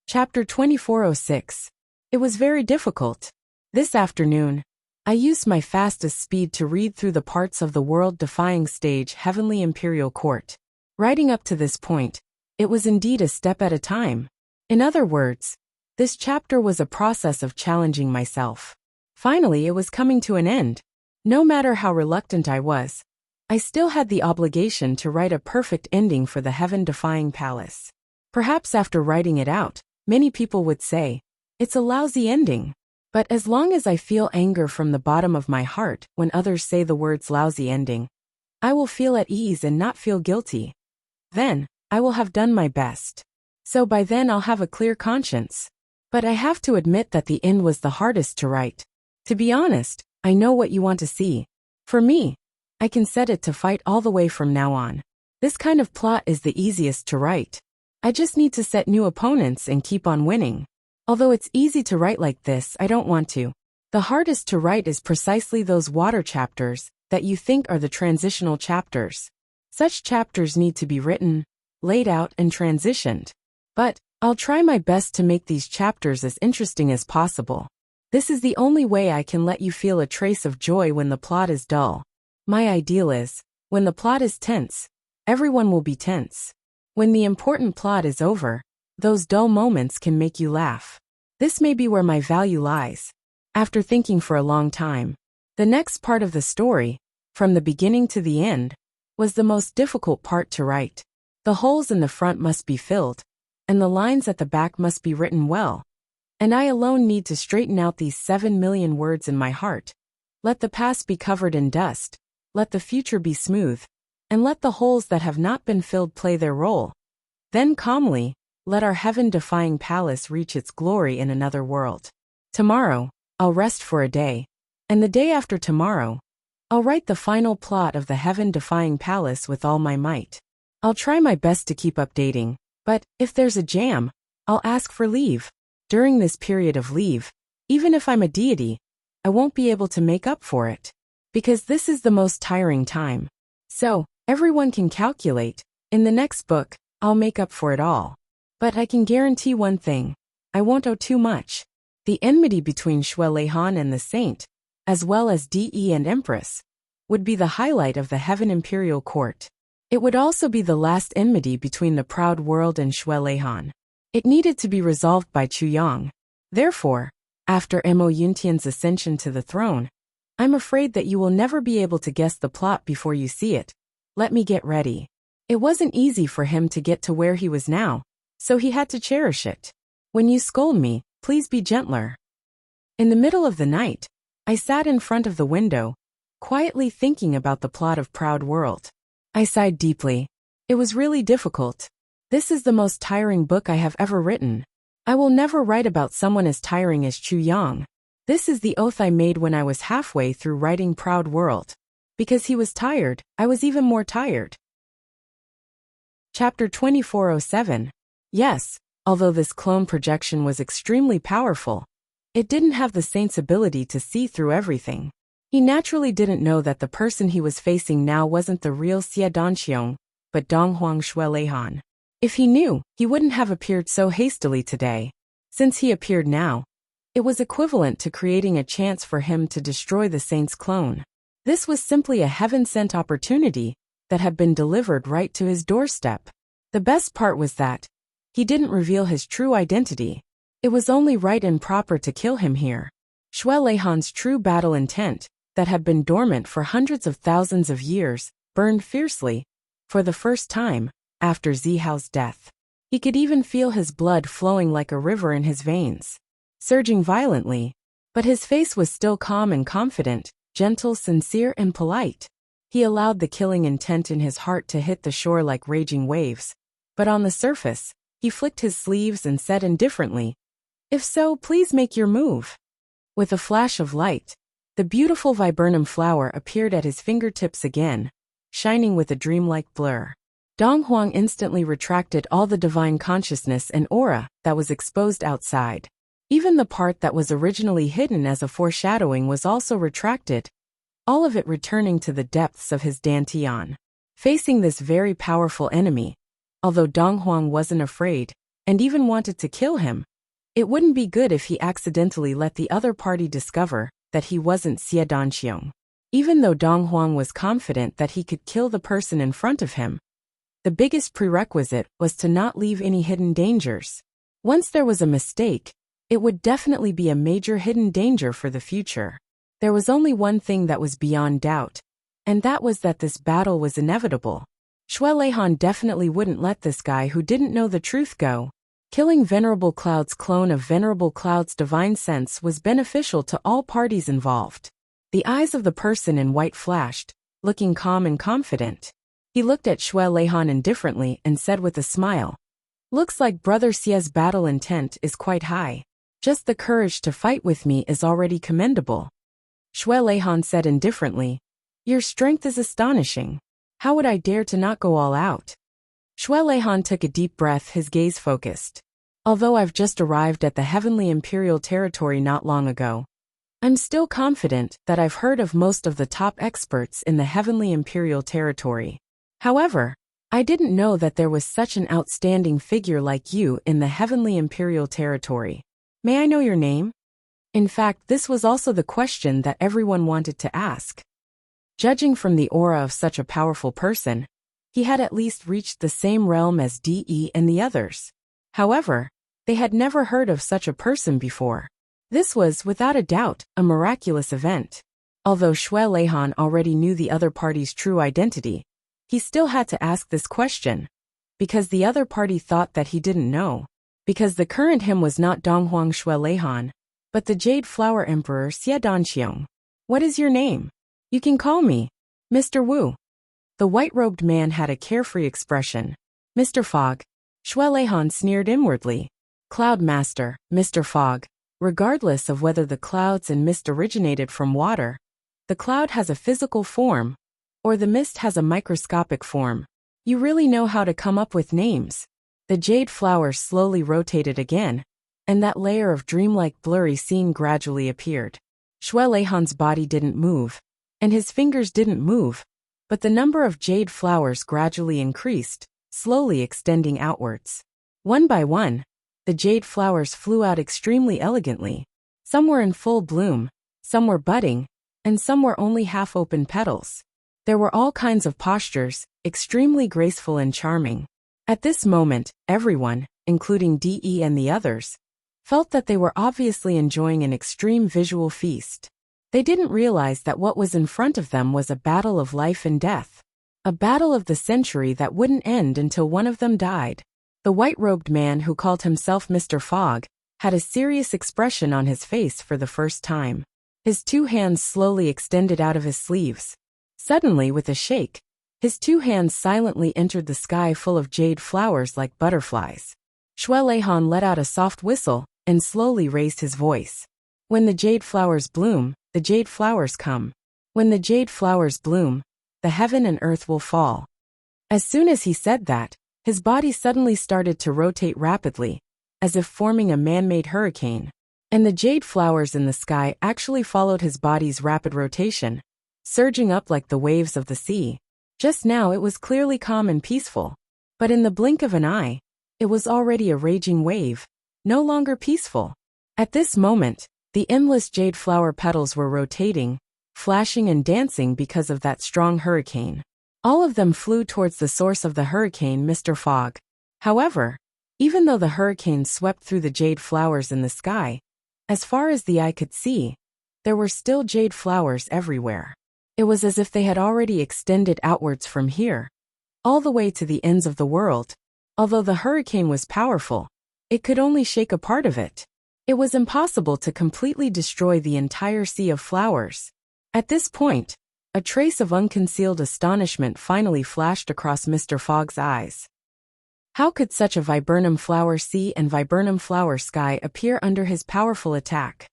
Chapter 2406. It was very difficult. This afternoon, I used my fastest speed to read through the parts of the world-defying stage Heavenly Imperial Court. Writing up to this point, it was indeed a step at a time. In other words, this chapter was a process of challenging myself. Finally, it was coming to an end. No matter how reluctant I was, I still had the obligation to write a perfect ending for the heaven-defying palace. Perhaps after writing it out, many people would say, it's a lousy ending. But as long as I feel anger from the bottom of my heart when others say the words lousy ending, I will feel at ease and not feel guilty. Then, I will have done my best. So by then I'll have a clear conscience. But I have to admit that the end was the hardest to write. To be honest, I know what you want to see. For me, I can set it to fight all the way from now on. This kind of plot is the easiest to write. I just need to set new opponents and keep on winning. Although it's easy to write like this, I don't want to. The hardest to write is precisely those water chapters that you think are the transitional chapters. Such chapters need to be written, laid out, and transitioned. But I'll try my best to make these chapters as interesting as possible. This is the only way I can let you feel a trace of joy when the plot is dull. My ideal is, when the plot is tense, everyone will be tense. When the important plot is over, those dull moments can make you laugh. This may be where my value lies. After thinking for a long time, the next part of the story, from the beginning to the end, was the most difficult part to write. The holes in the front must be filled, and the lines at the back must be written well. And I alone need to straighten out these 7 million words in my heart. Let the past be covered in dust, let the future be smooth, and let the holes that have not been filled play their role. Then calmly, let our heaven-defying palace reach its glory in another world. Tomorrow, I'll rest for a day. And the day after tomorrow, I'll write the final plot of the heaven-defying palace with all my might. I'll try my best to keep updating, but if there's a jam, I'll ask for leave. During this period of leave, even if I'm a deity, I won't be able to make up for it. Because this is the most tiring time. So, everyone can calculate, in the next book, I'll make up for it all. But I can guarantee one thing, I won't owe too much. The enmity between Shui Leihan and the Saint, as well as DE and Empress, would be the highlight of the Heaven Imperial Court. It would also be the last enmity between the proud world and Shui Leihan. It needed to be resolved by Chu Yang. Therefore, after Mo Yuntian's ascension to the throne, I'm afraid that you will never be able to guess the plot before you see it. Let me get ready. It wasn't easy for him to get to where he was now, so he had to cherish it. When you scold me, please be gentler. In the middle of the night, I sat in front of the window, quietly thinking about the plot of Proud World. I sighed deeply. It was really difficult. This is the most tiring book I have ever written. I will never write about someone as tiring as Chu Yang. This is the oath I made when I was halfway through writing Proud World. Because he was tired, I was even more tired. Chapter 2407. Yes, although this clone projection was extremely powerful, it didn't have the Saint's ability to see through everything. He naturally didn't know that the person he was facing now wasn't the real Xie Danxiong, but Donghuang Shui Leihan. If he knew, he wouldn't have appeared so hastily today. Since he appeared now, it was equivalent to creating a chance for him to destroy the Saint's clone. This was simply a heaven-sent opportunity that had been delivered right to his doorstep. The best part was that he didn't reveal his true identity. It was only right and proper to kill him here. Shui Leihan's true battle intent, that had been dormant for hundreds of thousands of years, burned fiercely, for the first time, after Zihao's death. He could even feel his blood flowing like a river in his veins, surging violently, but his face was still calm and confident, gentle, sincere, and polite. He allowed the killing intent in his heart to hit the shore like raging waves, but on the surface, he flicked his sleeves and said indifferently, "If so, please make your move." With a flash of light, the beautiful viburnum flower appeared at his fingertips again, shining with a dreamlike blur. Donghuang instantly retracted all the divine consciousness and aura that was exposed outside. Even the part that was originally hidden as a foreshadowing was also retracted, all of it returning to the depths of his dantian. Facing this very powerful enemy, although Donghuang wasn't afraid, and even wanted to kill him. It wouldn't be good if he accidentally let the other party discover that he wasn't Xie Danxiong. Even though Dong Huang was confident that he could kill the person in front of him, the biggest prerequisite was to not leave any hidden dangers. Once there was a mistake, it would definitely be a major hidden danger for the future. There was only one thing that was beyond doubt, and that was that this battle was inevitable. Xue Leihan definitely wouldn't let this guy who didn't know the truth go. Killing Venerable Cloud's clone of Venerable Cloud's divine sense was beneficial to all parties involved. The eyes of the person in white flashed, looking calm and confident. He looked at Xue Leihan indifferently and said with a smile, "Looks like Brother Xie's battle intent is quite high. Just the courage to fight with me is already commendable." Xue Leihan said indifferently, "Your strength is astonishing. How would I dare to not go all out?" Xue Leihan took a deep breath, his gaze focused. "Although I've just arrived at the Heavenly Imperial Territory not long ago, I'm still confident that I've heard of most of the top experts in the Heavenly Imperial Territory. However, I didn't know that there was such an outstanding figure like you in the Heavenly Imperial Territory. May I know your name?" In fact, this was also the question that everyone wanted to ask. Judging from the aura of such a powerful person, he had at least reached the same realm as De and the others. However, they had never heard of such a person before. This was, without a doubt, a miraculous event. Although Xue Leihan already knew the other party's true identity, he still had to ask this question, because the other party thought that he didn't know. Because the current him was not Donghuang Xue Leihan, but the Jade Flower Emperor Xie Danxiong. "What is your name?" "You can call me Mr. Wu." The white-robed man had a carefree expression. "Mr. Fog." Xue Leihan sneered inwardly. "Cloud Master, Mr. Fog. Regardless of whether the clouds and mist originated from water, the cloud has a physical form, or the mist has a microscopic form. You really know how to come up with names." The jade flowers slowly rotated again, and that layer of dreamlike blurry scene gradually appeared. Xue Leihan's body didn't move, and his fingers didn't move, but the number of jade flowers gradually increased, slowly extending outwards. One by one, the jade flowers flew out extremely elegantly. Some were in full bloom, some were budding, and some were only half-open petals. There were all kinds of postures, extremely graceful and charming. At this moment, everyone, including De and the others, felt that they were obviously enjoying an extreme visual feast. They didn't realize that what was in front of them was a battle of life and death. A battle of the century that wouldn't end until one of them died. The white-robed man who called himself Mr. Fog had a serious expression on his face for the first time. His two hands slowly extended out of his sleeves. Suddenly, with a shake, his two hands silently entered the sky full of jade flowers like butterflies. Xue Leihan let out a soft whistle and slowly raised his voice. "When the jade flowers bloom, the jade flowers come. When the jade flowers bloom, the heaven and earth will fall." As soon as he said that, his body suddenly started to rotate rapidly, as if forming a man-made hurricane. And the jade flowers in the sky actually followed his body's rapid rotation, surging up like the waves of the sea. Just now it was clearly calm and peaceful, but in the blink of an eye, it was already a raging wave, no longer peaceful. At this moment, the endless jade flower petals were rotating, flashing and dancing because of that strong hurricane. All of them flew towards the source of the hurricane, Mr. Fog. However, even though the hurricane swept through the jade flowers in the sky, as far as the eye could see, there were still jade flowers everywhere. It was as if they had already extended outwards from here, all the way to the ends of the world. Although the hurricane was powerful, it could only shake a part of it. It was impossible to completely destroy the entire sea of flowers. At this point, a trace of unconcealed astonishment finally flashed across Mr. Fogg's eyes. How could such a viburnum flower sea and viburnum flower sky appear under his powerful attack?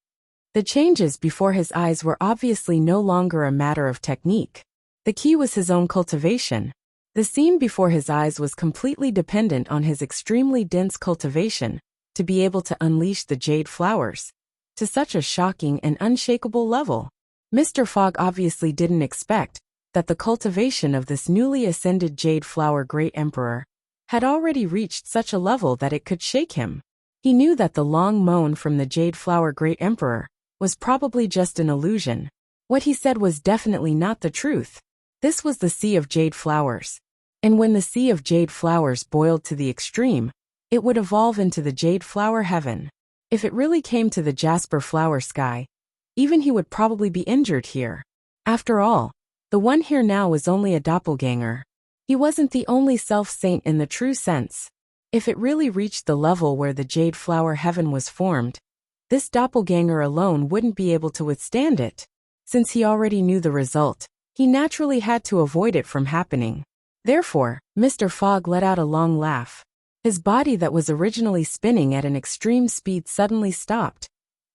The changes before his eyes were obviously no longer a matter of technique. The key was his own cultivation. The scene before his eyes was completely dependent on his extremely dense cultivation to be able to unleash the jade flowers to such a shocking and unshakable level. Mr. Fog obviously didn't expect that the cultivation of this newly ascended jade flower great emperor had already reached such a level that it could shake him. He knew that the long moan from the Jade Flower Great Emperor was probably just an illusion. What he said was definitely not the truth. This was the Sea of Jade Flowers. And when the Sea of Jade Flowers boiled to the extreme, it would evolve into the Jade Flower Heaven. If it really came to the Jasper Flower Sky, even he would probably be injured here. After all, the one here now was only a doppelganger. He wasn't the only self-saint in the true sense. If it really reached the level where the Jade Flower Heaven was formed, this doppelganger alone wouldn't be able to withstand it. Since he already knew the result, he naturally had to avoid it from happening. Therefore, Mr. Fogg let out a long laugh. His body that was originally spinning at an extreme speed suddenly stopped,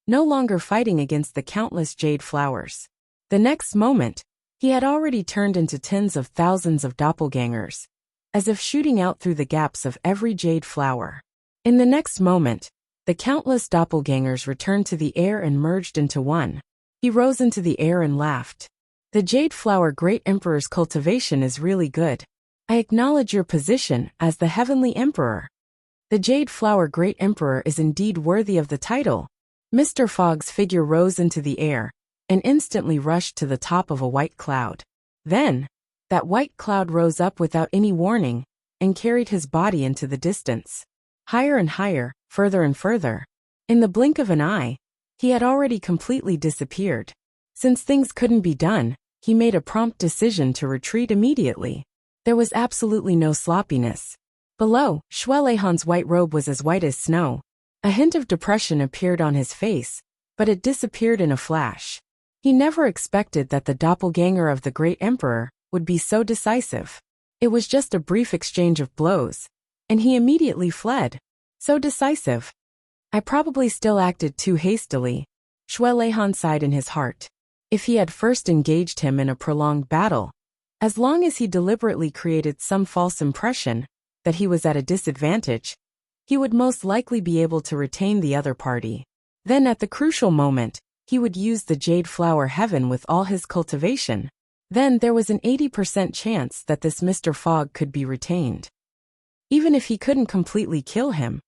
no longer fighting against the countless jade flowers. The next moment, he had already turned into tens of thousands of doppelgangers, as if shooting out through the gaps of every jade flower. In the next moment, the countless doppelgangers returned to the air and merged into one. He rose into the air and laughed. The Jade Flower Great Emperor's cultivation is really good. I acknowledge your position as the Heavenly Emperor. The Jade Flower Great Emperor is indeed worthy of the title. Mr. Fogg's figure rose into the air and instantly rushed to the top of a white cloud. Then, that white cloud rose up without any warning and carried his body into the distance. Higher and higher, further and further. In the blink of an eye, he had already completely disappeared. Since things couldn't be done, he made a prompt decision to retreat immediately. There was absolutely no sloppiness. Below, Shuelehan's white robe was as white as snow. A hint of depression appeared on his face, but it disappeared in a flash. He never expected that the doppelganger of the Great Emperor would be so decisive. It was just a brief exchange of blows, and he immediately fled. So decisive. I probably still acted too hastily, Shuelehan sighed in his heart. If he had first engaged him in a prolonged battle, as long as he deliberately created some false impression that he was at a disadvantage, he would most likely be able to retain the other party. Then at the crucial moment, he would use the Jade Flower Heaven with all his cultivation. Then there was an 80% chance that this Mr. Fogg could be retained. Even if he couldn't completely kill him,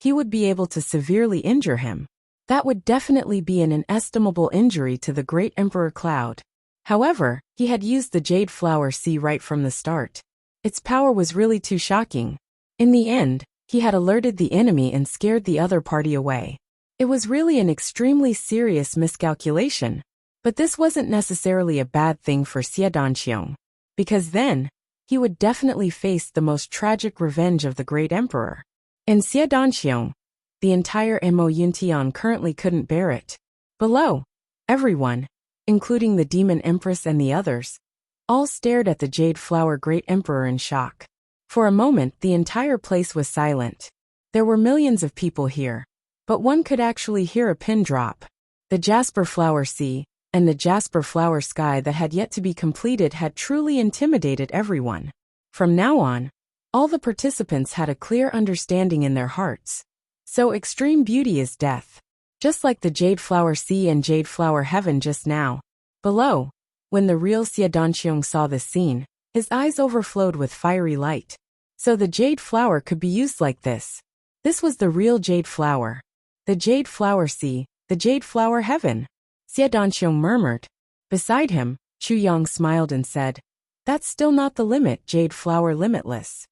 he would be able to severely injure him. That would definitely be an inestimable injury to the Great Emperor Cloud. However, he had used the Jade Flower Sea right from the start. Its power was really too shocking. In the end, he had alerted the enemy and scared the other party away. It was really an extremely serious miscalculation. But this wasn't necessarily a bad thing for Xie, because then, he would definitely face the most tragic revenge of the Great Emperor. In Xie, the entire Emoyuntian currently couldn't bear it. Below, everyone, including the Demon Empress and the others, all stared at the Jade Flower Great Emperor in shock. For a moment, the entire place was silent. There were millions of people here, but one could actually hear a pin drop. The Jasper Flower Sea and the Jasper Flower Sky that had yet to be completed had truly intimidated everyone. From now on, all the participants had a clear understanding in their hearts. So extreme beauty is death. Just like the Jade Flower Sea and Jade Flower Heaven just now. Below, when the real Xie saw this scene, his eyes overflowed with fiery light. So the Jade Flower could be used like this. This was the real Jade Flower. The Jade Flower Sea, the Jade Flower Heaven. Xie murmured. Beside him, Chu Yang smiled and said, "That's still not the limit, Jade Flower Limitless."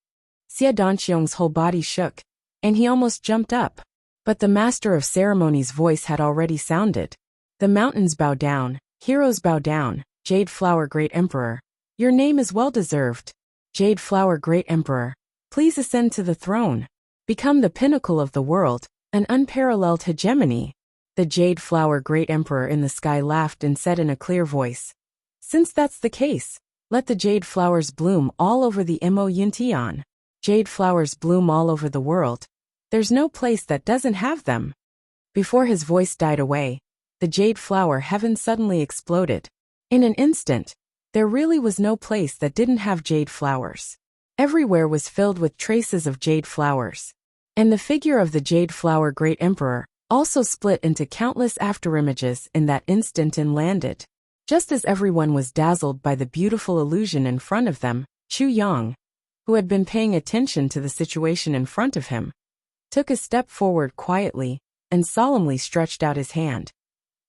Xie whole body shook, and he almost jumped up. But the Master of Ceremonies' voice had already sounded. "The mountains bow down, heroes bow down, Jade Flower Great Emperor. Your name is well deserved. Jade Flower Great Emperor, please ascend to the throne. Become the pinnacle of the world, an unparalleled hegemony." The Jade Flower Great Emperor in the sky laughed and said in a clear voice, "Since that's the case, let the jade flowers bloom all over the Emoyuntian. Jade flowers bloom all over the world. There's no place that doesn't have them." Before his voice died away, the Jade Flower Heaven suddenly exploded. In an instant, there really was no place that didn't have jade flowers. Everywhere was filled with traces of jade flowers. And the figure of the Jade Flower Great Emperor also split into countless afterimages in that instant and landed. Just as everyone was dazzled by the beautiful illusion in front of them, Chu Yang, who had been paying attention to the situation in front of him, took a step forward quietly and solemnly stretched out his hand,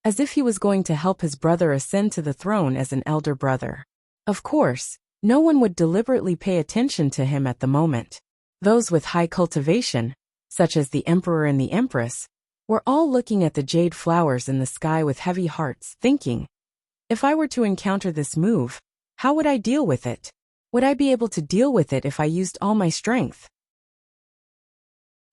as if he was going to help his brother ascend to the throne as an elder brother. Of course, no one would deliberately pay attention to him at the moment. Those with high cultivation, such as the emperor and the empress, were all looking at the jade flowers in the sky with heavy hearts, thinking, if I were to encounter this move, how would I deal with it? Would I be able to deal with it if I used all my strength?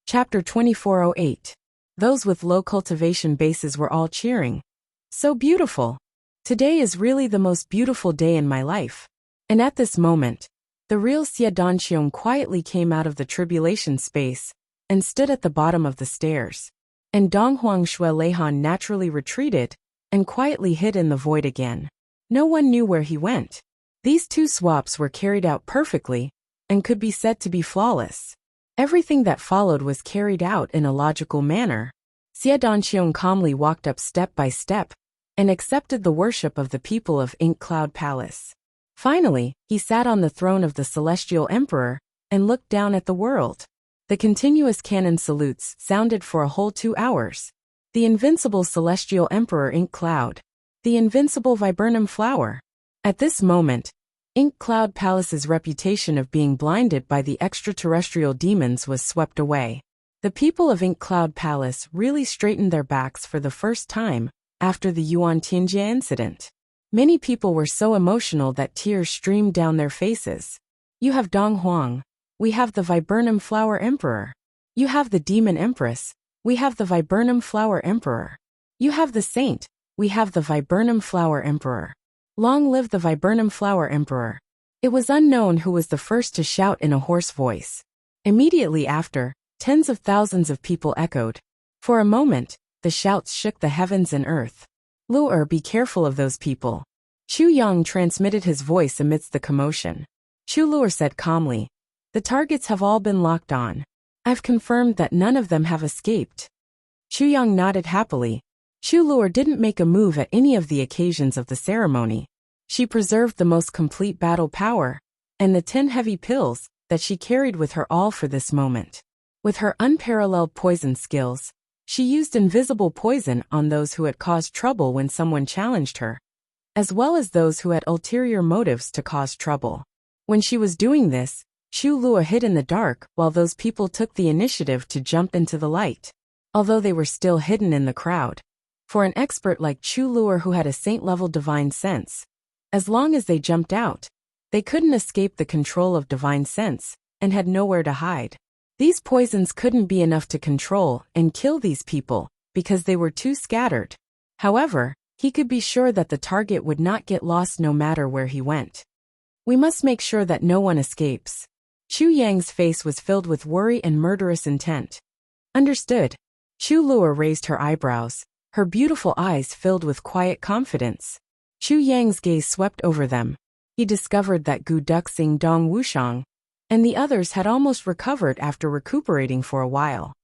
Chapter 2408. Those with low cultivation bases were all cheering. So beautiful! Today is really the most beautiful day in my life. And at this moment, the real Xie Danxiong quietly came out of the tribulation space and stood at the bottom of the stairs. And Donghuang Shui Leihan naturally retreated and quietly hid in the void again. No one knew where he went. These two swaps were carried out perfectly and could be said to be flawless. Everything that followed was carried out in a logical manner. Xie Danxiong calmly walked up step by step and accepted the worship of the people of Ink Cloud Palace. Finally, he sat on the throne of the Celestial Emperor and looked down at the world. The continuous cannon salutes sounded for a whole 2 hours. The invincible Celestial Emperor Ink Cloud. The invincible Viburnum Flower. At this moment, Ink Cloud Palace's reputation of being blinded by the extraterrestrial demons was swept away. The people of Ink Cloud Palace really straightened their backs for the first time after the Yuan Tianjie incident. Many people were so emotional that tears streamed down their faces. You have Dong Huang. We have the Viburnum Flower Emperor. You have the Demon Empress. We have the Viburnum Flower Emperor. You have the Saint. We have the Viburnum Flower Emperor. Long live the Viburnum Flower Emperor. It was unknown who was the first to shout in a hoarse voice. Immediately after, tens of thousands of people echoed. For a moment, the shouts shook the heavens and earth. Lu'er, be careful of those people. Chu Yang transmitted his voice amidst the commotion. Chu Lu'er said calmly, the targets have all been locked on. I've confirmed that none of them have escaped. Chu Yang nodded happily. Chu Lu'er didn't make a move at any of the occasions of the ceremony. She preserved the most complete battle power, and the 10 heavy pills that she carried with her all for this moment. With her unparalleled poison skills, she used invisible poison on those who had caused trouble when someone challenged her, as well as those who had ulterior motives to cause trouble. When she was doing this, Chu Lu'er hid in the dark while those people took the initiative to jump into the light, although they were still hidden in the crowd. For an expert like Chu Lu'er who had a saint-level divine sense, as long as they jumped out, they couldn't escape the control of divine sense and had nowhere to hide. These poisons couldn't be enough to control and kill these people because they were too scattered. However, he could be sure that the target would not get lost no matter where he went. We must make sure that no one escapes. Chu Yang's face was filled with worry and murderous intent. Understood. Chu Lu'er raised her eyebrows, her beautiful eyes filled with quiet confidence. Chu Yang's gaze swept over them. He discovered that Gu Duxing Dong Wushang and the others had almost recovered after recuperating for a while.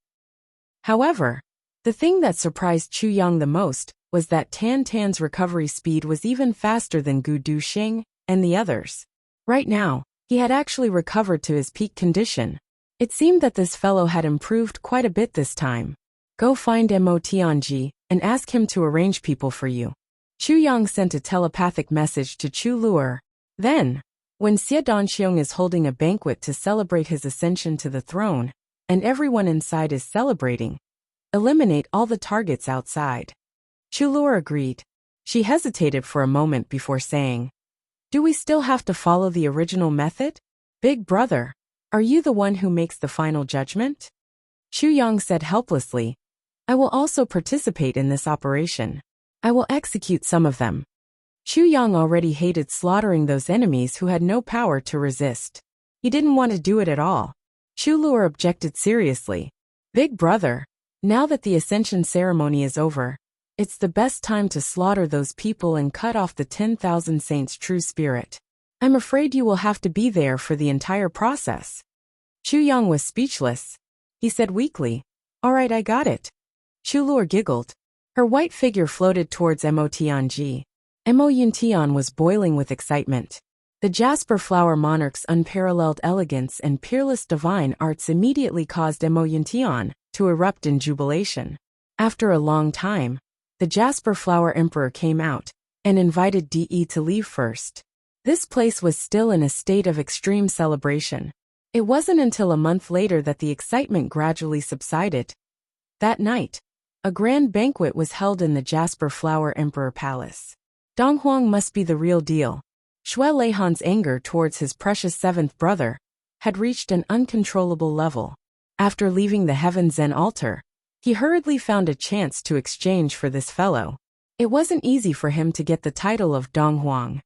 However, the thing that surprised Chu Yang the most was that Tan Tan's recovery speed was even faster than Gu Duxing and the others. Right now, he had actually recovered to his peak condition. It seemed that this fellow had improved quite a bit this time. Go find Mo Tianji and ask him to arrange people for you. Chu Yang sent a telepathic message to Chu Lu'er. Then, when Xie Danxiong is holding a banquet to celebrate his ascension to the throne, and everyone inside is celebrating, eliminate all the targets outside. Chu Lu'er agreed. She hesitated for a moment before saying, do we still have to follow the original method? Big brother, are you the one who makes the final judgment? Chu Yang said helplessly, I will also participate in this operation. I will execute some of them. Chu Yang already hated slaughtering those enemies who had no power to resist. He didn't want to do it at all. Chu Lu'er objected seriously. Big brother, now that the ascension ceremony is over, it's the best time to slaughter those people and cut off the 10,000 saints' true spirit. I'm afraid you will have to be there for the entire process. Chu Yang was speechless. He said weakly, all right, I got it. Chu Lu'er giggled. Her white figure floated towards Mo Tianji. Mo Yuntian was boiling with excitement. The jasper flower monarch's unparalleled elegance and peerless divine arts immediately caused Emoyuntion to erupt in jubilation. After a long time, the jasper flower emperor came out and invited De to leave first. This place was still in a state of extreme celebration. It wasn't until a month later that the excitement gradually subsided. That night, a grand banquet was held in the Jasper Flower Emperor Palace. Dong Huang must be the real deal. Xue Leihan's anger towards his precious seventh brother had reached an uncontrollable level. After leaving the Heaven Zen altar, he hurriedly found a chance to exchange for this fellow. It wasn't easy for him to get the title of Dong Huang.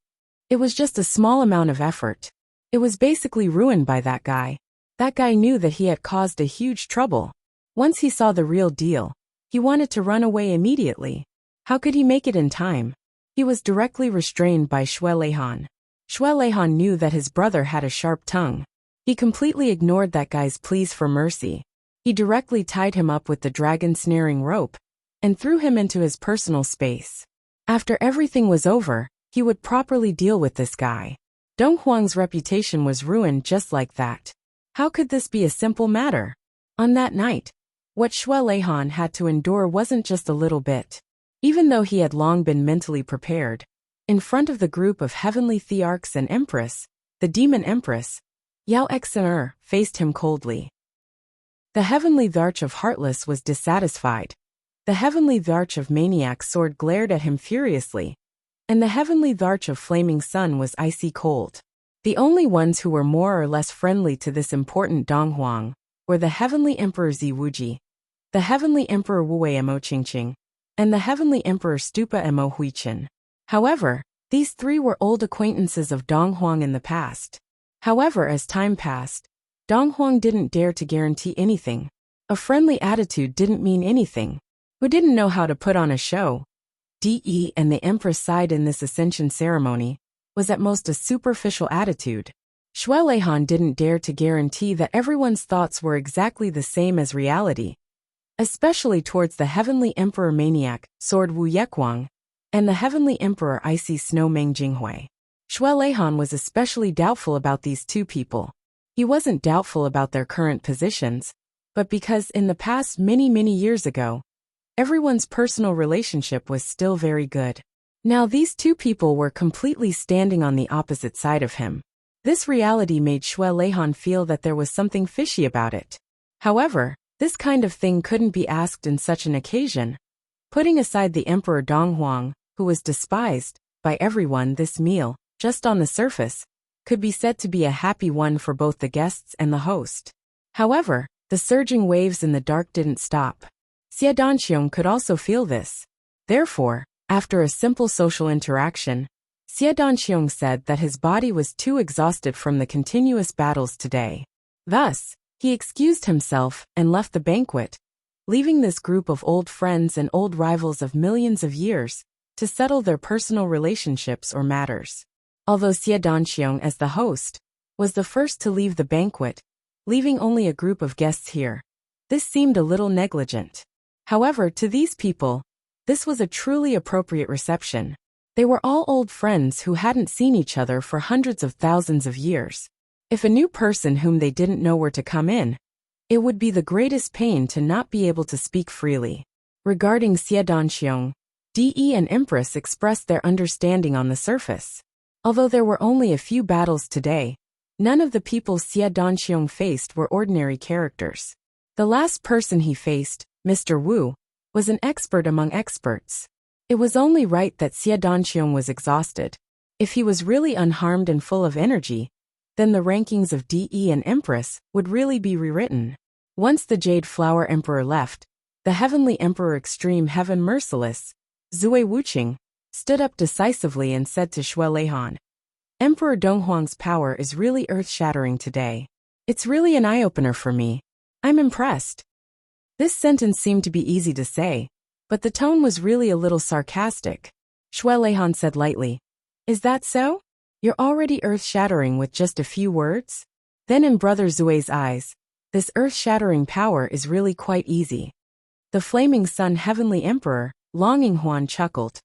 It was just a small amount of effort. It was basically ruined by that guy. That guy knew that he had caused a huge trouble. Once he saw the real deal, he wanted to run away immediately. How could he make it in time? He was directly restrained by Xue Leihan. Xue Leihan knew that his brother had a sharp tongue. He completely ignored that guy's pleas for mercy. He directly tied him up with the dragon snaring rope and threw him into his personal space. After everything was over, he would properly deal with this guy. Dong Huang's reputation was ruined just like that. How could this be a simple matter? On that night, what Xue Leihan had to endure wasn't just a little bit. Even though he had long been mentally prepared, in front of the group of heavenly thearchs and empress, the demon empress, Yao Xin'er, faced him coldly. The heavenly Tharch of Heartless was dissatisfied. The heavenly Tharch of Maniac Sword glared at him furiously, and the heavenly Tharch of Flaming Sun was icy cold. The only ones who were more or less friendly to this important Dong Huang were the heavenly emperor Zi Wuji, the heavenly emperor Wei Emo Qingqing, and the heavenly emperor Stupa Emo Huichen. However, these three were old acquaintances of Dong Huang in the past. However, as time passed, Dong Huang didn't dare to guarantee anything. A friendly attitude didn't mean anything. Who didn't know how to put on a show? De and the empress side in this ascension ceremony was at most a superficial attitude. Xue Leihan didn't dare to guarantee that everyone's thoughts were exactly the same as reality, especially towards the heavenly emperor Maniac Sword Wu Yekwang and the heavenly emperor Icy Snow Meng Jinghui. Xue Leihan was especially doubtful about these two people. He wasn't doubtful about their current positions, but because in the past many years ago, everyone's personal relationship was still very good. Now these two people were completely standing on the opposite side of him. This reality made Xue Leihan feel that there was something fishy about it. However, this kind of thing couldn't be asked in such an occasion. Putting aside the Emperor Dong Huang, who was despised by everyone, this meal, just on the surface, could be said to be a happy one for both the guests and the host. However, the surging waves in the dark didn't stop. Xie Danxiong could also feel this. Therefore, after a simple social interaction, Xie Danxiong said that his body was too exhausted from the continuous battles today. Thus, he excused himself and left the banquet, leaving this group of old friends and old rivals of millions of years to settle their personal relationships or matters. Although Xie Danxiong, as the host, was the first to leave the banquet, leaving only a group of guests here, this seemed a little negligent. However, to these people, this was a truly appropriate reception. They were all old friends who hadn't seen each other for hundreds of thousands of years. If a new person whom they didn't know were to come in, it would be the greatest pain to not be able to speak freely. Regarding Xie Danxiong, De and Empress expressed their understanding on the surface. Although there were only a few battles today, none of the people Xie Danxiong faced were ordinary characters. The last person he faced, Mr. Wu, was an expert among experts. It was only right that Xie Danxiong was exhausted. If he was really unharmed and full of energy, then the rankings of De and Empress would really be rewritten. Once the Jade Flower Emperor left, the Heavenly Emperor Extreme Heaven Merciless, Zui Wuqing, stood up decisively and said to Xue Leihan, "Emperor Donghuang's power is really earth-shattering today. It's really an eye-opener for me. I'm impressed." This sentence seemed to be easy to say, but the tone was really a little sarcastic. Xue Leihan said lightly, "Is that so? You're already earth-shattering with just a few words?" Then in Brother Zui's eyes, this earth-shattering power is really quite easy. The Flaming Sun Heavenly Emperor, Longing Huan, chuckled.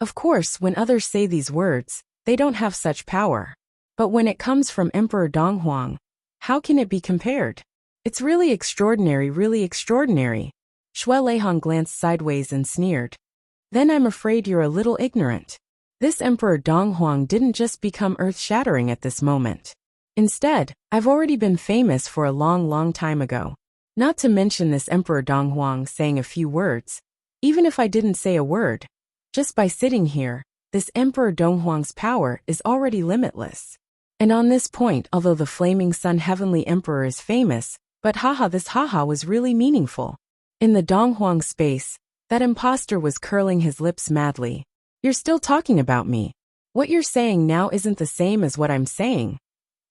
Of course, when others say these words, they don't have such power. But when it comes from Emperor Donghuang, how can it be compared? It's really extraordinary, really extraordinary. Xue Leihong glanced sideways and sneered. Then I'm afraid you're a little ignorant. This Emperor Donghuang didn't just become earth-shattering at this moment. Instead, I've already been famous for a long, long time ago. Not to mention this Emperor Donghuang saying a few words. Even if I didn't say a word, just by sitting here, this Emperor Donghuang's power is already limitless. And on this point, although the Flaming Sun Heavenly Emperor is famous, but this haha was really meaningful. In the Donghuang space, that imposter was curling his lips madly. You're still talking about me. What you're saying now isn't the same as what I'm saying.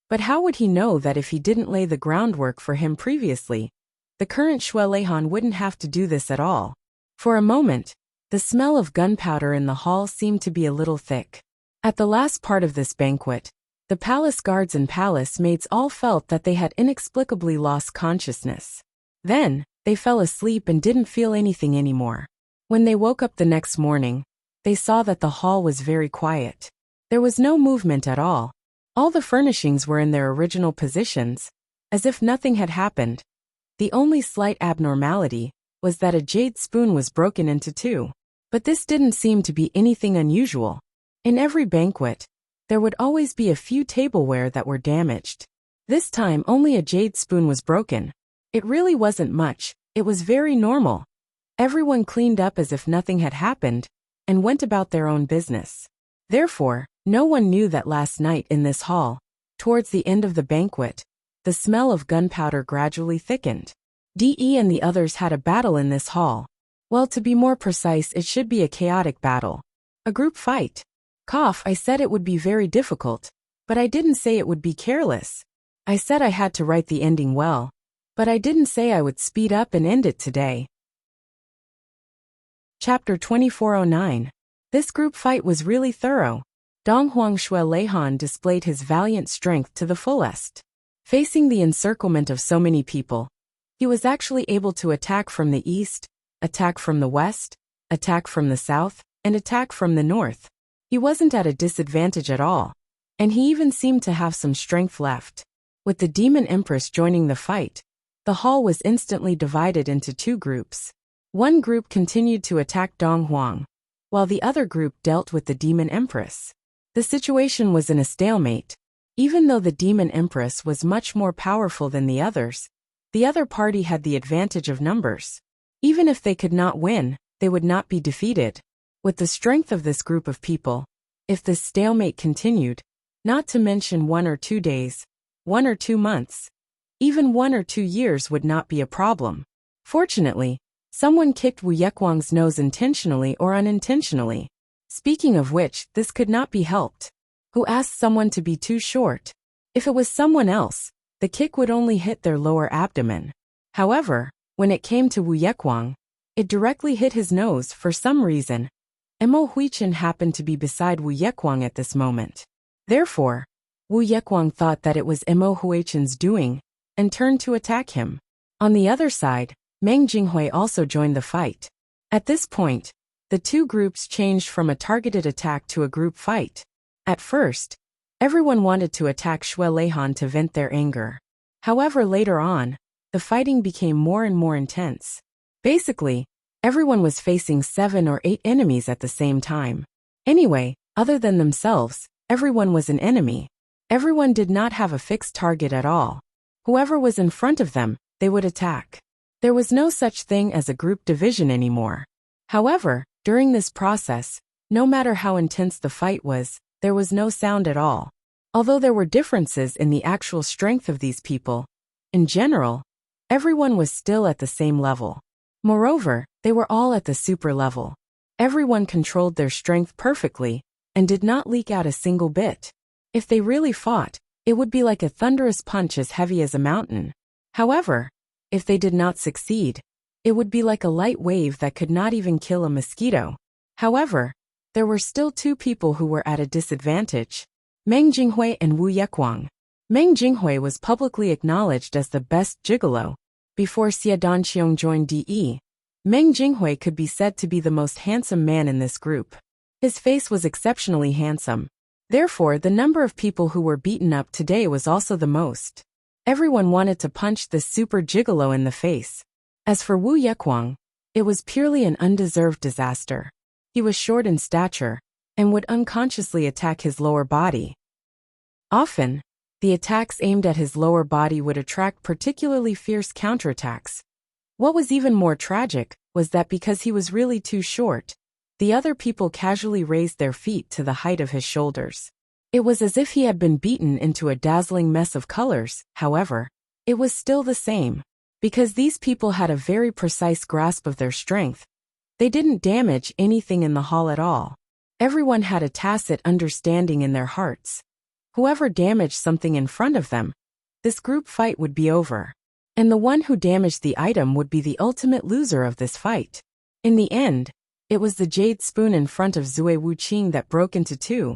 But how would he know that if he didn't lay the groundwork for him previously, the current Xue Leihan wouldn't have to do this at all? For a moment, the smell of gunpowder in the hall seemed to be a little thick. At the last part of this banquet, the palace guards and palace maids all felt that they had inexplicably lost consciousness. Then, they fell asleep and didn't feel anything anymore. When they woke up the next morning, they saw that the hall was very quiet. There was no movement at all. All the furnishings were in their original positions, as if nothing had happened. The only slight abnormality was that a jade spoon was broken into two. But this didn't seem to be anything unusual. In every banquet, there would always be a few tableware that were damaged. This time only a jade spoon was broken. It really wasn't much, it was very normal. Everyone cleaned up as if nothing had happened, and went about their own business. Therefore, no one knew that last night in this hall, towards the end of the banquet, the smell of gunpowder gradually thickened. DE and the others had a battle in this hall. Well, to be more precise, it should be a chaotic battle. A group fight. I said it would be very difficult, but I didn't say it would be careless. I said I had to write the ending well, but I didn't say I would speed up and end it today. Chapter 2409. This group fight was really thorough. Donghuang Xue Leihan displayed his valiant strength to the fullest. Facing the encirclement of so many people, he was actually able to attack from the east, attack from the west, attack from the south, and attack from the north. He wasn't at a disadvantage at all, and he even seemed to have some strength left. With the Demon Empress joining the fight, the hall was instantly divided into two groups. One group continued to attack Donghuang, while the other group dealt with the Demon Empress. The situation was in a stalemate. Even though the Demon Empress was much more powerful than the other party had the advantage of numbers. Even if they could not win, they would not be defeated. With the strength of this group of people, if this stalemate continued, not to mention 1 or 2 days, 1 or 2 months, even 1 or 2 years would not be a problem. Fortunately, someone kicked Wu Yekwang's nose intentionally or unintentionally. Speaking of which, this could not be helped. Who asked someone to be too short? If it was someone else, the kick would only hit their lower abdomen. However, when it came to Wu Yekwang, it directly hit his nose for some reason. Mo Huichen happened to be beside Wu Yekwang at this moment. Therefore, Wu Yekwang thought that it was Mo Huichen's doing, and turned to attack him. On the other side, Meng Jinghui also joined the fight. At this point, the two groups changed from a targeted attack to a group fight. At first, everyone wanted to attack Xue Leihan to vent their anger. However, later on, the fighting became more and more intense. Basically, everyone was facing 7 or 8 enemies at the same time. Anyway, other than themselves, everyone was an enemy. Everyone did not have a fixed target at all. Whoever was in front of them, they would attack. There was no such thing as a group division anymore. However, during this process, no matter how intense the fight was, there was no sound at all. Although there were differences in the actual strength of these people, in general, everyone was still at the same level. Moreover, they were all at the super level. Everyone controlled their strength perfectly, and did not leak out a single bit. If they really fought, it would be like a thunderous punch as heavy as a mountain. However, if they did not succeed, it would be like a light wave that could not even kill a mosquito. However, there were still 2 people who were at a disadvantage: Meng Jinghui and Wu Yekwang. Meng Jinghui was publicly acknowledged as the best gigolo. Before Xie Danqiong joined DE, Meng Jinghui could be said to be the most handsome man in this group. His face was exceptionally handsome. Therefore, the number of people who were beaten up today was also the most. Everyone wanted to punch this super gigolo in the face. As for Wu Yekwang, it was purely an undeserved disaster. He was short in stature, and would unconsciously attack his lower body. Often, the attacks aimed at his lower body would attract particularly fierce counterattacks. What was even more tragic was that because he was really too short, the other people casually raised their feet to the height of his shoulders. It was as if he had been beaten into a dazzling mess of colors. However, it was still the same. Because these people had a very precise grasp of their strength, they didn't damage anything in the hall at all. Everyone had a tacit understanding in their hearts. Whoever damaged something in front of them, this group fight would be over. And the one who damaged the item would be the ultimate loser of this fight. In the end, it was the jade spoon in front of Zui Wuqing that broke into two.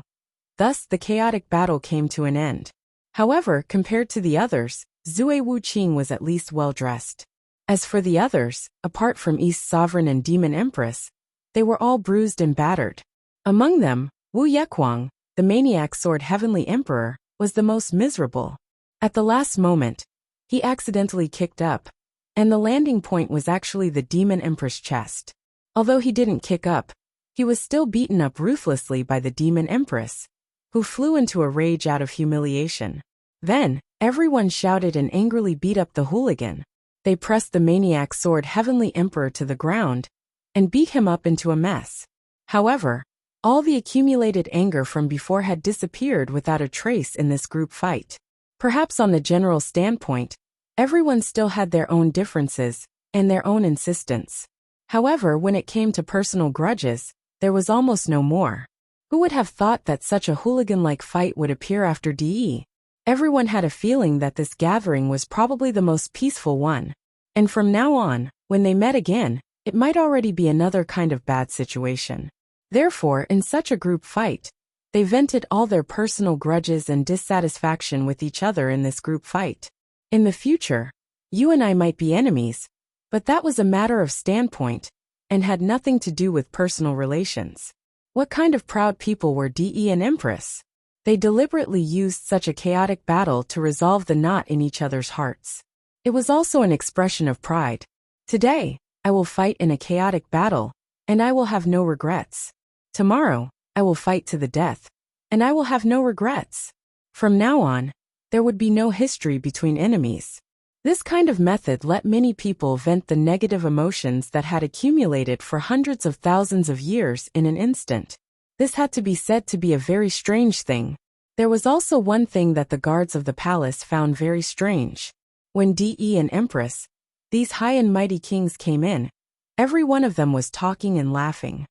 Thus, the chaotic battle came to an end. However, compared to the others, Zui Wuqing was at least well dressed. As for the others, apart from East Sovereign and Demon Empress, they were all bruised and battered. Among them, Wu Yekwang, the maniac sword Heavenly Emperor, was the most miserable. At the last moment, he accidentally kicked up, and the landing point was actually the Demon Empress' chest. Although he didn't kick up, he was still beaten up ruthlessly by the Demon Empress, who flew into a rage out of humiliation. Then, everyone shouted and angrily beat up the hooligan. They pressed the maniac sword Heavenly Emperor to the ground, and beat him up into a mess. However, all the accumulated anger from before had disappeared without a trace in this group fight. Perhaps on the general standpoint, everyone still had their own differences, and their own insistence. However, when it came to personal grudges, there was almost no more. Who would have thought that such a hooligan-like fight would appear after DE? Everyone had a feeling that this gathering was probably the most peaceful one. And from now on, when they met again, it might already be another kind of bad situation. Therefore, in such a group fight, they vented all their personal grudges and dissatisfaction with each other in this group fight. In the future, you and I might be enemies, but that was a matter of standpoint, and had nothing to do with personal relations. What kind of proud people were DE and Empress? They deliberately used such a chaotic battle to resolve the knot in each other's hearts. It was also an expression of pride. Today, I will fight in a chaotic battle, and I will have no regrets. Tomorrow, I will fight to the death, and I will have no regrets. From now on, there would be no history between enemies. This kind of method let many people vent the negative emotions that had accumulated for hundreds of thousands of years in an instant. This had to be said to be a very strange thing. There was also one thing that the guards of the palace found very strange. When DE and Empress, these high and mighty kings, came in, every one of them was talking and laughing.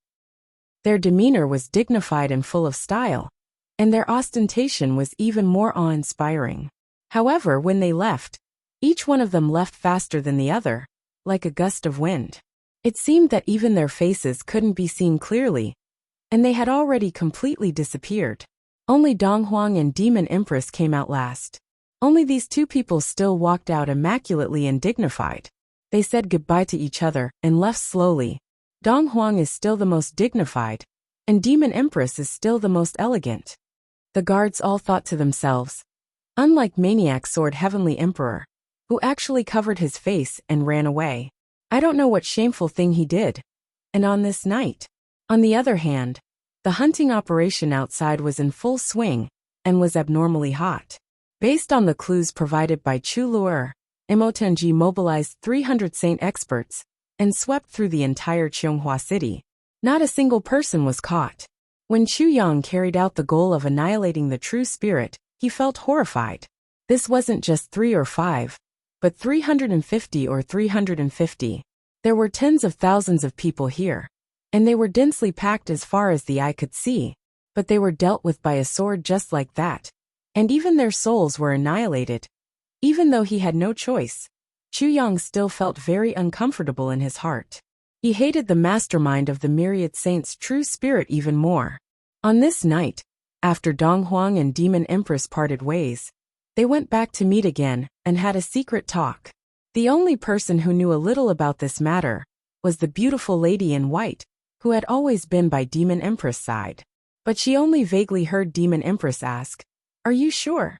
Their demeanor was dignified and full of style, and their ostentation was even more awe-inspiring. However, when they left, each one of them left faster than the other, like a gust of wind. It seemed that even their faces couldn't be seen clearly, and they had already completely disappeared. Only Dong Huang and Demon Empress came out last. Only these two people still walked out immaculately and dignified. They said goodbye to each other and left slowly. Dong Huang is still the most dignified, and Demon Empress is still the most elegant. The guards all thought to themselves, unlike Maniac Sword Heavenly Emperor, who actually covered his face and ran away. I don't know what shameful thing he did. And on this night. On the other hand, the hunting operation outside was in full swing, and was abnormally hot. Based on the clues provided by Chu Luer, Emotenji mobilized 300 saint experts, and swept through the entire Cheonghua city. Not a single person was caught. When Chu Yang carried out the goal of annihilating the true spirit, he felt horrified. This wasn't just 3 or 5, but 350 or 350. There were tens of thousands of people here, and they were densely packed as far as the eye could see, but they were dealt with by a sword just like that, and even their souls were annihilated. Even though he had no choice, Chu Yang still felt very uncomfortable in his heart. He hated the mastermind of the myriad saints' true spirit even more. On this night, after Dong Huang and Demon Empress parted ways, they went back to meet again and had a secret talk. The only person who knew a little about this matter was the beautiful lady in white, who had always been by Demon Empress' side. but she only vaguely heard Demon Empress ask, "Are you sure?"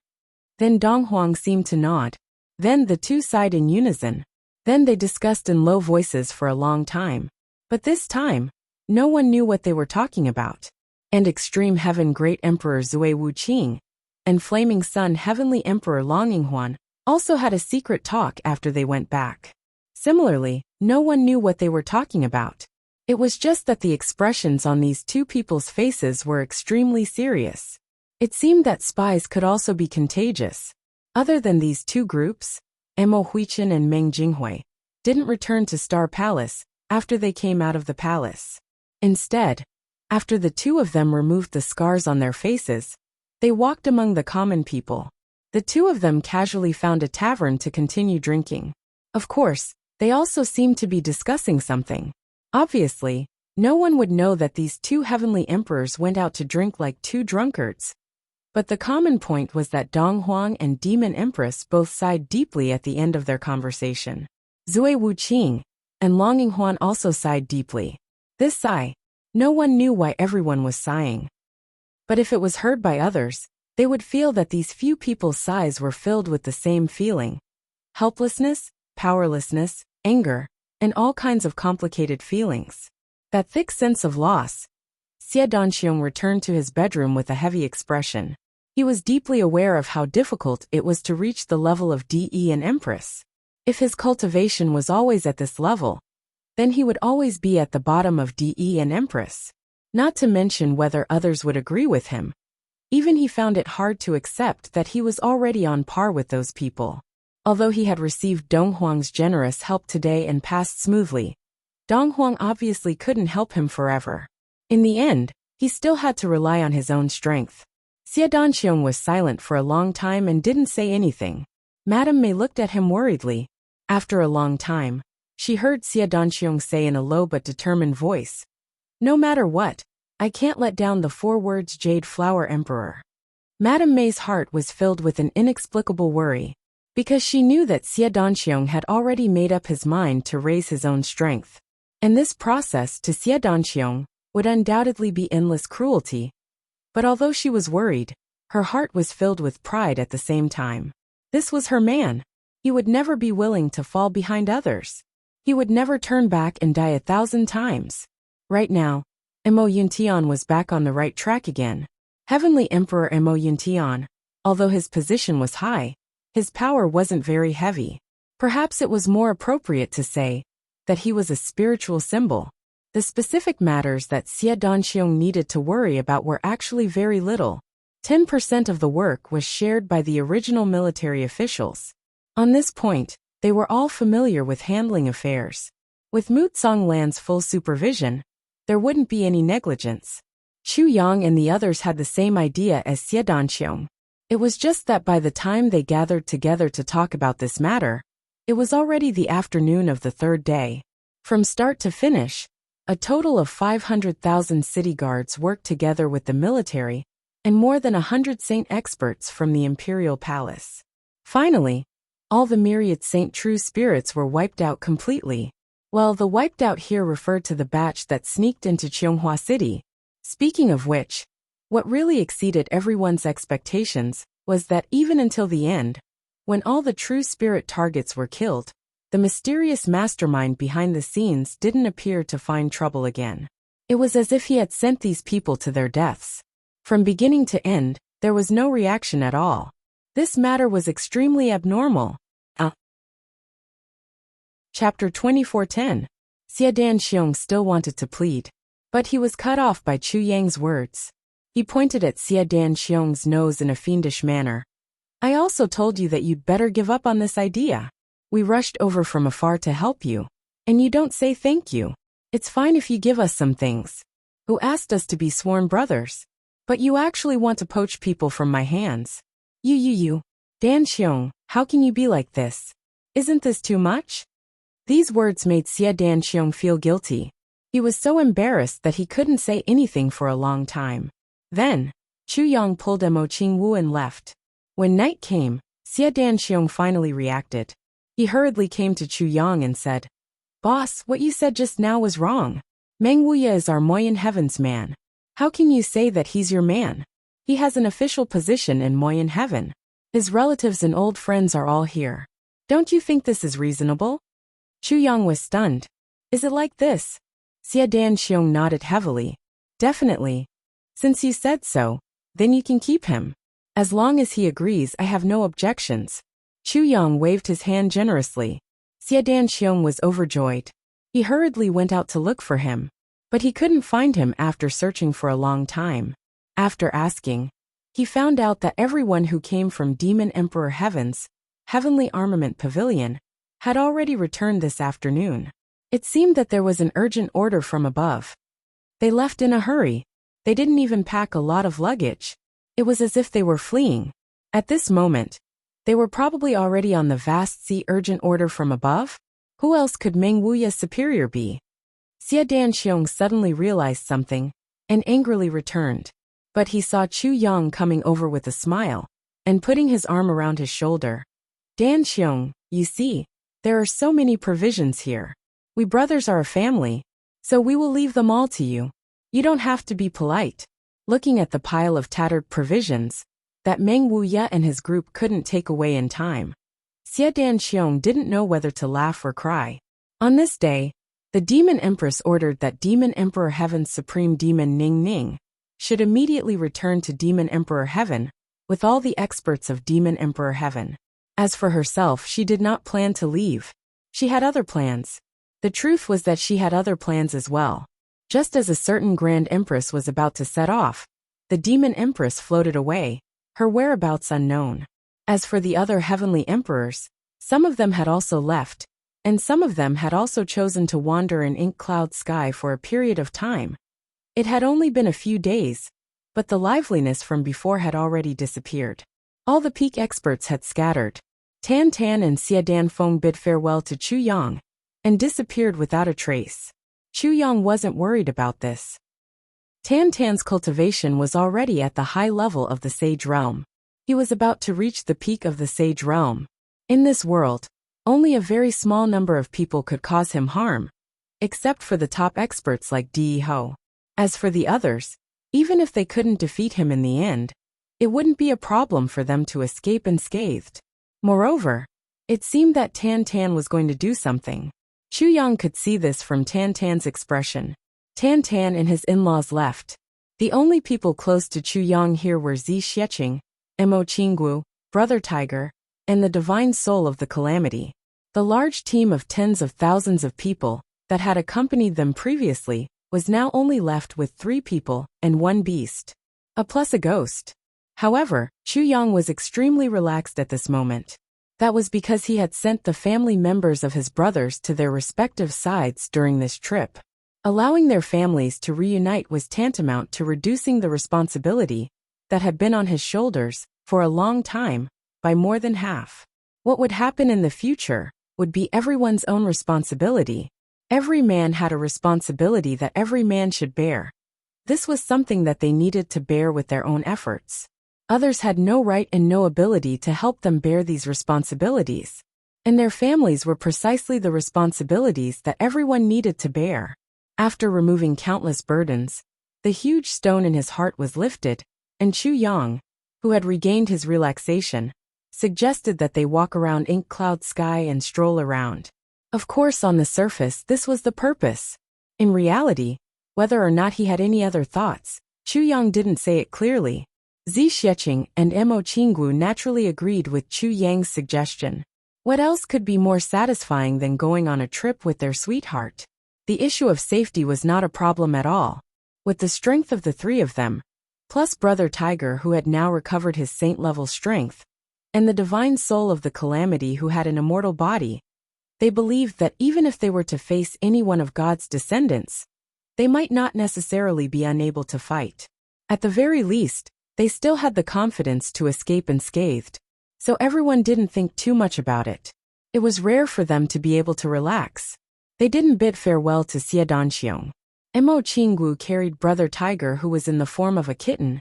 Then Dong Huang seemed to nod. Then the two sighed in unison. Then they discussed in low voices for a long time. But this time, no one knew what they were talking about. And Extreme Heaven Great Emperor Zui Wuqing and Flaming Sun Heavenly Emperor Longinghuan also had a secret talk after they went back. Similarly, no one knew what they were talking about. It was just that the expressions on these two people's faces were extremely serious. It seemed that spies could also be contagious. Other than these two groups, Mo Huichen and Meng Jinghui didn't return to Star Palace after they came out of the palace. Instead, after the two of them removed the scars on their faces, they walked among the common people. The two of them casually found a tavern to continue drinking. Of course, they also seemed to be discussing something. Obviously, no one would know that these two heavenly emperors went out to drink like two drunkards. But the common point was that Dong Huang and Demon Empress both sighed deeply at the end of their conversation. Zui Wuqing and Longing Huan also sighed deeply. This sigh, no one knew why everyone was sighing. But if it was heard by others, they would feel that these few people's sighs were filled with the same feeling: helplessness, powerlessness, anger, and all kinds of complicated feelings. That thick sense of loss. Xie Danxiong returned to his bedroom with a heavy expression. He was deeply aware of how difficult it was to reach the level of DE and Empress. If his cultivation was always at this level, then he would always be at the bottom of DE and Empress. Not to mention whether others would agree with him. Even he found it hard to accept that he was already on par with those people. Although he had received Dong Huang's generous help today and passed smoothly, Dong Huang obviously couldn't help him forever. In the end, he still had to rely on his own strength. Xie Danxiong was silent for a long time and didn't say anything. Madame Mei looked at him worriedly. After a long time, she heard Xie Danxiong say in a low but determined voice, "No matter what, I can't let down the 4 words Jade Flower Emperor." Madame Mei's heart was filled with an inexplicable worry, because she knew that Xie Danxiong had already made up his mind to raise his own strength. And this process to Xie Danxiong would undoubtedly be endless cruelty. But although she was worried, her heart was filled with pride at the same time. This was her man. He would never be willing to fall behind others. He would never turn back and die 1,000 times. Right now, Mo Yuntian was back on the right track again. Heavenly Emperor Mo Yuntian, although his position was high, his power wasn't very heavy. Perhaps it was more appropriate to say that he was a spiritual symbol. The specific matters that Xie Danxiong needed to worry about were actually very little. 10% of the work was shared by the original military officials. On this point, they were all familiar with handling affairs. With Mutsong Land's full supervision, there wouldn't be any negligence. Chu Yang and the others had the same idea as Xie Danxiong. It was just that by the time they gathered together to talk about this matter, it was already the afternoon of the 3rd day. From start to finish, a total of 500,000 city guards worked together with the military and more than 100 saint experts from the imperial palace. Finally, all the myriad saint true spirits were wiped out completely. Well, the wiped out here referred to the batch that sneaked into Cheonghua City. Speaking of which, what really exceeded everyone's expectations was that even until the end, when all the true spirit targets were killed, the mysterious mastermind behind the scenes didn't appear to find trouble again. It was as if he had sent these people to their deaths. From beginning to end, there was no reaction at all. This matter was extremely abnormal. Chapter 2410. Xie Danxiong still wanted to plead, but he was cut off by Chu Yang's words. He pointed at Xie Danxiong's nose in a fiendish manner. "I also told you that you'd better give up on this idea. We rushed over from afar to help you, and you don't say thank you. It's fine if you give us some things. Who asked us to be sworn brothers? But you actually want to poach people from my hands. You. Danxiong, how can you be like this? Isn't this too much?" These words made Xie Danxiong feel guilty. He was so embarrassed that he couldn't say anything for a long time. Then, Chu Yang pulled Mo Qingwu and left. When night came, Xie Danxiong finally reacted. He hurriedly came to Chu Yang and said, "Boss, what you said just now was wrong. Meng Wuya is our Moyen Heavens man. How can you say that he's your man? He has an official position in Moyen heaven. His relatives and old friends are all here. Don't you think this is reasonable? Chu Yang was stunned. Is it like this? Xie Danxiong nodded heavily. Definitely. Since you said so, then you can keep him. As long as he agrees, I have no objections. Chu Yang waved his hand generously. Xie Danxiong was overjoyed. He hurriedly went out to look for him, but he couldn't find him after searching for a long time. After asking, he found out that everyone who came from Demon Emperor Heaven's Heavenly Armament Pavilion had already returned this afternoon. It seemed that there was an urgent order from above. They left in a hurry. They didn't even pack a lot of luggage. It was as if they were fleeing. At this moment, they were probably already on the vast sea. Urgent order from above? Who else could Meng Wuya's superior be? Xie Danxiong suddenly realized something and angrily returned. But he saw Chu Yang coming over with a smile and putting his arm around his shoulder. Danxiong, you see, there are so many provisions here. We brothers are a family, so we will leave them all to you. You don't have to be polite. Looking at the pile of tattered provisions that Meng Wuya and his group couldn't take away in time, Xie Danxiong didn't know whether to laugh or cry. On this day, the Demon Empress ordered that Demon Emperor Heaven's Supreme Demon Ning Ning should immediately return to Demon Emperor Heaven with all the experts of Demon Emperor Heaven. As for herself, she did not plan to leave. She had other plans. The truth was that she had other plans as well. Just as a certain Grand Empress was about to set off, the Demon Empress floated away, her whereabouts unknown. As for the other heavenly emperors, some of them had also left, and some of them had also chosen to wander in ink cloud sky for a period of time. It had only been a few days, but the liveliness from before had already disappeared. All the peak experts had scattered. Tan Tan and Xie Danfeng bid farewell to Chu Yang and disappeared without a trace. Chu Yang wasn't worried about this. Tan Tan's cultivation was already at the high level of the Sage Realm. He was about to reach the peak of the Sage Realm. In this world, only a very small number of people could cause him harm, except for the top experts like Di Ho. As for the others, even if they couldn't defeat him in the end, it wouldn't be a problem for them to escape unscathed. Moreover, it seemed that Tan Tan was going to do something. Chu Yang could see this from Tan Tan's expression. Tan Tan and his in-laws left. The only people close to Chu Yang here were Zi Xiecheng, Mo Qinggu, Brother Tiger, and the divine soul of the calamity. The large team of tens of thousands of people that had accompanied them previously was now only left with 3 people and 1 beast. Plus a ghost. However, Chu Yang was extremely relaxed at this moment. That was because he had sent the family members of his brothers to their respective sides during this trip. Allowing their families to reunite was tantamount to reducing the responsibility that had been on his shoulders for a long time by more than half. What would happen in the future would be everyone's own responsibility. Every man had a responsibility that every man should bear. This was something that they needed to bear with their own efforts. Others had no right and no ability to help them bear these responsibilities. And their families were precisely the responsibilities that everyone needed to bear. After removing countless burdens, the huge stone in his heart was lifted, and Chu Yang, who had regained his relaxation, suggested that they walk around ink cloud sky and stroll around. Of course, on the surface, this was the purpose. In reality, whether or not he had any other thoughts, Chu Yang didn't say it clearly. Zi Xiecheng and Mo Qinggu naturally agreed with Chu Yang's suggestion. What else could be more satisfying than going on a trip with their sweetheart? The issue of safety was not a problem at all. With the strength of the 3 of them, plus Brother Tiger who had now recovered his saint-level strength, and the divine soul of the calamity who had an immortal body, they believed that even if they were to face any one of God's descendants, they might not necessarily be unable to fight. At the very least, they still had the confidence to escape unscathed, so everyone didn't think too much about it. It was rare for them to be able to relax. They didn't bid farewell to Xie Danxiong. Mo Qinggu carried Brother Tiger who was in the form of a kitten,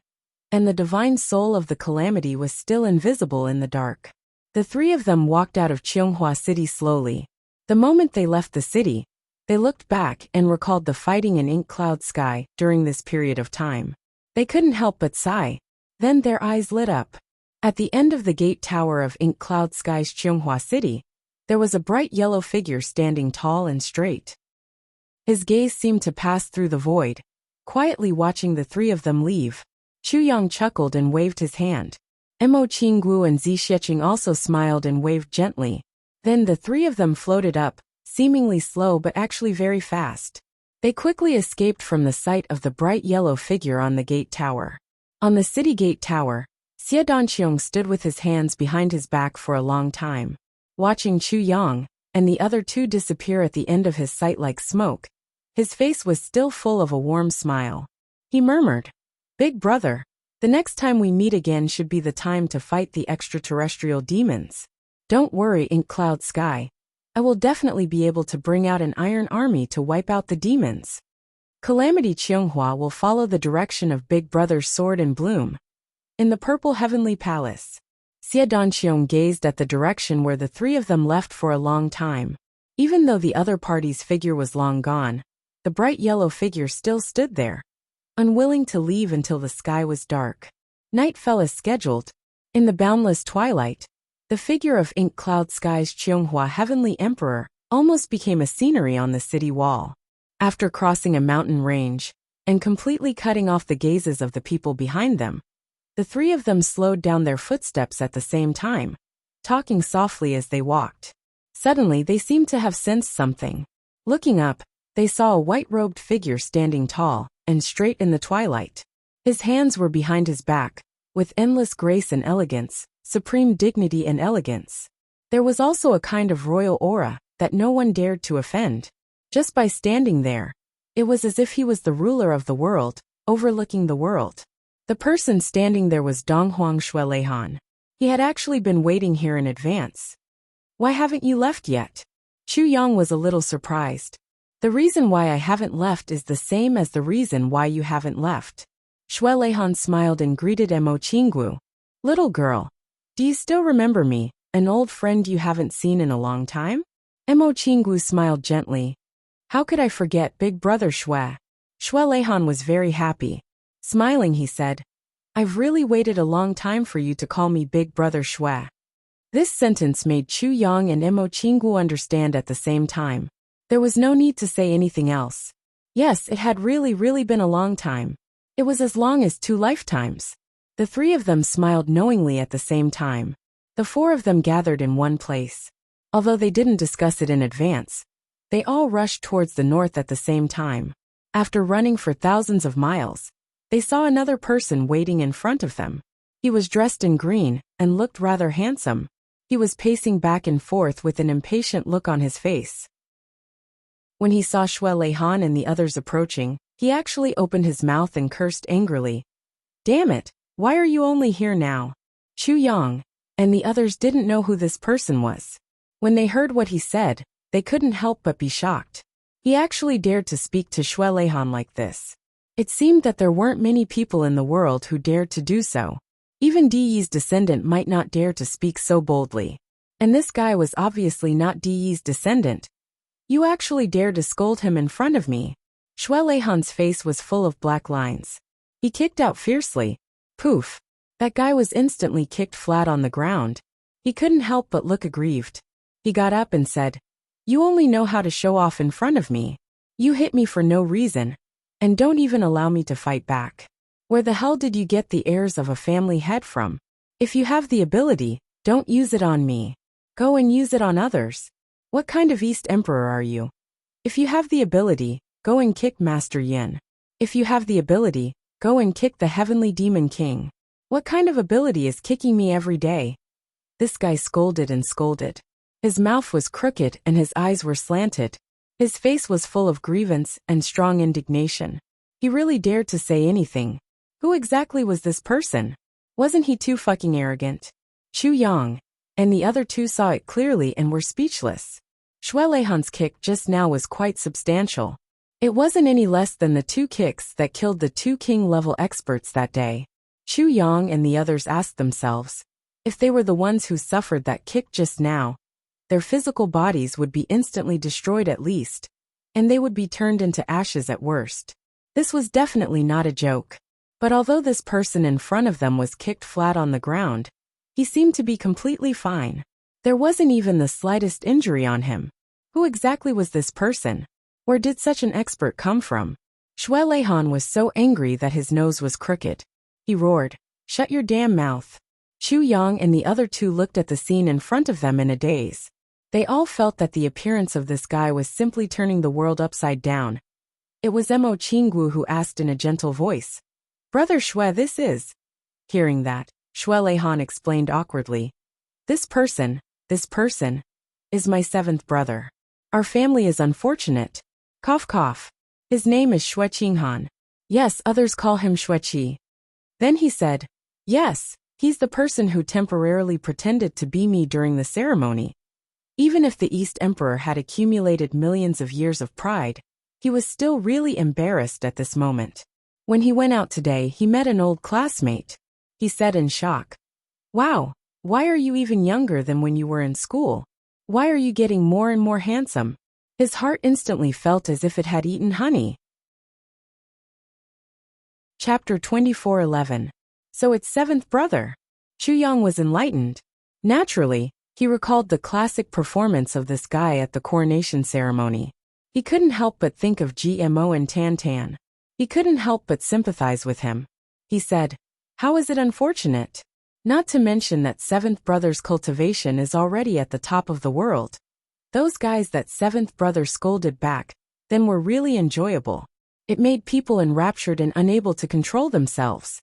and the divine soul of the calamity was still invisible in the dark. The 3 of them walked out of Cheonghua City slowly. The moment they left the city, They looked back and recalled the fighting in Ink Cloud Sky during this period of time. They couldn't help but sigh. Then their eyes lit up. At the end of the gate tower of Ink Cloud Sky's Cheonghua City, there was a bright yellow figure standing tall and straight. His gaze seemed to pass through the void, quietly watching the three of them leave. Chu Yang chuckled and waved his hand. Mo Qinggu and Zi Xiecheng also smiled and waved gently. Then the three of them floated up, seemingly slow but actually very fast. They quickly escaped from the sight of the bright yellow figure on the gate tower. On the city gate tower, Xie Danqiong stood with his hands behind his back for a long time. Watching Chu Yang and the other two disappear at the end of his sight like smoke, his face was still full of a warm smile. He murmured, "Big brother, the next time we meet again should be the time to fight the extraterrestrial demons. Don't worry, Ink Cloud Sky. I will definitely be able to bring out an iron army to wipe out the demons. Calamity Cheonghua will follow the direction of Big Brother's sword and bloom." In the purple heavenly palace, Xie Danqiong gazed at the direction where the three of them left for a long time. Even though the other party's figure was long gone, the bright yellow figure still stood there, unwilling to leave until the sky was dark. Night fell as scheduled. In the boundless twilight, the figure of Ink Cloud Sky's Cheonghua Heavenly Emperor almost became a scenery on the city wall. After crossing a mountain range and completely cutting off the gazes of the people behind them, the three of them slowed down their footsteps at the same time, talking softly as they walked. Suddenly they seemed to have sensed something. Looking up, they saw a white-robed figure standing tall and straight in the twilight. His hands were behind his back, with endless grace and elegance, supreme dignity and elegance. There was also a kind of royal aura that no one dared to offend. Just by standing there, it was as if he was the ruler of the world, overlooking the world. The person standing there was Donghuang Shueleihan. He had actually been waiting here in advance. "Why haven't you left yet?" Chu Yang was a little surprised. "The reason why I haven't left is the same as the reason why you haven't left." Shueleihan smiled and greeted Mo Qinggu. "Little girl, do you still remember me, an old friend you haven't seen in a long time?" Mo Qinggu smiled gently. "How could I forget Big Brother Shue?" Shueleihan was very happy. Smiling, he said, "I've really waited a long time for you to call me Big Brother Shue." This sentence made Chu Yang and Mo Qinggu understand at the same time. There was no need to say anything else. Yes, it had really been a long time. It was as long as 2 lifetimes. The three of them smiled knowingly at the same time. The 4 of them gathered in one place. Although they didn't discuss it in advance, they all rushed towards the north at the same time. After running for thousands of miles, they saw another person waiting in front of them. He was dressed in green and looked rather handsome. He was pacing back and forth with an impatient look on his face. When he saw Shueleihan and the others approaching, he actually opened his mouth and cursed angrily. "Damn it, why are you only here now?" Chu Yang and the others didn't know who this person was. When they heard what he said, they couldn't help but be shocked. He actually dared to speak to Shueleihan like this. It seemed that there weren't many people in the world who dared to do so. Even Di Yi's descendant might not dare to speak so boldly. And this guy was obviously not Di Yi's descendant. "You actually dared to scold him in front of me." Shueleihan's face was full of black lines. He kicked out fiercely. Poof! That guy was instantly kicked flat on the ground. He couldn't help but look aggrieved. He got up and said, "You only know how to show off in front of me. You hit me for no reason. And don't even allow me to fight back. Where the hell did you get the heirs of a family head from? If you have the ability, don't use it on me. Go and use it on others. What kind of East Emperor are you? If you have the ability, go and kick Master Yin. If you have the ability, go and kick the Heavenly Demon King. What kind of ability is kicking me every day?" This guy scolded and scolded. His mouth was crooked and his eyes were slanted. His face was full of grievance and strong indignation. He really dared to say anything. Who exactly was this person? Wasn't he too fucking arrogant? Chu Yang and the other two saw it clearly and were speechless. Shueleihan's kick just now was quite substantial. It wasn't any less than the 2 kicks that killed the 2 king-level experts that day. Chu Yang and the others asked themselves, if they were the ones who suffered that kick just now, their physical bodies would be instantly destroyed at least. and they would be turned into ashes at worst. This was definitely not a joke. But although this person in front of them was kicked flat on the ground, he seemed to be completely fine. There wasn't even the slightest injury on him. Who exactly was this person? Where did such an expert come from? Shui Leihan was so angry that his nose was crooked. He roared, "Shut your damn mouth." Chu Yang and the other two looked at the scene in front of them in a daze. They all felt that the appearance of this guy was simply turning the world upside down. It was Mo Qinggu who asked in a gentle voice, "Brother Shui, this is..." Hearing that, Shui Leihan explained awkwardly, This person, is my seventh brother. Our family is unfortunate. Cough cough. His name is Shui Qinghan. Yes, others call him Shui Qi." Then he said, "Yes, he's the person who temporarily pretended to be me during the ceremony." Even if the East Emperor had accumulated millions of years of pride, he was still really embarrassed at this moment. When he went out today, he met an old classmate. He said in shock, "Wow, why are you even younger than when you were in school? Why are you getting more and more handsome?" His heart instantly felt as if it had eaten honey. Chapter 24:11. So it's seventh brother. Chu Yang was enlightened. Naturally, he recalled the classic performance of this guy at the coronation ceremony. He couldn't help but think of GMO and Tan Tan. He couldn't help but sympathize with him. He said, "How is it unfortunate? Not to mention that seventh brother's cultivation is already at the top of the world." Those guys that seventh brother scolded back, then were really enjoyable. It made people enraptured and unable to control themselves.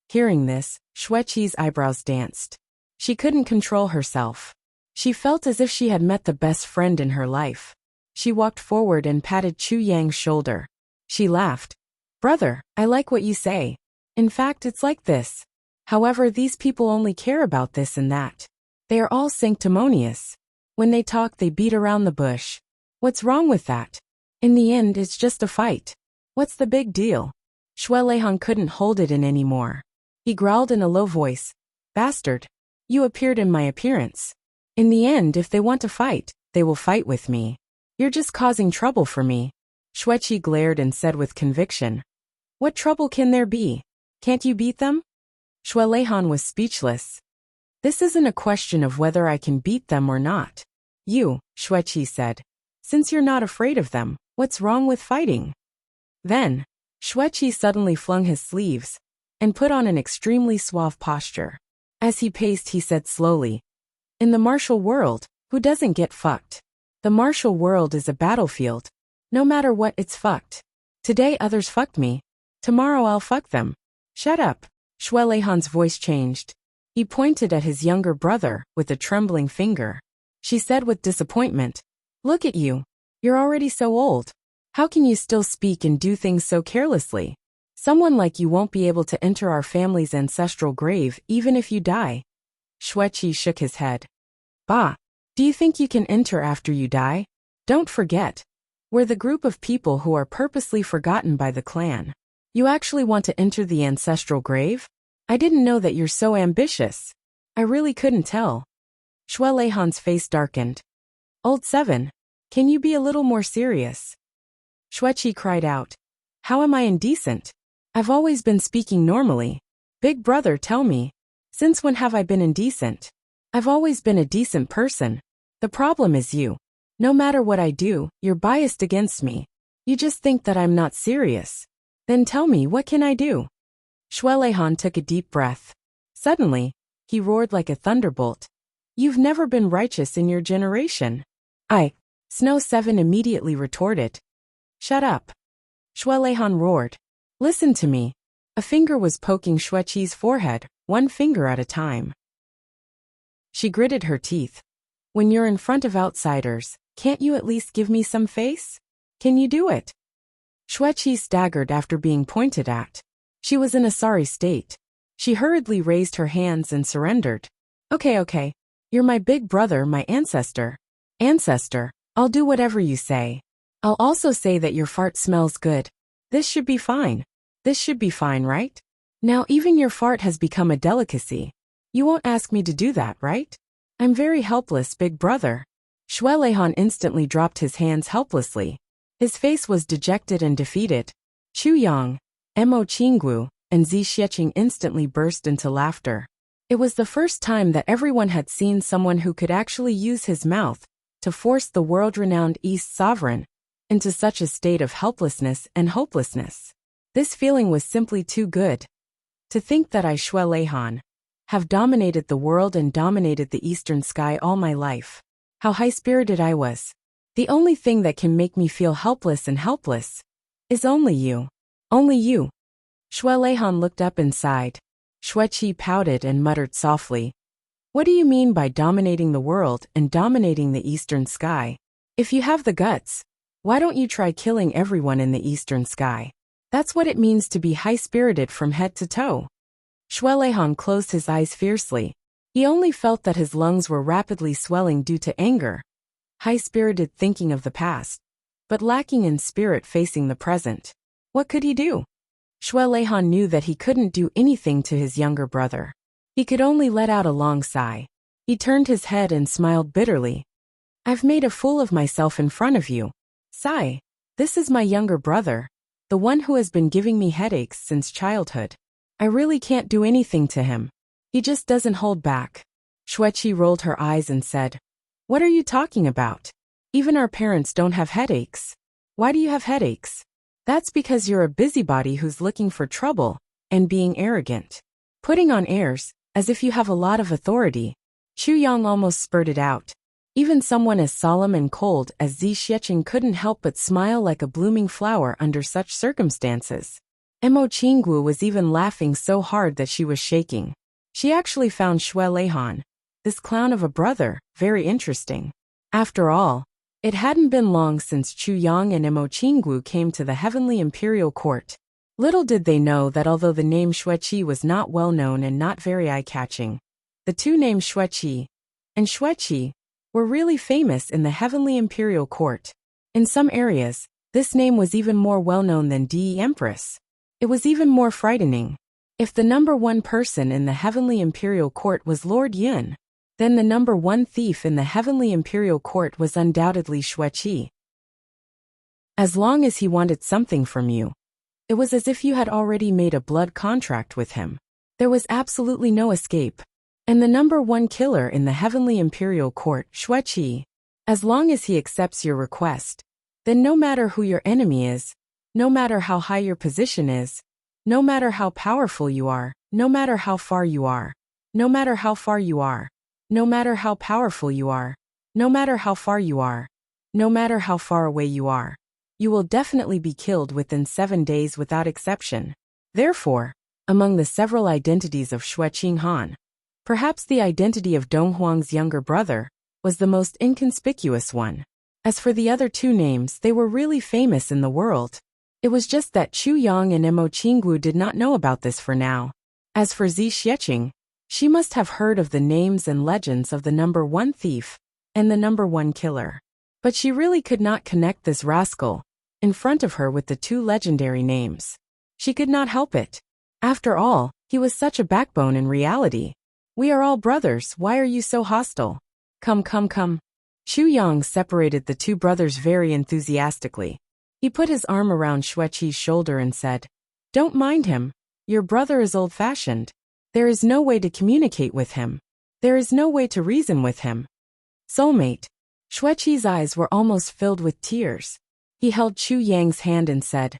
Hearing this, Shui Qi's eyebrows danced. She couldn't control herself. She felt as if she had met the best friend in her life. She walked forward and patted Chu Yang's shoulder. She laughed. "Brother, I like what you say. In fact, it's like this. However, these people only care about this and that. They are all sanctimonious. When they talk, they beat around the bush. What's wrong with that? In the end, it's just a fight. What's the big deal?" Shui Leihan couldn't hold it in anymore. He growled in a low voice, "Bastard. You appeared in my appearance. In the end, if they want to fight, they will fight with me. You're just causing trouble for me." Shui Qi glared and said with conviction, "What trouble can there be? Can't you beat them?" Shui Leihan was speechless. "This isn't a question of whether I can beat them or not. Shui Qi said. "Since you're not afraid of them, what's wrong with fighting?" Then, Shui Qi suddenly flung his sleeves and put on an extremely suave posture. As he paced, he said slowly, "In the martial world, who doesn't get fucked? The martial world is a battlefield. No matter what, it's fucked. Today others fucked me. Tomorrow I'll fuck them." "Shut up." Shui Leihan's voice changed. He pointed at his younger brother with a trembling finger. She said with disappointment, "Look at you. You're already so old. How can you still speak and do things so carelessly? Someone like you won't be able to enter our family's ancestral grave even if you die." Shui Qi shook his head. "Bah, do you think you can enter after you die? Don't forget. We're the group of people who are purposely forgotten by the clan. You actually want to enter the ancestral grave? I didn't know that you're so ambitious. I really couldn't tell." Shui Leihan's face darkened. "Old Seven, can you be a little more serious?" Shui Qi cried out, "How am I indecent? I've always been speaking normally. Big brother, tell me. Since when have I been indecent? I've always been a decent person. The problem is you. No matter what I do, you're biased against me. You just think that I'm not serious. Then tell me, what can I do?" Shui Leihan took a deep breath. Suddenly, he roared like a thunderbolt. "You've never been righteous in your generation." Snow 7 immediately retorted. "Shut up." Shui Leihan roared. "Listen to me." A finger was poking Shui Qi's forehead, one finger at a time. She gritted her teeth. "When you're in front of outsiders, can't you at least give me some face? Can you do it?" Shui Qi staggered after being pointed at. She was in a sorry state. She hurriedly raised her hands and surrendered. Okay. You're my big brother, my ancestor. Ancestor, I'll do whatever you say. I'll also say that your fart smells good. This should be fine. This should be fine, right? Now even your fart has become a delicacy. You won't ask me to do that, right? I'm very helpless, big brother." Shui Leihan instantly dropped his hands helplessly. His face was dejected and defeated. Chu Yang, Mo Qinggu, and Zi Xieching instantly burst into laughter. It was the first time that everyone had seen someone who could actually use his mouth to force the world-renowned East sovereign into such a state of helplessness and hopelessness. This feeling was simply too good. To think that I, Xue Leihan, have dominated the world and dominated the eastern sky all my life. How high-spirited I was. The only thing that can make me feel helpless and helpless is only you. Only you. Xue Leihan looked up and sighed. Xueqi pouted and muttered softly. What do you mean by dominating the world and dominating the eastern sky? If you have the guts, why don't you try killing everyone in the eastern sky? That's what it means to be high-spirited from head to toe. Xue Leihan closed his eyes fiercely. He only felt that his lungs were rapidly swelling due to anger, high-spirited thinking of the past, but lacking in spirit facing the present. What could he do? Xue Leihan knew that he couldn't do anything to his younger brother. He could only let out a long sigh. He turned his head and smiled bitterly. I've made a fool of myself in front of you. Sigh. This is my younger brother, the one who has been giving me headaches since childhood. I really can't do anything to him. He just doesn't hold back. Xueqi rolled her eyes and said, What are you talking about? Even our parents don't have headaches. Why do you have headaches? That's because you're a busybody who's looking for trouble and being arrogant. Putting on airs, as if you have a lot of authority. Chu Yang almost spurted out. Even someone as solemn and cold as Zi Xieching couldn't help but smile like a blooming flower under such circumstances. Mo Qinggu was even laughing so hard that she was shaking. She actually found Xue Leihan, this clown of a brother, very interesting. After all, it hadn't been long since Chu Yang and Mo Qinggu came to the heavenly imperial court. Little did they know that although the name Xueqi was not well known and not very eye-catching, the two names Xueqi and Xueqi were really famous in the heavenly imperial court. In some areas, this name was even more well-known than Di Empress. It was even more frightening. If the number one person in the heavenly imperial court was Lord Yun, then the number one thief in the heavenly imperial court was undoubtedly Xueqi. As long as he wanted something from you, it was as if you had already made a blood contract with him. There was absolutely no escape. And the number one killer in the heavenly imperial court, Xueqi, as long as he accepts your request, then no matter who your enemy is, no matter how high your position is, no matter how powerful you are, no matter how far you are, no matter how far you are, no matter how powerful you are, no matter how far you are, no matter how far away you are, you will definitely be killed within 7 days without exception. Therefore, among the several identities of Xue Qinghan, perhaps the identity of Dong Huang's younger brother was the most inconspicuous one. As for the other two names, they were really famous in the world. It was just that Chu Yang and Mo Qinggu did not know about this for now. As for Zi Xieching, she must have heard of the names and legends of the number one thief and the number one killer. But she really could not connect this rascal in front of her with the two legendary names. She could not help it. After all, he was such a backbone in reality. We are all brothers, why are you so hostile? Come, come, come. Chu Yang separated the two brothers very enthusiastically. He put his arm around Xueqi's shoulder and said, Don't mind him. Your brother is old-fashioned. There is no way to communicate with him. There is no way to reason with him. Soulmate. Xueqi's eyes were almost filled with tears. He held Chu Yang's hand and said,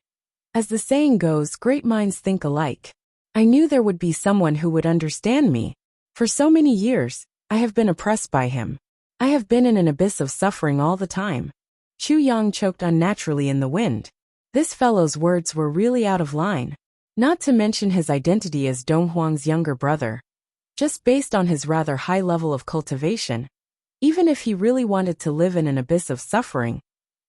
As the saying goes, great minds think alike. I knew there would be someone who would understand me. For so many years, I have been oppressed by him. I have been in an abyss of suffering all the time. Chu Yang choked unnaturally in the wind. This fellow's words were really out of line. Not to mention his identity as Dong Huang's younger brother. Just based on his rather high level of cultivation, even if he really wanted to live in an abyss of suffering,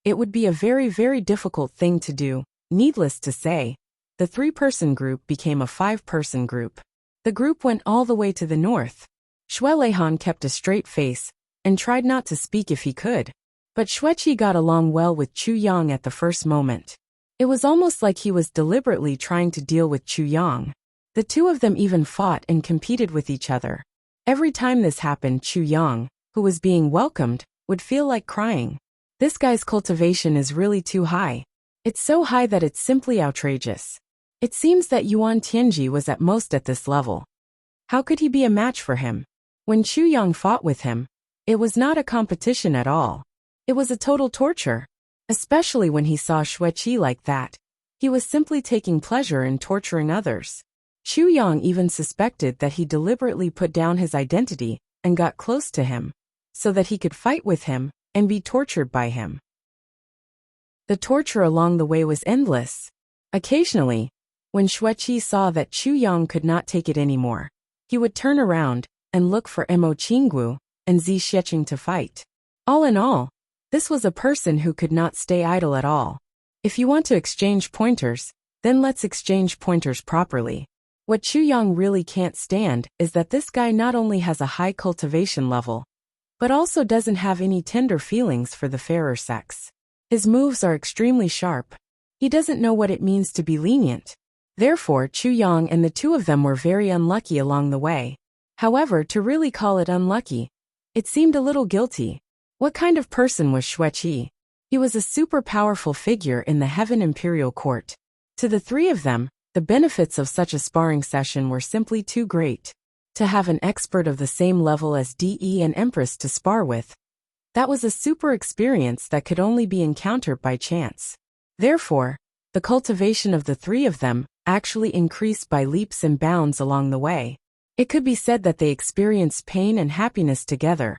it would be a very, very difficult thing to do. Needless to say, the 3-person group became a 5-person group. The group went all the way to the north. Xue Leihan kept a straight face and tried not to speak if he could. But Xueqi got along well with Chu Yang at the first moment. It was almost like he was deliberately trying to deal with Chu Yang. The two of them even fought and competed with each other. Every time this happened, Chu Yang, who was being welcomed, would feel like crying. This guy's cultivation is really too high. It's so high that it's simply outrageous. It seems that Yuan Tianji was at most at this level. How could he be a match for him? When Chu Yang fought with him, it was not a competition at all. It was a total torture. Especially when he saw Xueqi like that. He was simply taking pleasure in torturing others. Chu Yang even suspected that he deliberately put down his identity and got close to him, so that he could fight with him and be tortured by him. The torture along the way was endless. Occasionally, when Xueqi saw that Chu Yang could not take it anymore, he would turn around and look for Mo Qinggu and Zi Xiecheng to fight. All in all, this was a person who could not stay idle at all. If you want to exchange pointers, then let's exchange pointers properly. What Chu Yang really can't stand is that this guy not only has a high cultivation level, but also doesn't have any tender feelings for the fairer sex. His moves are extremely sharp. He doesn't know what it means to be lenient. Therefore, Chu Yang and the two of them were very unlucky along the way. However, to really call it unlucky, it seemed a little guilty. What kind of person was Xueqi? He was a super powerful figure in the Heaven Imperial Court. To the three of them, the benefits of such a sparring session were simply too great. To have an expert of the same level as DE and Empress to spar with, that was a super experience that could only be encountered by chance. Therefore, the cultivation of the three of them actually increased by leaps and bounds along the way. It could be said that they experienced pain and happiness together.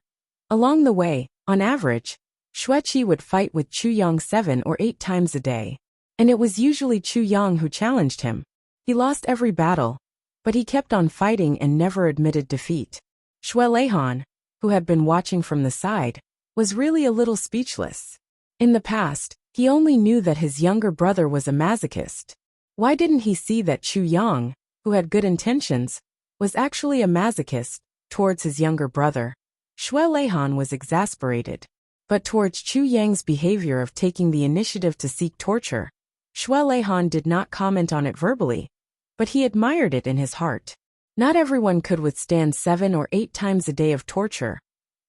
Along the way, on average, Xueqi would fight with Chu Yang 7 or 8 times a day. And it was usually Chu Yang who challenged him. He lost every battle, but he kept on fighting and never admitted defeat. Xue Leihan, who had been watching from the side, was really a little speechless. In the past, he only knew that his younger brother was a masochist. Why didn't he see that Chu Yang, who had good intentions, was actually a masochist towards his younger brother? Xue Leihan was exasperated. But towards Chu Yang's behavior of taking the initiative to seek torture, Xue Leihan did not comment on it verbally, but he admired it in his heart. Not everyone could withstand 7 or 8 times a day of torture,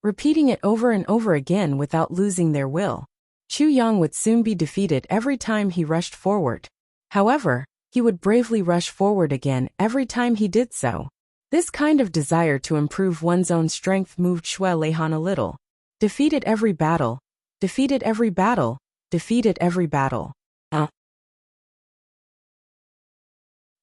repeating it over and over again without losing their will. Chu Yang would soon be defeated every time he rushed forward. However, he would bravely rush forward again every time he did so. This kind of desire to improve one's own strength moved Xue Leihan a little. Defeated every battle, defeated every battle, defeated every battle.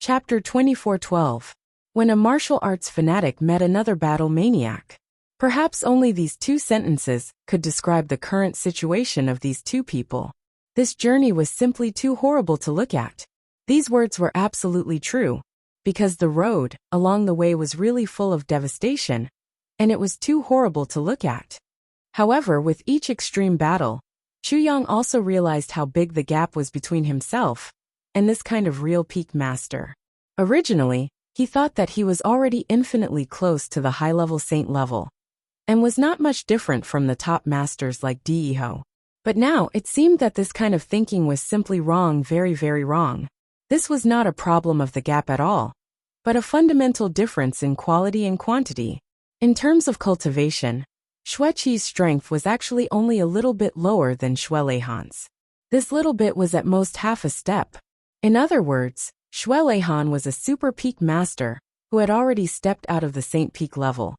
Chapter 24:12. When a martial arts fanatic met another battle maniac. Perhaps only these 2 sentences could describe the current situation of these 2 people. This journey was simply too horrible to look at. These words were absolutely true, because the road along the way was really full of devastation, and it was too horrible to look at. However, with each extreme battle, Chu Yang also realized how big the gap was between himself and this kind of real peak master. Originally, he thought that he was already infinitely close to the high-level saint level, and was not much different from the top masters like Diho. But now it seemed that this kind of thinking was simply wrong, very, very wrong. This was not a problem of the gap at all, but a fundamental difference in quality and quantity. In terms of cultivation, Xueqi's strength was actually only a little bit lower than Xue Leihan's. This little bit was at most half a step. In other words, Xue Leihan was a super peak master who had already stepped out of the Saint Peak level,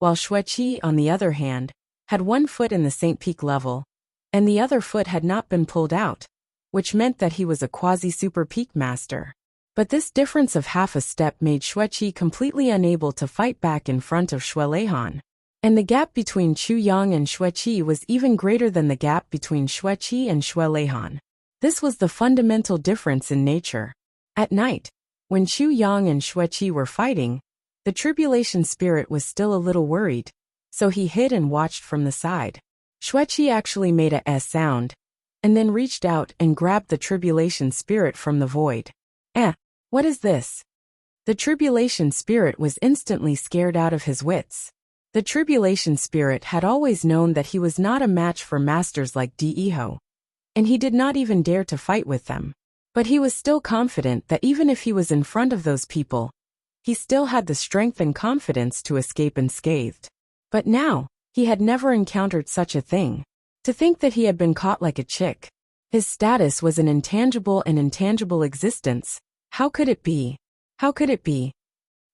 while Xueqi, on the other hand, had 1 foot in the Saint Peak level, and the other foot had not been pulled out, which meant that he was a quasi-super peak master. But this difference of half a step made Xueqi completely unable to fight back in front of Xue Leihan. And the gap between Chu Yang and Xueqi was even greater than the gap between Xueqi and Xue Leihan. This was the fundamental difference in nature. At night, when Chu Yang and Xueqi were fighting, the tribulation spirit was still a little worried, so he hid and watched from the side. Xueqi actually made a S sound, and then reached out and grabbed the tribulation spirit from the void. What is this? The tribulation spirit was instantly scared out of his wits. The tribulation spirit had always known that he was not a match for masters like Diho, and he did not even dare to fight with them. But he was still confident that even if he was in front of those people, he still had the strength and confidence to escape unscathed. But now, he had never encountered such a thing. To think that he had been caught like a chick. His status was an intangible and intangible existence. How could it be? How could it be?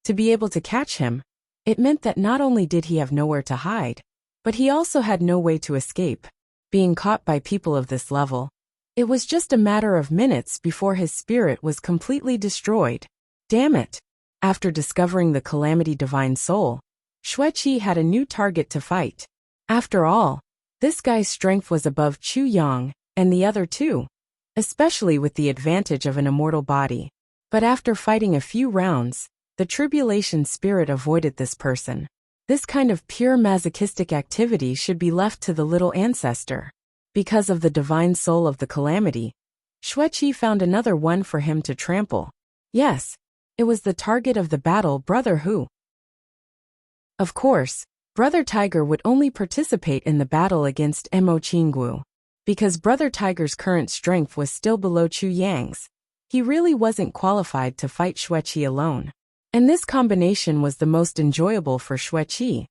To be able to catch him, it meant that not only did he have nowhere to hide, but he also had no way to escape. Being caught by people of this level, it was just a matter of minutes before his spirit was completely destroyed. Damn it! After discovering the Calamity Divine Soul, Xueqi had a new target to fight. After all, this guy's strength was above Chu Yang and the other two, especially with the advantage of an immortal body. But after fighting a few rounds, the tribulation spirit avoided this person. This kind of pure masochistic activity should be left to the little ancestor. Because of the divine soul of the calamity, Xueqi found another one for him to trample. Yes, it was the target of the battle, Brother Hu. Of course, Brother Tiger would only participate in the battle against Mo Qinggu. Because Brother Tiger's current strength was still below Chu Yang's, he really wasn't qualified to fight Xueqi alone. And this combination was the most enjoyable for Xueqi.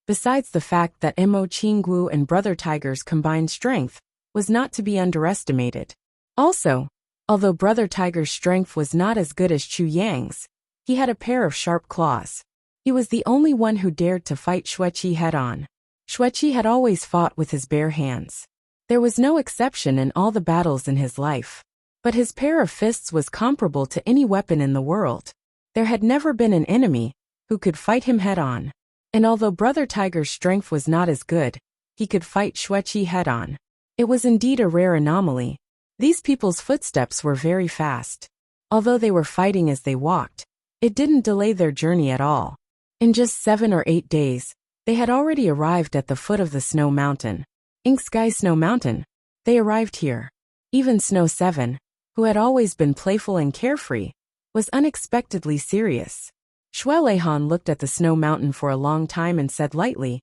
Besides the fact that Mo Qinggu and Brother Tiger's combined strength was not to be underestimated. Also, although Brother Tiger's strength was not as good as Chu Yang's, he had a pair of sharp claws. He was the only one who dared to fight Xueqi head-on. Xueqi had always fought with his bare hands. There was no exception in all the battles in his life. But his pair of fists was comparable to any weapon in the world. There had never been an enemy who could fight him head-on. And although Brother Tiger's strength was not as good, he could fight Xueqi head-on. It was indeed a rare anomaly. These people's footsteps were very fast. Although they were fighting as they walked, it didn't delay their journey at all. In just 7 or 8 days, they had already arrived at the foot of the Snow Mountain. Ink Sky Snow Mountain. They arrived here. Even Snow 7, who had always been playful and carefree, was unexpectedly serious. Xue Leihan looked at the snow mountain for a long time and said lightly,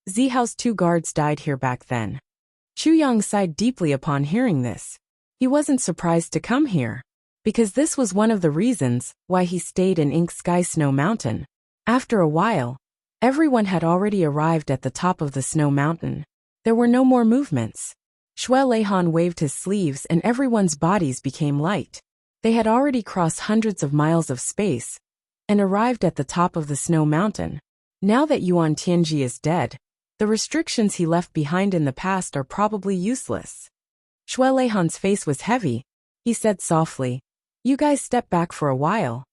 Zihao's 2 guards died here back then. Chu Yang sighed deeply upon hearing this. He wasn't surprised to come here, because this was one of the reasons why he stayed in Ink Sky Snow Mountain. After a while, everyone had already arrived at the top of the snow mountain. There were no more movements. Xue Leihan waved his sleeves and everyone's bodies became light. They had already crossed hundreds of miles of space and arrived at the top of the snow mountain. Now that Yuan Tianji is dead, the restrictions he left behind in the past are probably useless. Xue Leihan's face was heavy. He said softly, You guys step back for a while.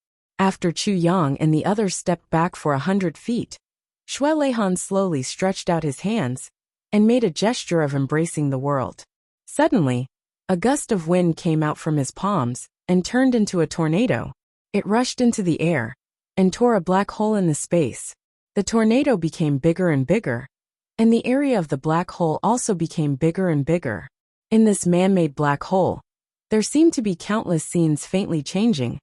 After Chu Yang and the others stepped back for 100 feet, Xue Leihan slowly stretched out his hands and made a gesture of embracing the world. Suddenly, a gust of wind came out from his palms and turned into a tornado. It rushed into the air and tore a black hole in the space. The tornado became bigger and bigger, and the area of the black hole also became bigger and bigger. In this man-made black hole, there seemed to be countless scenes faintly changing,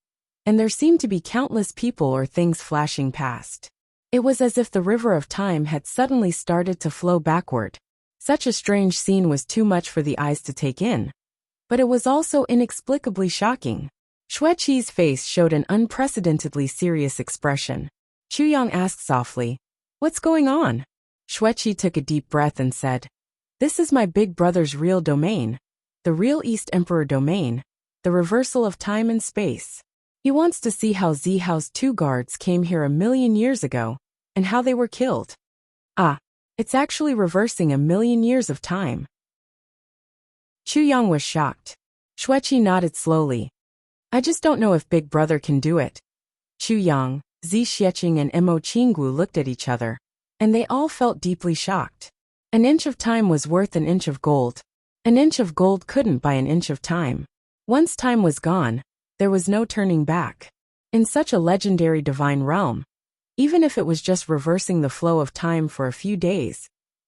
and there seemed to be countless people or things flashing past. It was as if the river of time had suddenly started to flow backward. Such a strange scene was too much for the eyes to take in, but it was also inexplicably shocking. Xueqi's face showed an unprecedentedly serious expression. Chu Yang asked softly, What's going on? Xueqi took a deep breath and said, This is my big brother's real domain, the real East Emperor domain, the reversal of time and space. He wants to see how Zihao's 2 guards came here 1,000,000 years ago, and how they were killed. Ah, it's actually reversing 1,000,000 years of time. Chu Yang was shocked. Xueqi nodded slowly. I just don't know if Big Brother can do it. Chu Yang, Zi Xieching and Mo Qinggu looked at each other, and they all felt deeply shocked. An inch of time was worth an inch of gold. An inch of gold couldn't buy an inch of time. Once time was gone, there was no turning back. In such a legendary divine realm, even if it was just reversing the flow of time for a few days,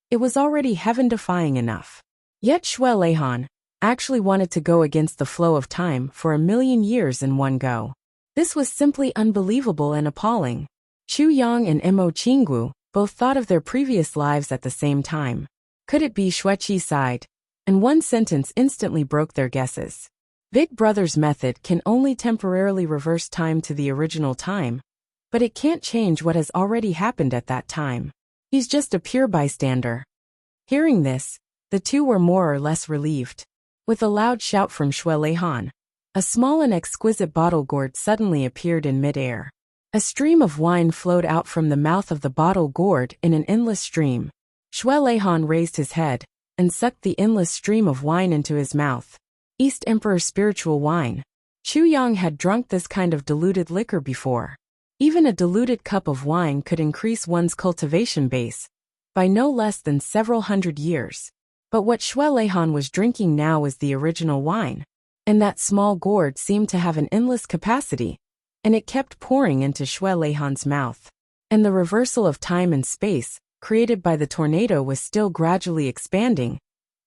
it was already heaven-defying enough. Yet Xue Leihan actually wanted to go against the flow of time for 1,000,000 years in one go. This was simply unbelievable and appalling. Chu Yang and Mo Qinggu both thought of their previous lives at the same time. Could it be? Xueqi sighed, and one sentence instantly broke their guesses. Big Brother's method can only temporarily reverse time to the original time, but it can't change what has already happened at that time. He's just a pure bystander. Hearing this, The two were more or less relieved. With a loud shout from Shui Leihan, a small and exquisite bottle gourd suddenly appeared in mid-air. A stream of wine flowed out from the mouth of the bottle gourd in an endless stream. Shui Leihan raised his head and sucked the endless stream of wine into his mouth. East Emperor spiritual wine. Chu Yang had drunk this kind of diluted liquor before. Even a diluted cup of wine could increase one's cultivation base by no less than several hundred years. But what Shui Leihan was drinking now was the original wine. And that small gourd seemed to have an endless capacity, and it kept pouring into Shui Leihan's mouth. And the reversal of time and space, created by the tornado, was still gradually expanding,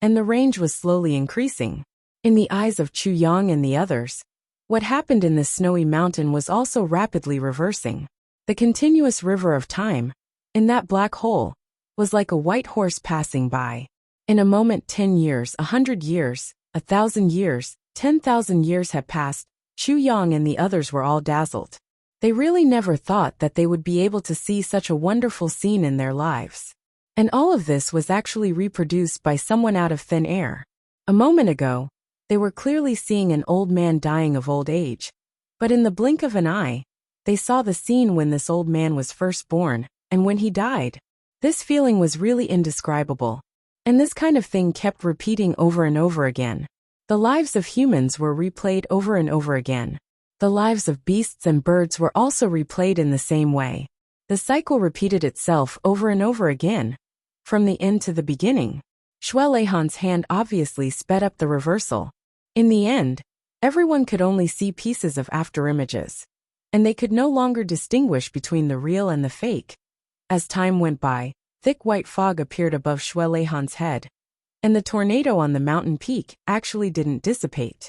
and the range was slowly increasing. In the eyes of Chu Yang and the others, what happened in this snowy mountain was also rapidly reversing. The continuous river of time, in that black hole, was like a white horse passing by. In a moment 10 years, 100 years, 1,000 years, 10,000 years had passed. Chu Yang and the others were all dazzled. They really never thought that they would be able to see such a wonderful scene in their lives. And all of this was actually reproduced by someone out of thin air. A moment ago, they were clearly seeing an old man dying of old age. But in the blink of an eye, they saw the scene when this old man was first born, and when he died. This feeling was really indescribable. And this kind of thing kept repeating over and over again. The lives of humans were replayed over and over again. The lives of beasts and birds were also replayed in the same way. The cycle repeated itself over and over again, from the end to the beginning. Shui Leihan's hand obviously sped up the reversal. In the end, everyone could only see pieces of afterimages, and they could no longer distinguish between the real and the fake. As time went by, thick white fog appeared above Shui Leihan's head, and the tornado on the mountain peak actually didn't dissipate.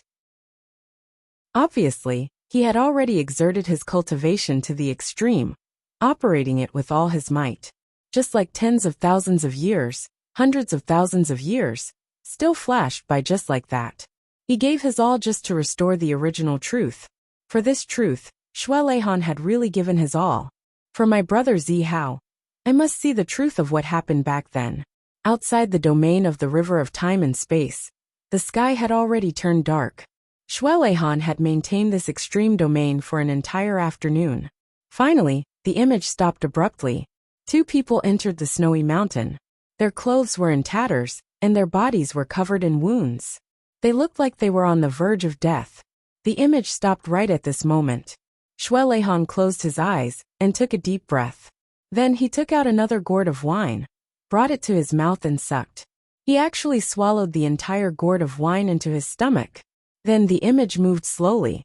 Obviously, he had already exerted his cultivation to the extreme, operating it with all his might. Just like tens of thousands of years, hundreds of thousands of years, still flashed by just like that. He gave his all just to restore the original truth. For this truth, Shui Leihan had really given his all. For my brother Zi Hao, I must see the truth of what happened back then. Outside the domain of the river of time and space, the sky had already turned dark. Shui Leihan had maintained this extreme domain for an entire afternoon. Finally, the image stopped abruptly. Two people entered the snowy mountain. Their clothes were in tatters, and their bodies were covered in wounds. They looked like they were on the verge of death. The image stopped right at this moment. Shui Leihan closed his eyes and took a deep breath. Then he took out another gourd of wine, brought it to his mouth and sucked. He actually swallowed the entire gourd of wine into his stomach. Then the image moved slowly,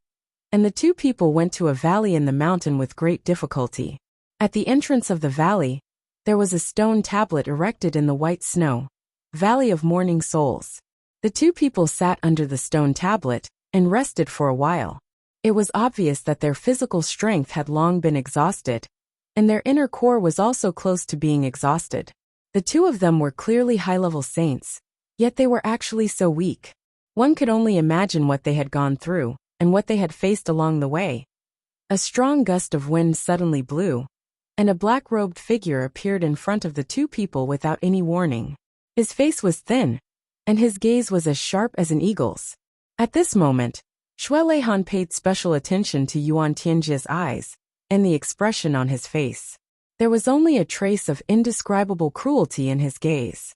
and the two people went to a valley in the mountain with great difficulty. At the entrance of the valley, there was a stone tablet erected in the white snow. Valley of Mourning Souls. The two people sat under the stone tablet and rested for a while. It was obvious that their physical strength had long been exhausted, and their inner core was also close to being exhausted. The two of them were clearly high-level saints, yet they were actually so weak. One could only imagine what they had gone through, and what they had faced along the way. A strong gust of wind suddenly blew, and a black-robed figure appeared in front of the two people without any warning. His face was thin, and his gaze was as sharp as an eagle's. At this moment, Shui Leihan paid special attention to Yuan Tianjie's eyes, and the expression on his face. There was only a trace of indescribable cruelty in his gaze.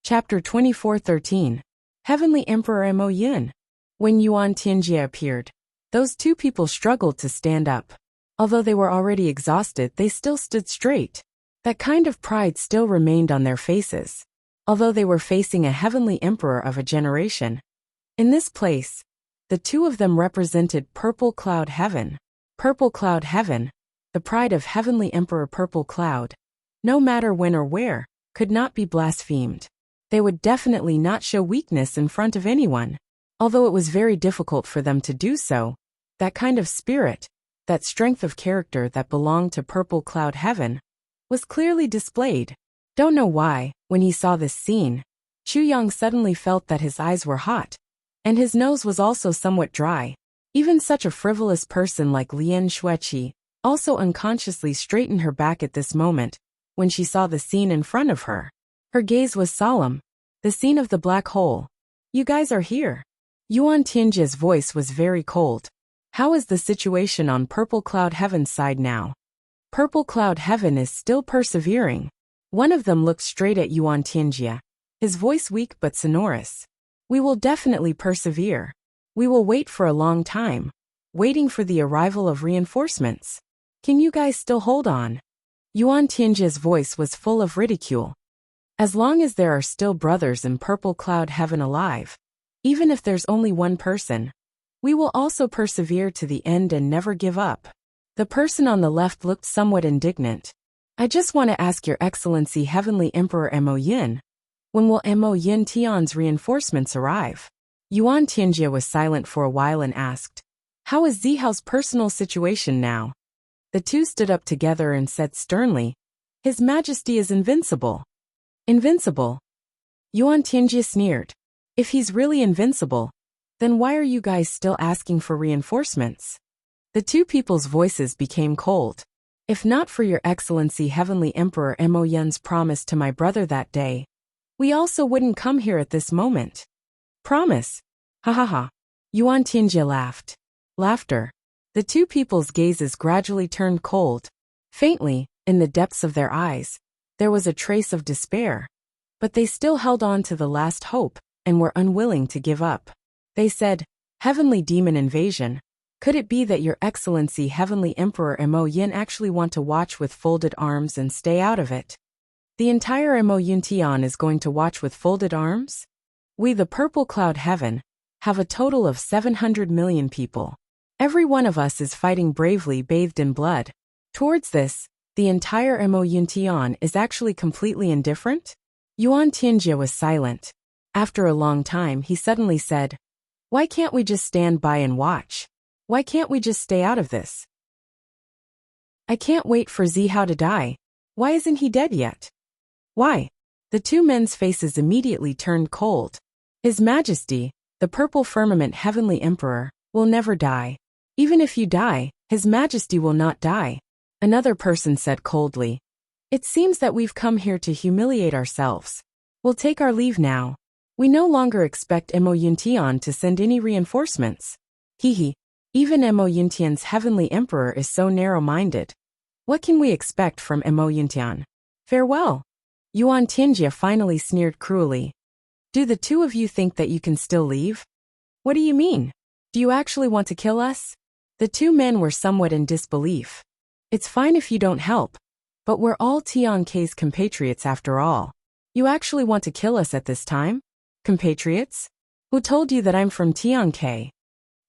Chapter 24:13. Heavenly Emperor Mo Yin. When Yuan Tianjie appeared, those two people struggled to stand up. Although they were already exhausted, they still stood straight. That kind of pride still remained on their faces. Although they were facing a heavenly emperor of a generation. In this place, the two of them represented Purple Cloud Heaven. Purple Cloud Heaven, the pride of Heavenly Emperor Purple Cloud, no matter when or where, could not be blasphemed. They would definitely not show weakness in front of anyone. Although it was very difficult for them to do so, that kind of spirit, that strength of character that belonged to Purple Cloud Heaven, was clearly displayed. Don't know why, when he saw this scene, Chu Yang suddenly felt that his eyes were hot, and his nose was also somewhat dry. Even such a frivolous person like Lian Xueqi also unconsciously straightened her back at this moment, when she saw the scene in front of her. Her gaze was solemn. The scene of the black hole. You guys are here. Yuan Tianjia's voice was very cold. How is the situation on Purple Cloud Heaven's side now? Purple Cloud Heaven is still persevering. One of them looked straight at Yuan Tianjia. His voice weak but sonorous. We will definitely persevere. We will wait for a long time, waiting for the arrival of reinforcements. Can you guys still hold on? Yuan Tianjia's voice was full of ridicule. As long as there are still brothers in Purple Cloud Heaven alive, even if there's only one person, we will also persevere to the end and never give up. The person on the left looked somewhat indignant. I just want to ask Your Excellency Heavenly Emperor Mo Yin, when will Mo Yin Tian's reinforcements arrive? Yuan Tianjia was silent for a while and asked, how is Zihao's personal situation now? The two stood up together and said sternly, His Majesty is invincible. Invincible? Yuan Tianjia sneered. If he's really invincible, then why are you guys still asking for reinforcements? The two people's voices became cold. If not for Your Excellency Heavenly Emperor Mo Yin's promise to my brother that day, we also wouldn't come here at this moment. Promise? Ha ha ha. Yuan Tianjia laughed. Laughter. The two people's gazes gradually turned cold. Faintly, in the depths of their eyes, there was a trace of despair. But they still held on to the last hope, and were unwilling to give up. They said, Heavenly Demon Invasion. Could it be that Your Excellency Heavenly Emperor Mo Yin actually want to watch with folded arms and stay out of it? The entire Mo Yin Tian is going to watch with folded arms? We, the Purple Cloud Heaven, have a total of 700 million people. Every one of us is fighting bravely bathed in blood. Towards this, the entire Mo Yin Tian is actually completely indifferent? Yuan Tianjia was silent. After a long time he suddenly said, Why can't we just stand by and watch? Why can't we just stay out of this? I can't wait for Zihao to die. Why isn't he dead yet? Why? The two men's faces immediately turned cold. His Majesty, the Purple Firmament Heavenly Emperor, will never die. Even if you die, His Majesty will not die. Another person said coldly. It seems that we've come here to humiliate ourselves. We'll take our leave now. We no longer expect Mo Yin Tian to send any reinforcements. Hee. Even Mo Yin Tian's Heavenly Emperor is so narrow-minded. What can we expect from Mo Yin Tian? Farewell. Yuan Tianjia finally sneered cruelly. Do the two of you think that you can still leave? What do you mean? Do you actually want to kill us? The two men were somewhat in disbelief. It's fine if you don't help, but we're all Tian K's compatriots after all. You actually want to kill us at this time? Compatriots? Who told you that I'm from Tian K?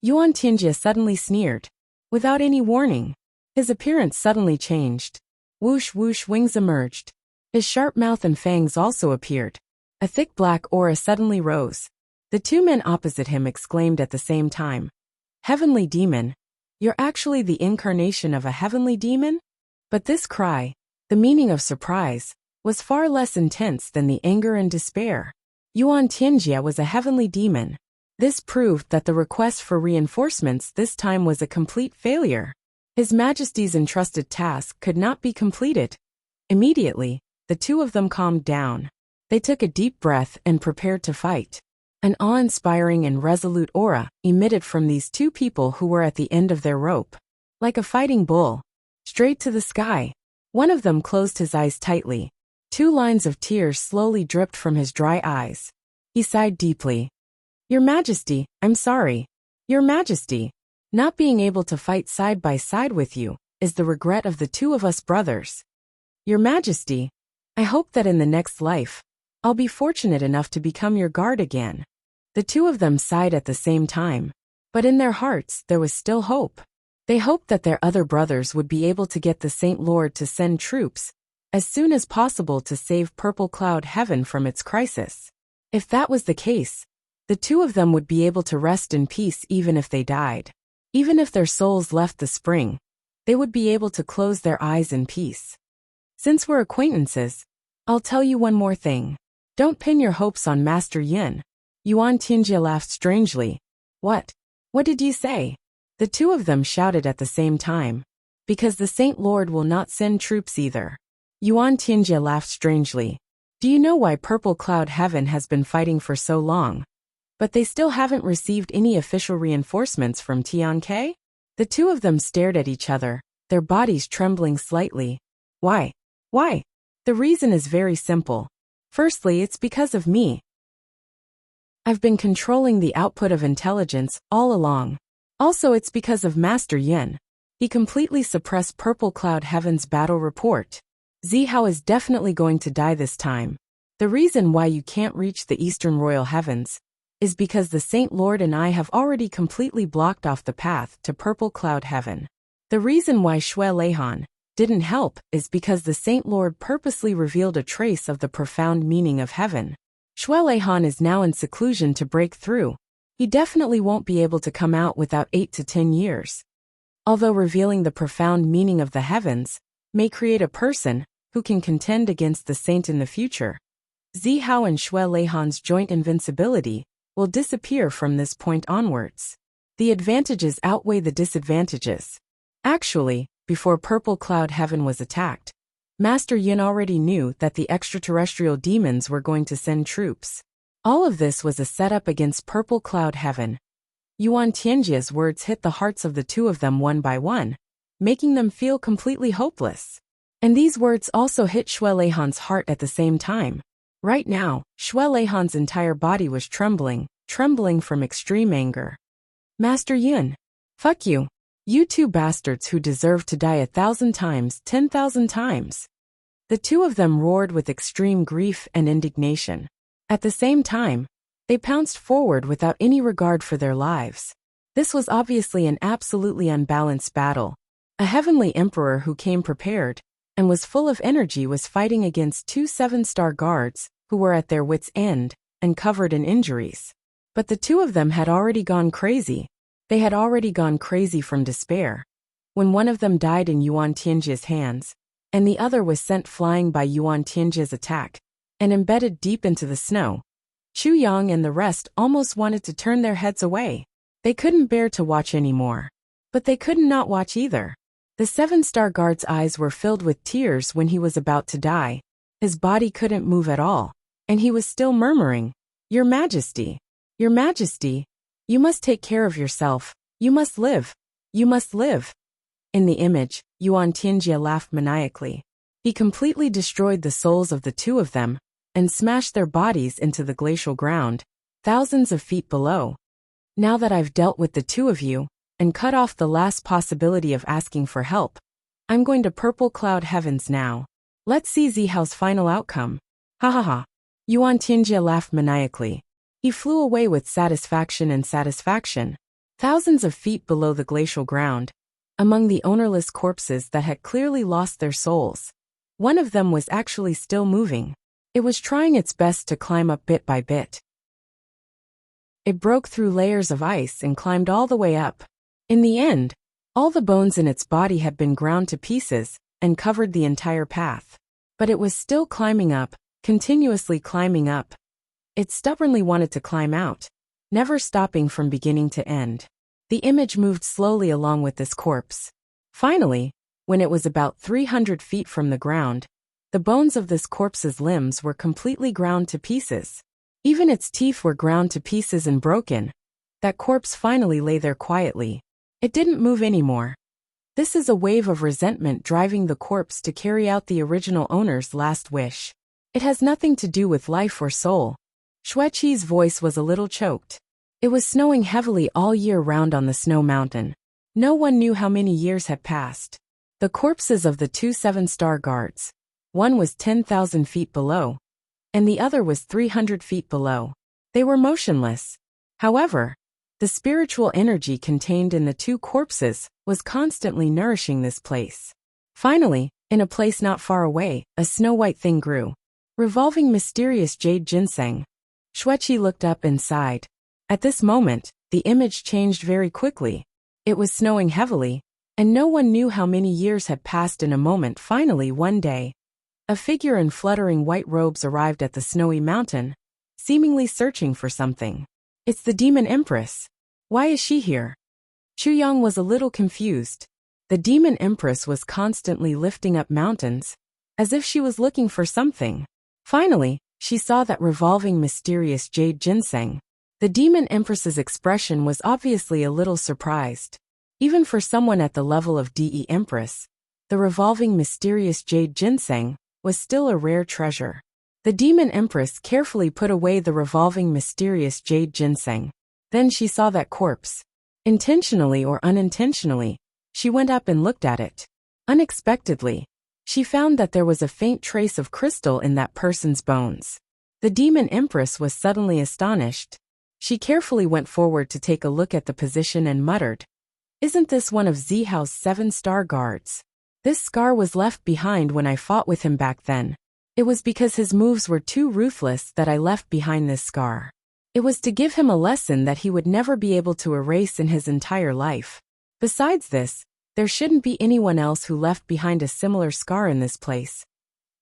Yuan Tianjia suddenly sneered. Without any warning, his appearance suddenly changed. Whoosh whoosh wings emerged. His sharp mouth and fangs also appeared. A thick black aura suddenly rose. The two men opposite him exclaimed at the same time. Heavenly Demon? You're actually the incarnation of a heavenly demon? But this cry, the meaning of surprise, was far less intense than the anger and despair. Yuan Tianjia was a heavenly demon. This proved that the request for reinforcements this time was a complete failure. His Majesty's entrusted task could not be completed. Immediately, the two of them calmed down. They took a deep breath and prepared to fight. An awe-inspiring and resolute aura emitted from these two people who were at the end of their rope. Like a fighting bull, straight to the sky. One of them closed his eyes tightly. 2 lines of tears slowly dripped from his dry eyes. He sighed deeply. Your Majesty, I'm sorry. Your Majesty, not being able to fight side by side with you is the regret of the two of us brothers. Your Majesty, I hope that in the next life, I'll be fortunate enough to become your guard again. The two of them sighed at the same time, but in their hearts there was still hope. They hoped that their other brothers would be able to get the Saint Lord to send troops as soon as possible to save Purple Cloud Heaven from its crisis. If that was the case, the two of them would be able to rest in peace even if they died. Even if their souls left the spring, they would be able to close their eyes in peace. Since we're acquaintances, I'll tell you one more thing. Don't pin your hopes on Master Yin. Yuan Tianjia laughed strangely. What? What did you say? The two of them shouted at the same time. Because the Saint Lord will not send troops either. Yuan Tianjie laughed strangely. Do you know why Purple Cloud Heaven has been fighting for so long? But they still haven't received any official reinforcements from Tianke? The two of them stared at each other, their bodies trembling slightly. Why? Why? The reason is very simple. Firstly, it's because of me. I've been controlling the output of intelligence all along. Also, it's because of Master Yin. He completely suppressed Purple Cloud Heaven's battle report. Zihao is definitely going to die this time. The reason why you can't reach the Eastern Royal Heavens is because the Saint Lord and I have already completely blocked off the path to Purple Cloud Heaven. The reason why Shui Leihan didn't help is because the Saint Lord purposely revealed a trace of the profound meaning of heaven. Shui Leihan is now in seclusion to break through. He definitely won't be able to come out without 8 to 10 years. Although revealing the profound meaning of the heavens may create a person who can contend against the saint in the future, Zihao and Shui Leihan's joint invincibility will disappear from this point onwards. The advantages outweigh the disadvantages. Actually, before Purple Cloud Heaven was attacked, Master Yin already knew that the extraterrestrial demons were going to send troops. All of this was a setup against Purple Cloud Heaven. Yuan Tianjie's words hit the hearts of the two of them one by one, making them feel completely hopeless. And these words also hit Shui Leihan's heart at the same time. Right now, Shui Leihan's entire body was trembling from extreme anger. Master Yin. Fuck you. You two bastards who deserve to die 1,000 times, 10,000 times. The two of them roared with extreme grief and indignation. At the same time, they pounced forward without any regard for their lives. This was obviously an absolutely unbalanced battle. A heavenly emperor who came prepared and was full of energy was fighting against two 7-star guards who were at their wits' end and covered in injuries. But the two of them had already gone crazy. They had already gone crazy from despair. When one of them died in Yuan Tianjie's hands, and the other was sent flying by Yuan Tianjie's attack, and embedded deep into the snow, Chu Yang and the rest almost wanted to turn their heads away. They couldn't bear to watch anymore. But they couldn't not watch either. The 7-star guard's eyes were filled with tears when he was about to die. His body couldn't move at all, and he was still murmuring, Your Majesty, Your Majesty, you must take care of yourself. You must live. You must live. In the image, Yuan Tianjie laughed maniacally. He completely destroyed the souls of the two of them and smashed their bodies into the glacial ground, thousands of feet below. Now that I've dealt with the two of you and cut off the last possibility of asking for help, I'm going to Purple Cloud Heavens now. Let's see Zihao's final outcome. Ha ha ha. Yuan Tianjie laughed maniacally. He flew away with satisfaction and satisfaction. Thousands of feet below the glacial ground, among the ownerless corpses that had clearly lost their souls, one of them was actually still moving. It was trying its best to climb up bit by bit. It broke through layers of ice and climbed all the way up. In the end, all the bones in its body had been ground to pieces and covered the entire path. But it was still climbing up, continuously climbing up. It stubbornly wanted to climb out, never stopping from beginning to end. The image moved slowly along with this corpse. Finally, when it was about 300 feet from the ground, the bones of this corpse's limbs were completely ground to pieces. Even its teeth were ground to pieces and broken. That corpse finally lay there quietly. It didn't move anymore. This is a wave of resentment driving the corpse to carry out the original owner's last wish. It has nothing to do with life or soul. Xueqi's voice was a little choked. It was snowing heavily all year round on the snow mountain. No one knew how many years had passed. The corpses of the two 7-star guards, one was 10,000 feet below, and the other was 300 feet below. They were motionless. However, the spiritual energy contained in the two corpses was constantly nourishing this place. Finally, in a place not far away, a snow-white thing grew, revolving mysterious jade ginseng. Xueqi looked up and sighed. At this moment, the image changed very quickly. It was snowing heavily, and no one knew how many years had passed in a moment. Finally, one day, a figure in fluttering white robes arrived at the snowy mountain, seemingly searching for something. It's the Demon Empress. Why is she here? Chu Yang was a little confused. The Demon Empress was constantly lifting up mountains, as if she was looking for something. Finally, she saw that revolving mysterious jade ginseng. The demon empress's expression was obviously a little surprised. Even for someone at the level of DE Empress, the revolving mysterious jade ginseng was still a rare treasure. The demon empress carefully put away the revolving mysterious jade ginseng. Then she saw that corpse. Intentionally or unintentionally, she went up and looked at it. Unexpectedly, she found that there was a faint trace of crystal in that person's bones. The demon empress was suddenly astonished. She carefully went forward to take a look at the position and muttered, "Isn't this one of Zihao's 7-star guards? This scar was left behind when I fought with him back then. It was because his moves were too ruthless that I left behind this scar. It was to give him a lesson that he would never be able to erase in his entire life. Besides this, there shouldn't be anyone else who left behind a similar scar in this place.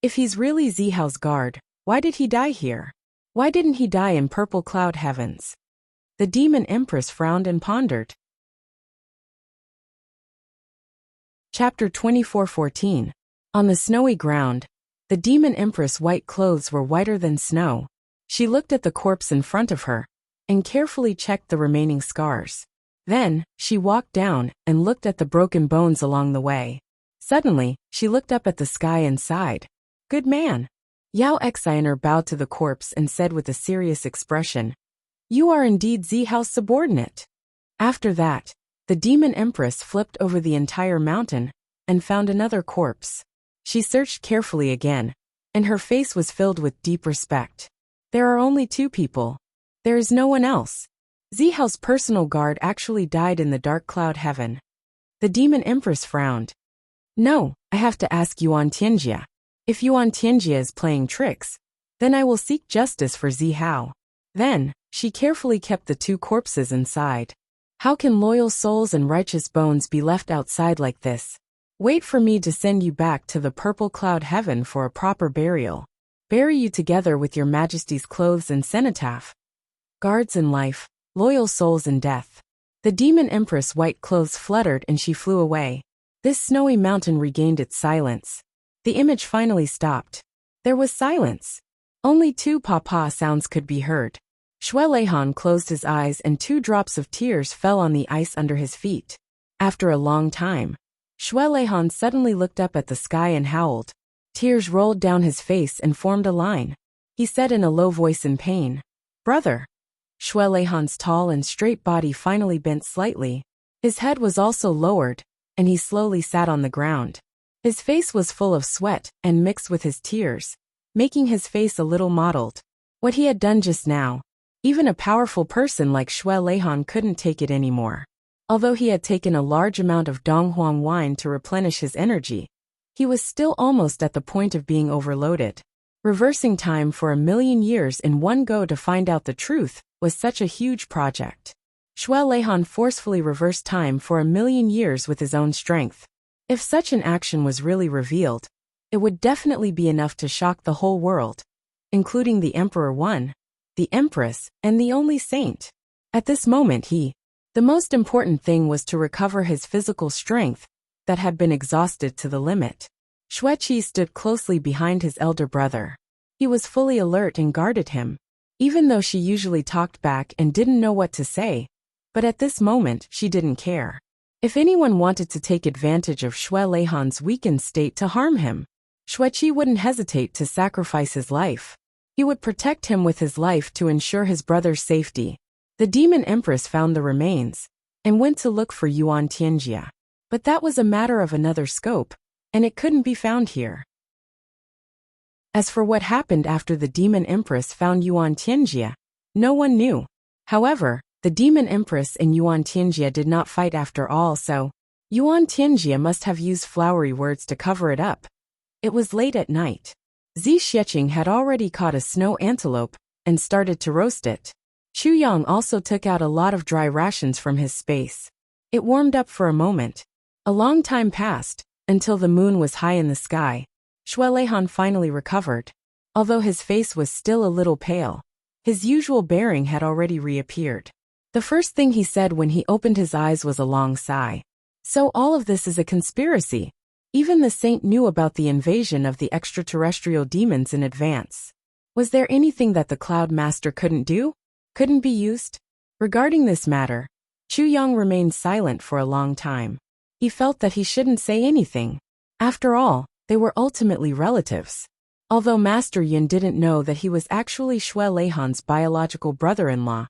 If he's really Zihao's guard, why did he die here? Why didn't he die in purple cloud heavens?" The demon empress frowned and pondered. Chapter 24:14. On the snowy ground, the demon empress' white clothes were whiter than snow. She looked at the corpse in front of her and carefully checked the remaining scars. Then, she walked down and looked at the broken bones along the way. Suddenly, she looked up at the sky and sighed. "Good man." Yao Xiner bowed to the corpse and said with a serious expression, "You are indeed Zihao's subordinate." After that, the demon empress flipped over the entire mountain and found another corpse. She searched carefully again, and her face was filled with deep respect. There are only 2 people. There is no one else. Zihao's personal guard actually died in the dark cloud heaven. The demon empress frowned. "No, I have to ask Yuan Tianjia. If Yuan Tianjia is playing tricks, then I will seek justice for Zihao." Then, she carefully kept the 2 corpses inside. How can loyal souls and righteous bones be left outside like this? Wait for me to send you back to the purple cloud heaven for a proper burial. Bury you together with your majesty's clothes and cenotaph. Guards in life, loyal souls in death. The demon empress' white clothes fluttered and she flew away. This snowy mountain regained its silence. The image finally stopped. There was silence. Only 2 papa sounds could be heard. Shui Leihan closed his eyes and 2 drops of tears fell on the ice under his feet. After a long time, Shui Leihan suddenly looked up at the sky and howled. Tears rolled down his face and formed a line. He said in a low voice in pain, "Brother." Shui Leihan's tall and straight body finally bent slightly. His head was also lowered, and he slowly sat on the ground. His face was full of sweat and mixed with his tears, making his face a little mottled. What he had done just now, even a powerful person like Shui Leihan couldn't take it anymore. Although he had taken a large amount of Donghuang wine to replenish his energy, he was still almost at the point of being overloaded. Reversing time for 1,000,000 years in one go to find out the truth was such a huge project. Shui Leihan forcefully reversed time for 1,000,000 years with his own strength. If such an action was really revealed, it would definitely be enough to shock the whole world, including the Emperor One, the Empress, and the only saint. At this moment the most important thing was to recover his physical strength that had been exhausted to the limit. Xueqi stood closely behind his elder brother. He was fully alert and guarded him, even though she usually talked back and didn't know what to say. But at this moment, she didn't care. If anyone wanted to take advantage of Shui Leihan's weakened state to harm him, Xueqi wouldn't hesitate to sacrifice his life. He would protect him with his life to ensure his brother's safety. The demon empress found the remains and went to look for Yuan Tianjia. But that was a matter of another scope, and it couldn't be found here. As for what happened after the demon empress found Yuan Tianjia, no one knew. However, the demon empress and Yuan Tianjia did not fight after all, so Yuan Tianjia must have used flowery words to cover it up. It was late at night. Zi Xieching had already caught a snow antelope and started to roast it. Chu Yang also took out a lot of dry rations from his space. It warmed up for a moment. A long time passed, until the moon was high in the sky. Shui Leihan finally recovered. Although his face was still a little pale, his usual bearing had already reappeared. The first thing he said when he opened his eyes was a long sigh. So all of this is a conspiracy. Even the saint knew about the invasion of the extraterrestrial demons in advance. Was there anything that the Cloud Master couldn't do? Couldn't be used? Regarding this matter, Chu Yang remained silent for a long time. He felt that he shouldn't say anything. After all, they were ultimately relatives. Although Master Yin didn't know that he was actually Shui Leihan's biological brother-in-law,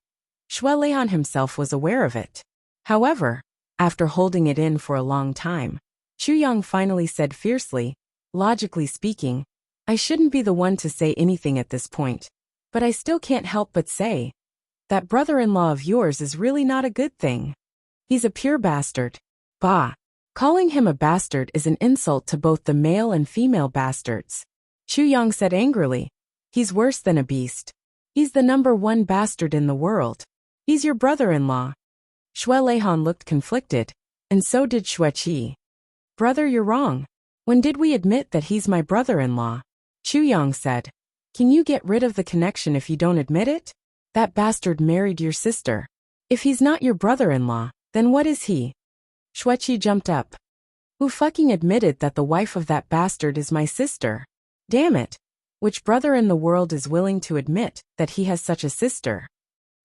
Shui Leihan himself was aware of it. However, after holding it in for a long time, Chu Yang finally said fiercely, logically speaking, I shouldn't be the one to say anything at this point, but I still can't help but say, that brother-in-law of yours is really not a good thing. He's a pure bastard. Bah! Calling him a bastard is an insult to both the male and female bastards. Chu Yang said angrily. He's worse than a beast. He's the #1 bastard in the world. He's your brother-in-law. Shui Leihan looked conflicted, and so did Xueqi. Brother, you're wrong. When did we admit that he's my brother-in-law? Chu Yang said. Can you get rid of the connection if you don't admit it? That bastard married your sister. If he's not your brother-in-law, then what is he? Xueqi jumped up. Who fucking admitted that the wife of that bastard is my sister? Damn it. Which brother in the world is willing to admit that he has such a sister?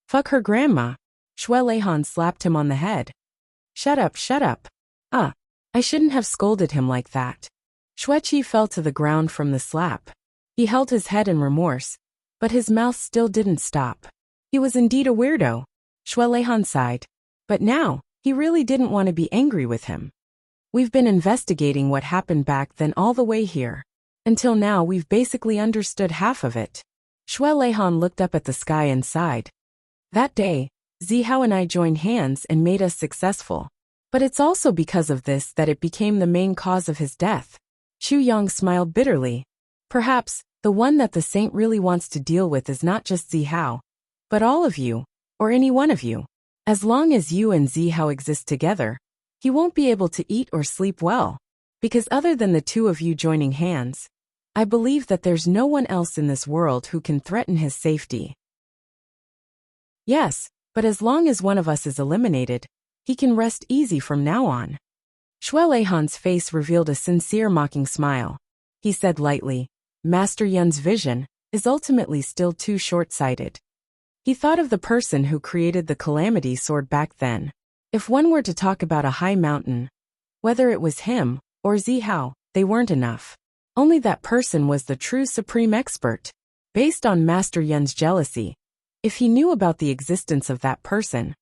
Fuck her grandma. Shui Leihan slapped him on the head. Shut up, shut up. I shouldn't have scolded him like that. Xueqi fell to the ground from the slap. He held his head in remorse, but his mouth still didn't stop. He was indeed a weirdo. Shui Leihan sighed. But now, he really didn't want to be angry with him. We've been investigating what happened back then all the way here. Until now we've basically understood half of it. Shui Leihan looked up at the sky and sighed. That day, Zihao and I joined hands and made us successful. But it's also because of this that it became the main cause of his death. Chu Yang smiled bitterly. Perhaps, the one that the saint really wants to deal with is not just Zihao, but all of you, or any one of you. As long as you and Zihao exist together, he won't be able to eat or sleep well. Because other than the two of you joining hands, I believe that there's no one else in this world who can threaten his safety. Yes, but as long as one of us is eliminated, he can rest easy from now on. Shui Leihan's face revealed a sincere mocking smile. He said lightly, Master Yun's vision is ultimately still too short-sighted. He thought of the person who created the Calamity Sword back then. If one were to talk about a high mountain, whether it was him or Zihao, they weren't enough. Only that person was the true supreme expert. Based on Master Yun's jealousy, if he knew about the existence of that person,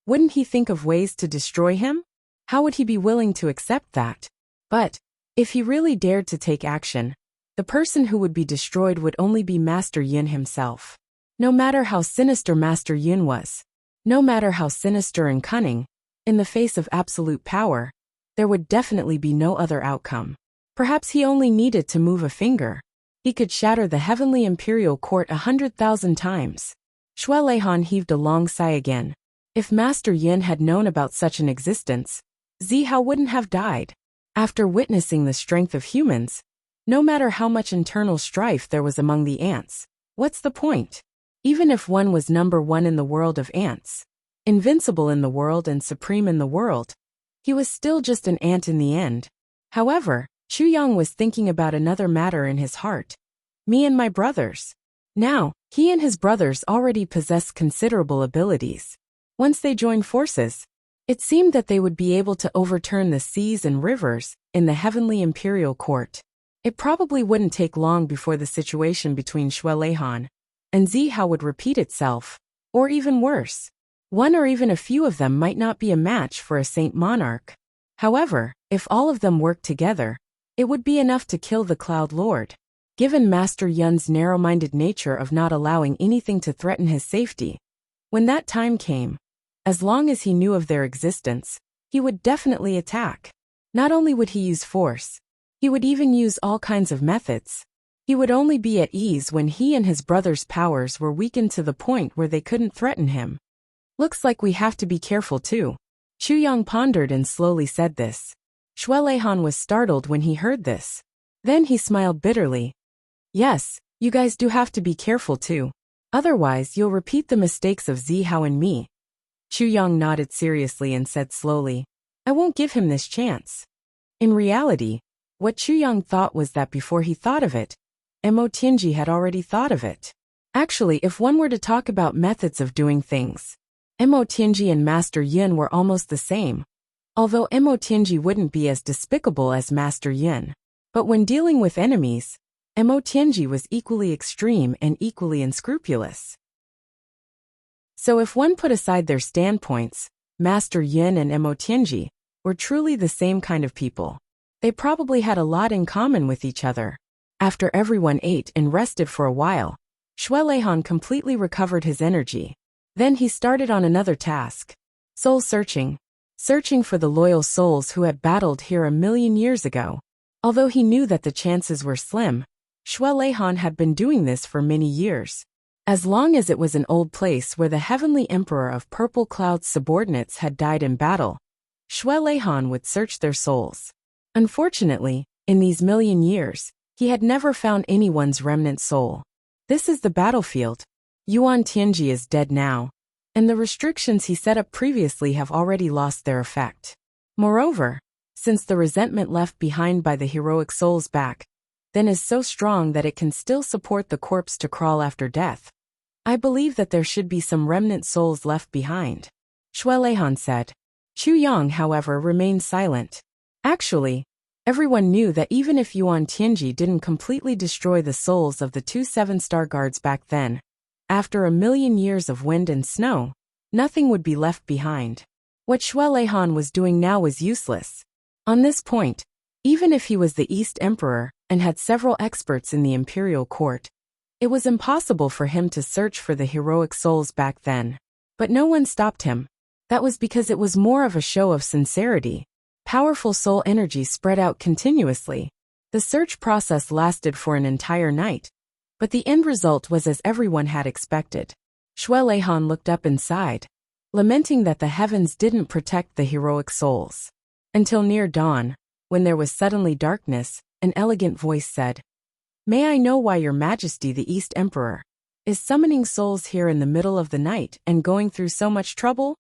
wouldn't he think of ways to destroy him? How would he be willing to accept that? But, if he really dared to take action, the person who would be destroyed would only be Master Yun himself. No matter how sinister Master Yun was, no matter how sinister and cunning, in the face of absolute power, there would definitely be no other outcome. Perhaps he only needed to move a finger. He could shatter the heavenly imperial court 100,000 times. Shui Leihan heaved a long sigh again. If Master Yin had known about such an existence, Zihao wouldn't have died. After witnessing the strength of humans, no matter how much internal strife there was among the ants, what's the point? Even if one was #1 in the world of ants, invincible in the world and supreme in the world, he was still just an ant in the end. However, Chu Yang was thinking about another matter in his heart. Me and my brothers. Now, he and his brothers already possess considerable abilities. Once they joined forces, it seemed that they would be able to overturn the seas and rivers in the heavenly imperial court. It probably wouldn't take long before the situation between Shui Leihan and Zihao would repeat itself, or even worse. One or even a few of them might not be a match for a Saint Monarch. However, if all of them worked together, it would be enough to kill the Cloud Lord. Given Master Yun's narrow-minded nature of not allowing anything to threaten his safety, when that time came, as long as he knew of their existence, he would definitely attack. Not only would he use force, he would even use all kinds of methods. He would only be at ease when he and his brother's powers were weakened to the point where they couldn't threaten him. Looks like we have to be careful too. Chu Yang pondered and slowly said this. Shui Leihan was startled when he heard this. Then he smiled bitterly. Yes, you guys do have to be careful too. Otherwise you'll repeat the mistakes of Zihao and me. Chu Yang nodded seriously and said slowly, I won't give him this chance. In reality, What Chuyang thought was that before he thought of it, Mo Tianji had already thought of it. Actually, if one were to talk about methods of doing things, Mo Tianji and Master Yin were almost the same, although Mo Tianji wouldn't be as despicable as Master Yin. But when dealing with enemies, Mo Tianji was equally extreme and equally unscrupulous. So if one put aside their standpoints, Master Yin and Mo Tianji were truly the same kind of people. They probably had a lot in common with each other. After everyone ate and rested for a while, Shui Leihan completely recovered his energy. Then he started on another task. Soul searching. Searching for the loyal souls who had battled here 1,000,000 years ago. Although he knew that the chances were slim, Shui Leihan had been doing this for many years. As long as it was an old place where the Heavenly Emperor of Purple Cloud's subordinates had died in battle, Shui Leihan would search their souls. Unfortunately, in these 1,000,000 years, he had never found anyone's remnant soul. This is the battlefield. Yuan Tianji is dead now, and the restrictions he set up previously have already lost their effect. Moreover, since the resentment left behind by the heroic soul's back then is so strong that it can still support the corpse to crawl after death, I believe that there should be some remnant souls left behind, Shui Leihan said. Chuyang, however, remained silent. Actually, everyone knew that even if Yuan Tianji didn't completely destroy the souls of the 2 7-star guards back then, after 1,000,000 years of wind and snow, nothing would be left behind. What Shui Leihan was doing now was useless. On this point, even if he was the East Emperor and had several experts in the imperial court, it was impossible for him to search for the heroic souls back then. But no one stopped him. That was because it was more of a show of sincerity. Powerful soul energy spread out continuously. The search process lasted for an entire night, but the end result was as everyone had expected. Shui Leihan looked up and sighed, lamenting that the heavens didn't protect the heroic souls. Until near dawn, when there was suddenly darkness, an elegant voice said, "May I know why Your Majesty the East Emperor is summoning souls here in the middle of the night and going through so much trouble?"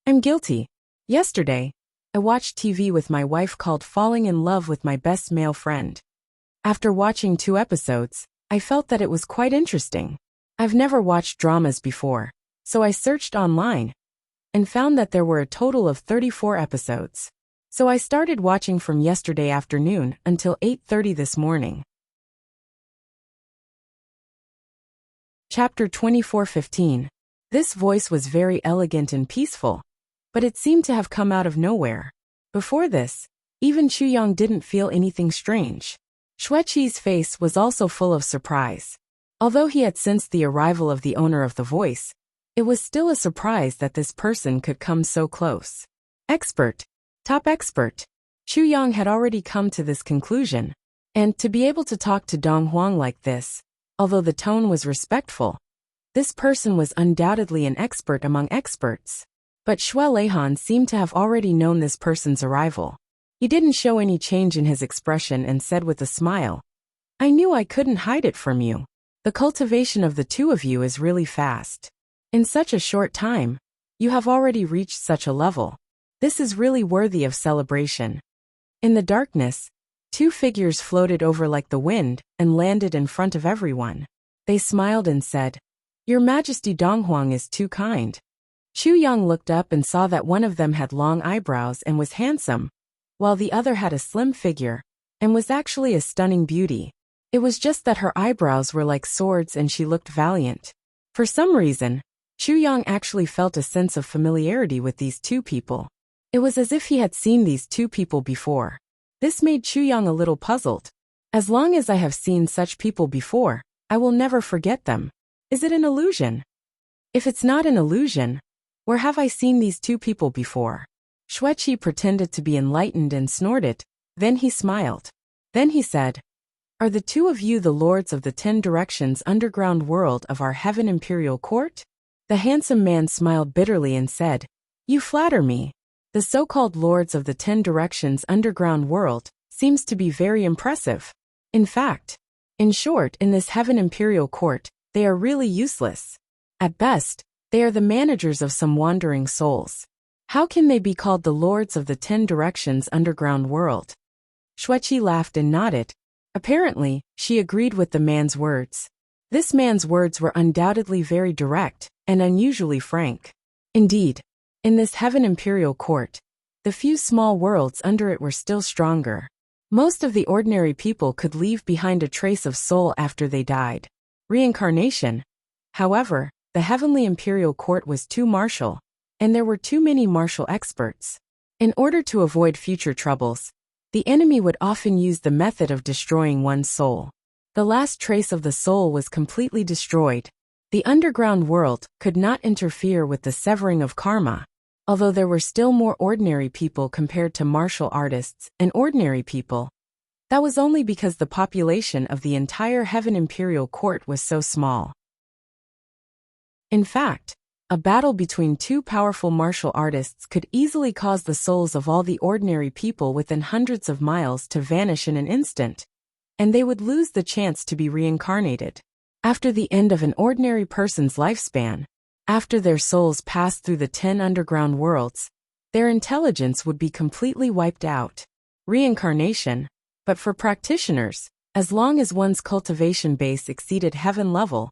"I'm guilty. Yesterday, I watched TV with my wife called Falling in Love with My Best Male Friend. After watching 2 episodes, I felt that it was quite interesting. I've never watched dramas before, so I searched online and found that there were a total of 34 episodes. So I started watching from yesterday afternoon until 8:30 this morning." Chapter 24:15. This voice was very elegant and peaceful, but it seemed to have come out of nowhere. Before this, even Chuyang didn't feel anything strange. Xueqi's face was also full of surprise. Although he had sensed the arrival of the owner of the voice, it was still a surprise that this person could come so close. Expert. Top expert. Chuyang had already come to this conclusion, and to be able to talk to Dong Huang like this, although the tone was respectful, this person was undoubtedly an expert among experts. But Shui Leihan seemed to have already known this person's arrival. He didn't show any change in his expression and said with a smile, "I knew I couldn't hide it from you. The cultivation of the 2 of you is really fast. In such a short time, you have already reached such a level. This is really worthy of celebration." In the darkness, 2 figures floated over like the wind and landed in front of everyone. They smiled and said, "Your Majesty Dong Huang is too kind." Chuyang looked up and saw that one of them had long eyebrows and was handsome, while the other had a slim figure and was actually a stunning beauty. It was just that her eyebrows were like swords and she looked valiant. For some reason, Chuyang actually felt a sense of familiarity with these 2 people. It was as if he had seen these 2 people before. This made Chuyang a little puzzled. As long as I have seen such people before, I will never forget them. Is it an illusion? If it's not an illusion, where have I seen these 2 people before? Xueqi pretended to be enlightened and snorted, then he smiled. Then he said, "Are the 2 of you the lords of the 10 directions underground world of our Heaven Imperial Court?" The handsome man smiled bitterly and said, "You flatter me. The so-called lords of the 10 directions underground world seems to be very impressive. In fact, in short, in this Heaven Imperial Court, they are really useless. At best, they are the managers of some wandering souls. How can they be called the lords of the 10 directions underground world?" Xueqi laughed and nodded. Apparently, she agreed with the man's words. This man's words were undoubtedly very direct and unusually frank. Indeed, in this Heaven Imperial Court, the few small worlds under it were still stronger. Most of the ordinary people could leave behind a trace of soul after they died. Reincarnation. However, the Heavenly Imperial Court was too martial, and there were too many martial experts. In order to avoid future troubles, the enemy would often use the method of destroying one's soul. The last trace of the soul was completely destroyed. The underground world could not interfere with the severing of karma, although there were still more ordinary people compared to martial artists and ordinary people. That was only because the population of the entire Heaven Imperial Court was so small. In fact, a battle between two powerful martial artists could easily cause the souls of all the ordinary people within hundreds of miles to vanish in an instant, and they would lose the chance to be reincarnated. After the end of an ordinary person's lifespan, after their souls passed through the 10 underground worlds, their intelligence would be completely wiped out. Reincarnation. But for practitioners, as long as one's cultivation base exceeded heaven level,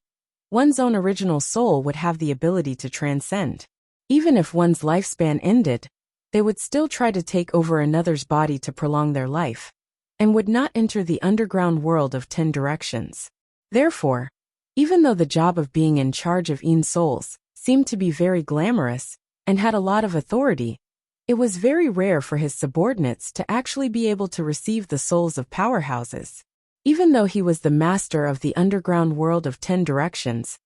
one's own original soul would have the ability to transcend. Even if one's lifespan ended, they would still try to take over another's body to prolong their life, and would not enter the underground world of 10 directions. Therefore, even though the job of being in charge of souls seemed to be very glamorous and had a lot of authority, it was very rare for his subordinates to actually be able to receive the souls of powerhouses. Even though he was the master of the underground world of 10 directions,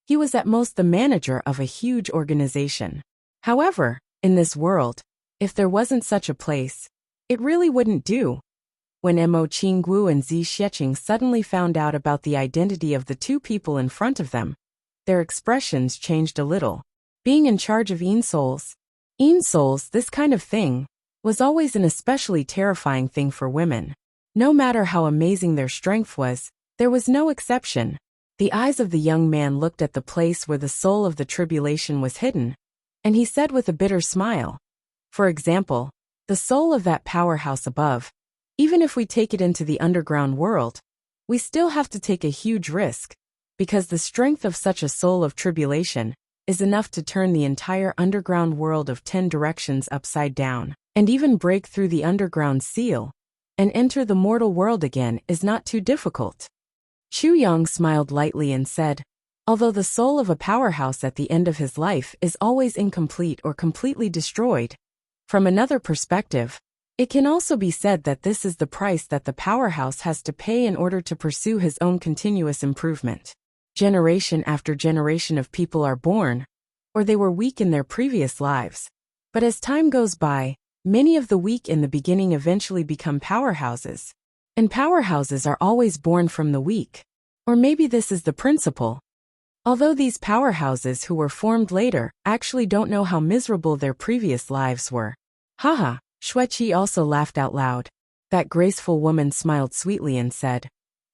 he was at most the manager of a huge organization. However, in this world, if there wasn't such a place, it really wouldn't do. When Mo Qingguo and Zi Xieching suddenly found out about the identity of the two people in front of them, their expressions changed a little. Being in charge of souls, this kind of thing, was always an especially terrifying thing for women. No matter how amazing their strength was, there was no exception. The eyes of the young man looked at the place where the soul of the tribulation was hidden, and he said with a bitter smile, "For example, the soul of that powerhouse above, even if we take it into the underground world, we still have to take a huge risk, because the strength of such a soul of tribulation is enough to turn the entire underground world of 10 directions upside down, and even break through the underground seal, and enter the mortal world again is not too difficult." Chu Yang smiled lightly and said, "Although the soul of a powerhouse at the end of his life is always incomplete or completely destroyed, from another perspective, it can also be said that this is the price that the powerhouse has to pay in order to pursue his own continuous improvement. Generation after generation of people are born, or they were weak in their previous lives. But as time goes by, many of the weak in the beginning eventually become powerhouses. And powerhouses are always born from the weak. Or maybe this is the principle. Although these powerhouses who were formed later actually don't know how miserable their previous lives were." Haha, Xueqi also laughed out loud. That graceful woman smiled sweetly and said,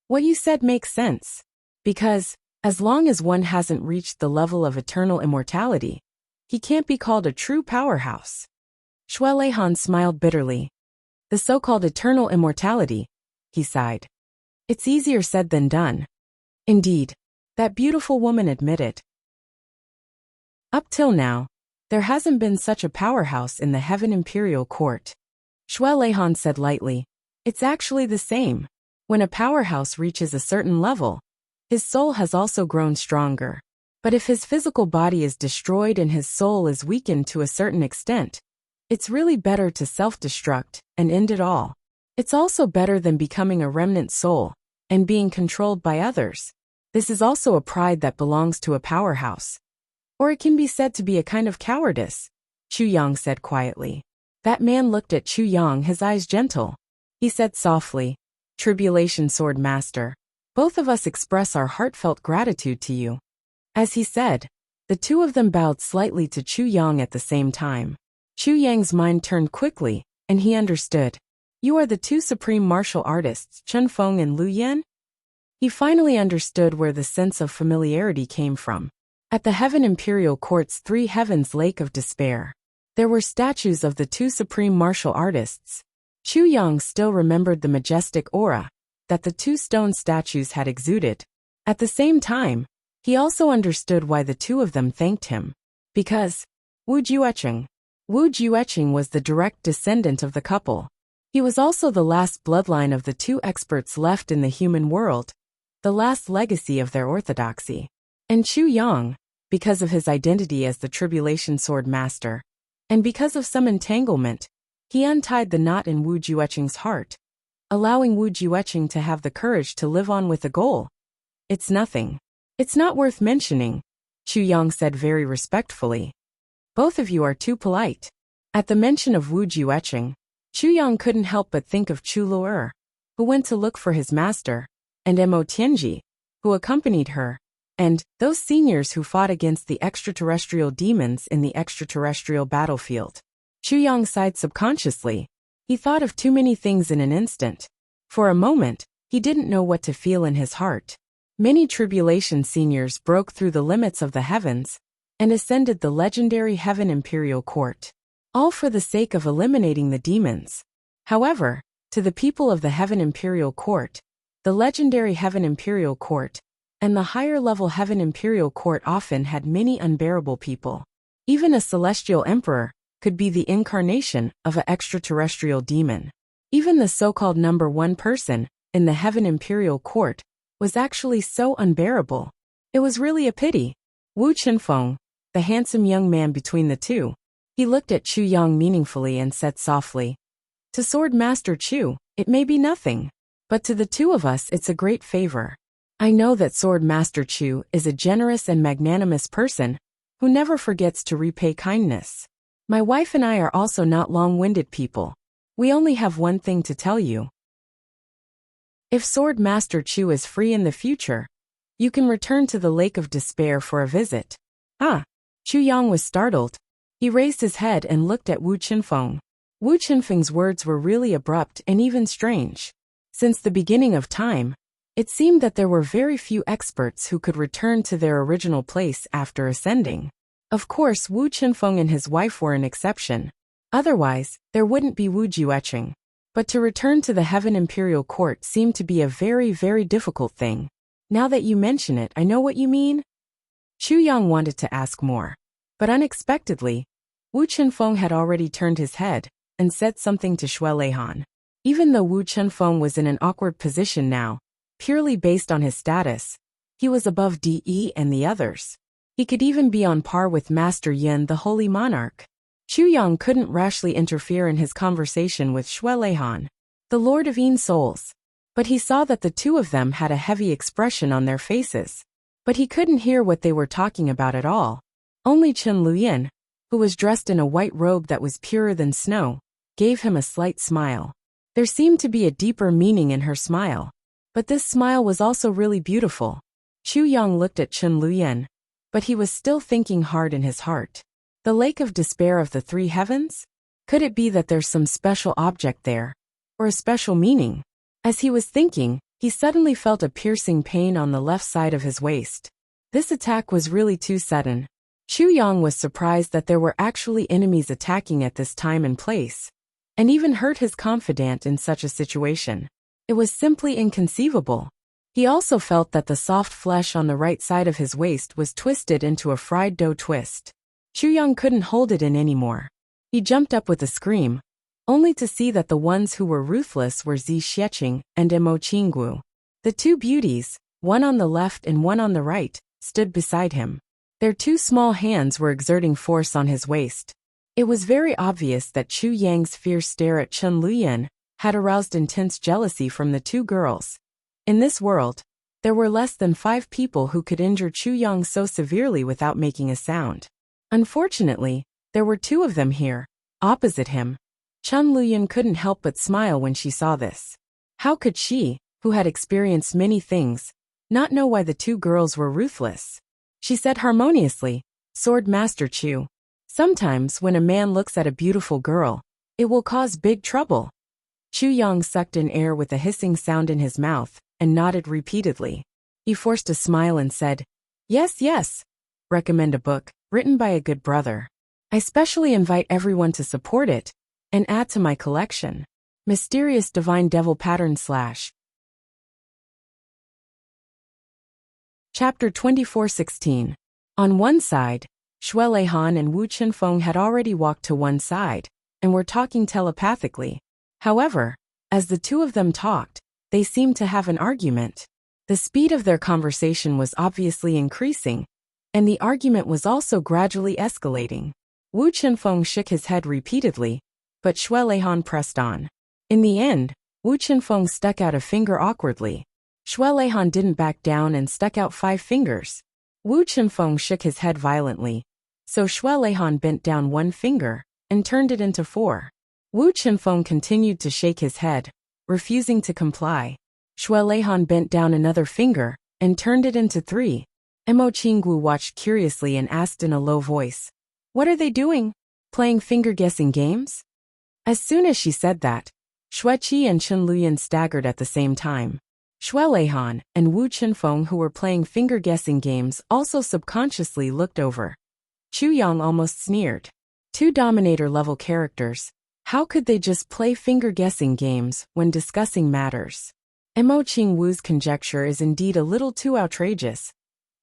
"What you said makes sense. Because, as long as one hasn't reached the level of eternal immortality, he can't be called a true powerhouse." Xue Leihan smiled bitterly. "The so-called eternal immortality," he sighed. "It's easier said than done." Indeed, that beautiful woman admitted. "Up till now, there hasn't been such a powerhouse in the Heaven Imperial Court." Xue Leihan said lightly, "It's actually the same. When a powerhouse reaches a certain level, his soul has also grown stronger. But if his physical body is destroyed and his soul is weakened to a certain extent, it's really better to self-destruct and end it all. It's also better than becoming a remnant soul and being controlled by others. This is also a pride that belongs to a powerhouse. Or it can be said to be a kind of cowardice," Chu Yang said quietly. That man looked at Chu Yang, his eyes gentle. He said softly, "Tribulation Sword Master, both of us express our heartfelt gratitude to you." As he said, the two of them bowed slightly to Chu Yang at the same time. Chu Yang's mind turned quickly, and he understood. "You are the two supreme martial artists, Chen Feng and Lu Yan?" He finally understood where the sense of familiarity came from. At the Heaven Imperial Court's 3 Heavens Lake of Despair, there were statues of the two supreme martial artists, Chu Yang still remembered the majestic aura that the two stone statues had exuded. At the same time, he also understood why the two of them thanked him. Because Wu Juecheng was the direct descendant of the couple. He was also the last bloodline of the two experts left in the human world, the last legacy of their orthodoxy. And Chu Yang, because of his identity as the Tribulation Sword Master, and because of some entanglement, he untied the knot in Wu Juecheng's heart, allowing Wu Juecheng to have the courage to live on with a goal. It's nothing. It's not worth mentioning, Chu Yang said very respectfully. Both of you are too polite. At the mention of Wu Juecheng, Chu Yang couldn't help but think of Chu Lu'er, who went to look for his master, and Mo Tianji, who accompanied her, and those seniors who fought against the extraterrestrial demons in the extraterrestrial battlefield. Chu Yang sighed subconsciously. He thought of too many things in an instant. For a moment, he didn't know what to feel in his heart. Many tribulation seniors broke through the limits of the heavens and ascended the legendary Heaven Imperial Court, all for the sake of eliminating the demons. However, to the people of the Heaven Imperial Court, the legendary Heaven Imperial Court, and the higher-level Heaven Imperial Court often had many unbearable people. Even a celestial emperor could be the incarnation of an extraterrestrial demon. Even the so-called number one person in the Heaven Imperial Court was actually so unbearable. It was really a pity. Wu Chenfeng, the handsome young man between the two, he looked at Chu Yang meaningfully and said softly, "To Sword Master Chu, it may be nothing, but to the two of us it's a great favor. I know that Sword Master Chu is a generous and magnanimous person who never forgets to repay kindness. My wife and I are also not long-winded people. We only have one thing to tell you. If Sword Master Chu is free in the future, you can return to the Lake of Despair for a visit." Ah! Chu Yang was startled. He raised his head and looked at Wu Chenfeng. Wu Chenfeng's words were really abrupt and even strange. Since the beginning of time, it seemed that there were very few experts who could return to their original place after ascending. Of course, Wu Chenfeng and his wife were an exception. Otherwise, there wouldn't be Wu Juecheng. But to return to the Heaven Imperial Court seemed to be a very, very difficult thing. Now that you mention it, I know what you mean. Chu Yang wanted to ask more. But unexpectedly, Wu Chenfeng had already turned his head and said something to Xue Leihan. Even though Wu Chenfeng was in an awkward position now, purely based on his status, he was above DE and the others. He could even be on par with Master Yin, the Holy Monarch. Chu Yang couldn't rashly interfere in his conversation with Xue Leihan, the Lord of Yin Souls. But he saw that the two of them had a heavy expression on their faces. But he couldn't hear what they were talking about at all. Only Chen Luyin, who was dressed in a white robe that was purer than snow, gave him a slight smile. There seemed to be a deeper meaning in her smile. But this smile was also really beautiful. Chu Yang looked at Chen Luyin, but he was still thinking hard in his heart. The Lake of Despair of the Three Heavens? Could it be that there's some special object there? Or a special meaning? As he was thinking, he suddenly felt a piercing pain on the left side of his waist. This attack was really too sudden. Chu Yang was surprised that there were actually enemies attacking at this time and place, and even hurt his confidant in such a situation. It was simply inconceivable. He also felt that the soft flesh on the right side of his waist was twisted into a fried dough twist. Chu Yang couldn't hold it in anymore. He jumped up with a scream, only to see that the ones who were ruthless were Zi Xiecheng and Mo Qinggu. The two beauties, one on the left and one on the right, stood beside him. Their two small hands were exerting force on his waist. It was very obvious that Chu Yang's fierce stare at Chen Luyin had aroused intense jealousy from the two girls. In this world, there were less than 5 people who could injure Chu Yang so severely without making a sound. Unfortunately, there were 2 of them here, opposite him. Chen Luyin couldn't help but smile when she saw this. How could she, who had experienced many things, not know why the 2 girls were ruthless? She said harmoniously, "Sword Master Chu, sometimes when a man looks at a beautiful girl, it will cause big trouble." Chu Yang sucked in air with a hissing sound in his mouth and nodded repeatedly. He forced a smile and said, "Yes, yes. Recommend a book, written by a good brother. I specially invite everyone to support it and add to my collection." Mysterious Divine Devil Pattern / Chapter 24:16. On one side, Shui Leihan and Wu Qinfeng had already walked to one side, and were talking telepathically. However, as the two of them talked, they seemed to have an argument. The speed of their conversation was obviously increasing, and the argument was also gradually escalating. Wu Qinfeng shook his head repeatedly, but Shui Leihan pressed on. In the end, Wu Qinfeng stuck out a finger awkwardly. Shui Leihan didn't back down and stuck out 5 fingers. Wu Qinfeng shook his head violently, so Shui Leihan bent down 1 finger and turned it into 4. Wu Qinfeng continued to shake his head, refusing to comply. Shui Leihan bent down another finger and turned it into 3. Mo Qinggu watched curiously and asked in a low voice, "What are they doing? Playing finger-guessing games?" As soon as she said that, Shui Qi and Chen Luyan staggered at the same time. Shui Leihan and Wu Qinfeng, who were playing finger-guessing games, also subconsciously looked over. Chu Yang almost sneered. 2 Dominator-level characters. How could they just play finger-guessing games when discussing matters? Mo Qingwu's conjecture is indeed a little too outrageous,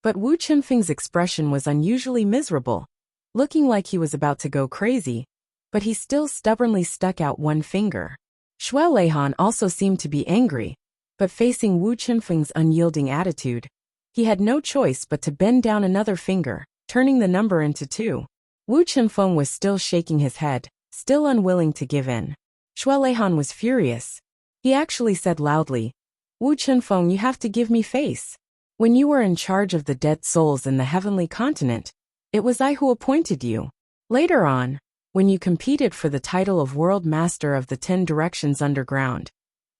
but Wu Qinfeng's expression was unusually miserable, looking like he was about to go crazy, but he still stubbornly stuck out 1 finger. Shui Leihan also seemed to be angry, but facing Wu Qinfeng's unyielding attitude, he had no choice but to bend down another finger, turning the number into 2. Wu Qinfeng was still shaking his head, still unwilling to give in. Shui Leihan was furious. He actually said loudly, "Wu Qinfeng, you have to give me face. When you were in charge of the dead souls in the heavenly continent, it was I who appointed you. Later on, when you competed for the title of World Master of the 10 Directions Underground,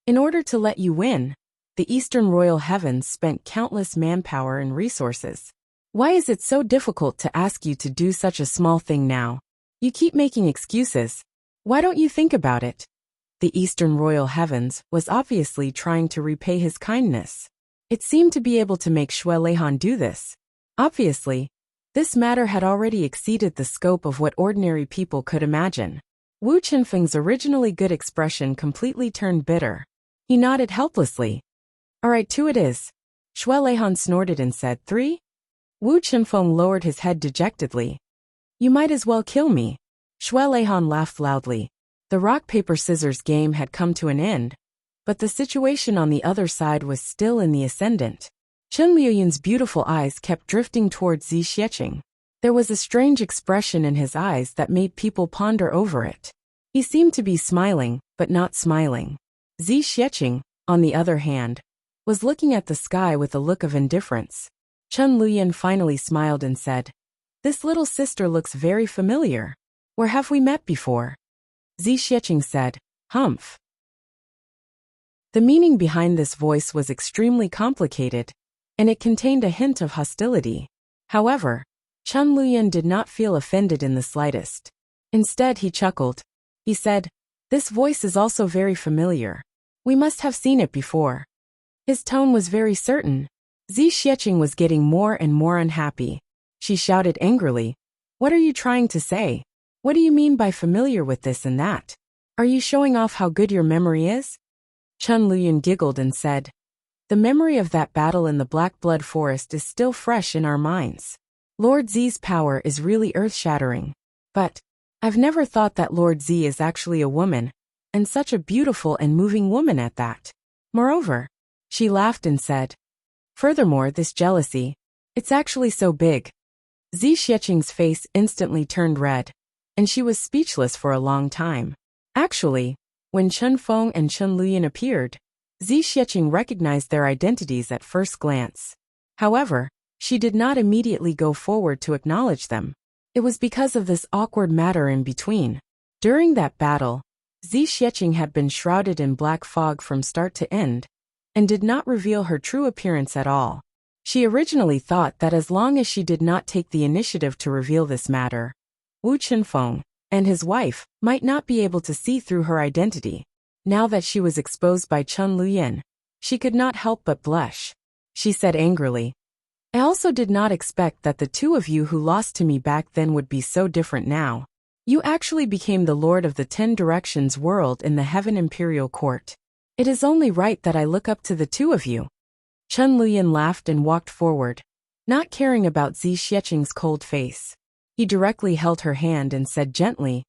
in order to let you win, the Eastern Royal Heavens spent countless manpower and resources. Why is it so difficult to ask you to do such a small thing now? You keep making excuses. Why don't you think about it?" The Eastern Royal Heavens was obviously trying to repay his kindness. It seemed to be able to make Shui Leihan do this. Obviously, this matter had already exceeded the scope of what ordinary people could imagine. Wu Qinfeng's originally good expression completely turned bitter. He nodded helplessly. "All right, 2 it is." Shui Leihan snorted and said, "3? Wu Qinfeng lowered his head dejectedly. "You might as well kill me." Shui Leihan laughed loudly. The rock-paper-scissors game had come to an end, but the situation on the other side was still in the ascendant. Chen Liuyan's beautiful eyes kept drifting towards Zi Xiecheng. There was a strange expression in his eyes that made people ponder over it. He seemed to be smiling, but not smiling. Zi Xiecheng, on the other hand, was looking at the sky with a look of indifference. Chen Luyan finally smiled and said, "This little sister looks very familiar. Where have we met before?" Zi Xiecheng said, "Humph." The meaning behind this voice was extremely complicated, and it contained a hint of hostility. However, Chen Luyan did not feel offended in the slightest. Instead, he chuckled. He said, "This voice is also very familiar. We must have seen it before." His tone was very certain. Zi Xiecheng was getting more and more unhappy. She shouted angrily, "What are you trying to say? What do you mean by familiar with this and that? Are you showing off how good your memory is?" Chen Luyan giggled and said, "The memory of that battle in the Black Blood Forest is still fresh in our minds. Lord Zi's power is really earth-shattering. But I've never thought that Lord Z is actually a woman, and such a beautiful and moving woman at that. Moreover," she laughed and said, "Furthermore, this jealousy, it's actually so big." Zi Xiecheng's face instantly turned red, and she was speechless for a long time. Actually, when Chen Feng and Chen Luyan appeared, Zi Xiecheng recognized their identities at first glance. However, she did not immediately go forward to acknowledge them. It was because of this awkward matter in between. During that battle, Zi Xiecheng had been shrouded in black fog from start to end, and did not reveal her true appearance at all. She originally thought that as long as she did not take the initiative to reveal this matter, Wu Qinfeng and his wife might not be able to see through her identity. Now that she was exposed by Chen Luyan, she could not help but blush. She said angrily, "I also did not expect that the 2 of you who lost to me back then would be so different now. You actually became the Lord of the 10 Directions world in the Heaven Imperial Court. It is only right that I look up to the two of you." Chen Luyan laughed and walked forward, not caring about Zi Xiecheng's cold face. He directly held her hand and said gently,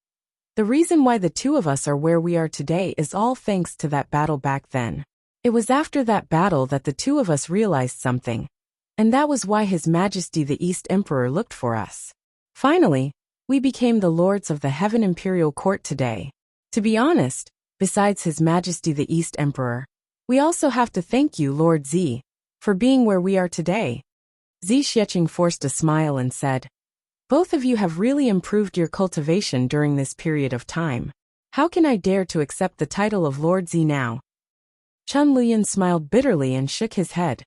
"The reason why the two of us are where we are today is all thanks to that battle back then. It was after that battle that the two of us realized something, and that was why His Majesty the East Emperor looked for us. Finally, we became the lords of the Heaven Imperial Court today. To be honest, besides His Majesty the East Emperor, we also have to thank you, Lord Zi, for being where we are today." Zi Xiecheng forced a smile and said, "Both of you have really improved your cultivation during this period of time. How can I dare to accept the title of Lord Zi now?" Chen Luyan smiled bitterly and shook his head.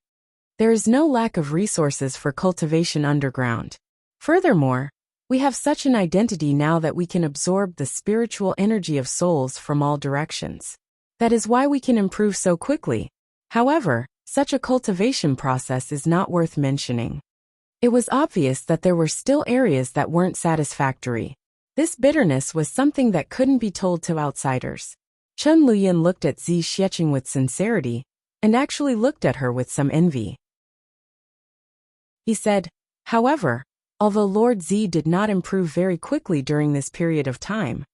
"There is no lack of resources for cultivation underground. Furthermore, we have such an identity now that we can absorb the spiritual energy of souls from all directions. That is why we can improve so quickly. However, such a cultivation process is not worth mentioning." It was obvious that there were still areas that weren't satisfactory. This bitterness was something that couldn't be told to outsiders. Chen Luyan looked at Zi Xiecheng with sincerity, and actually looked at her with some envy. He said, "However, although Lord Zi did not improve very quickly during this period of time,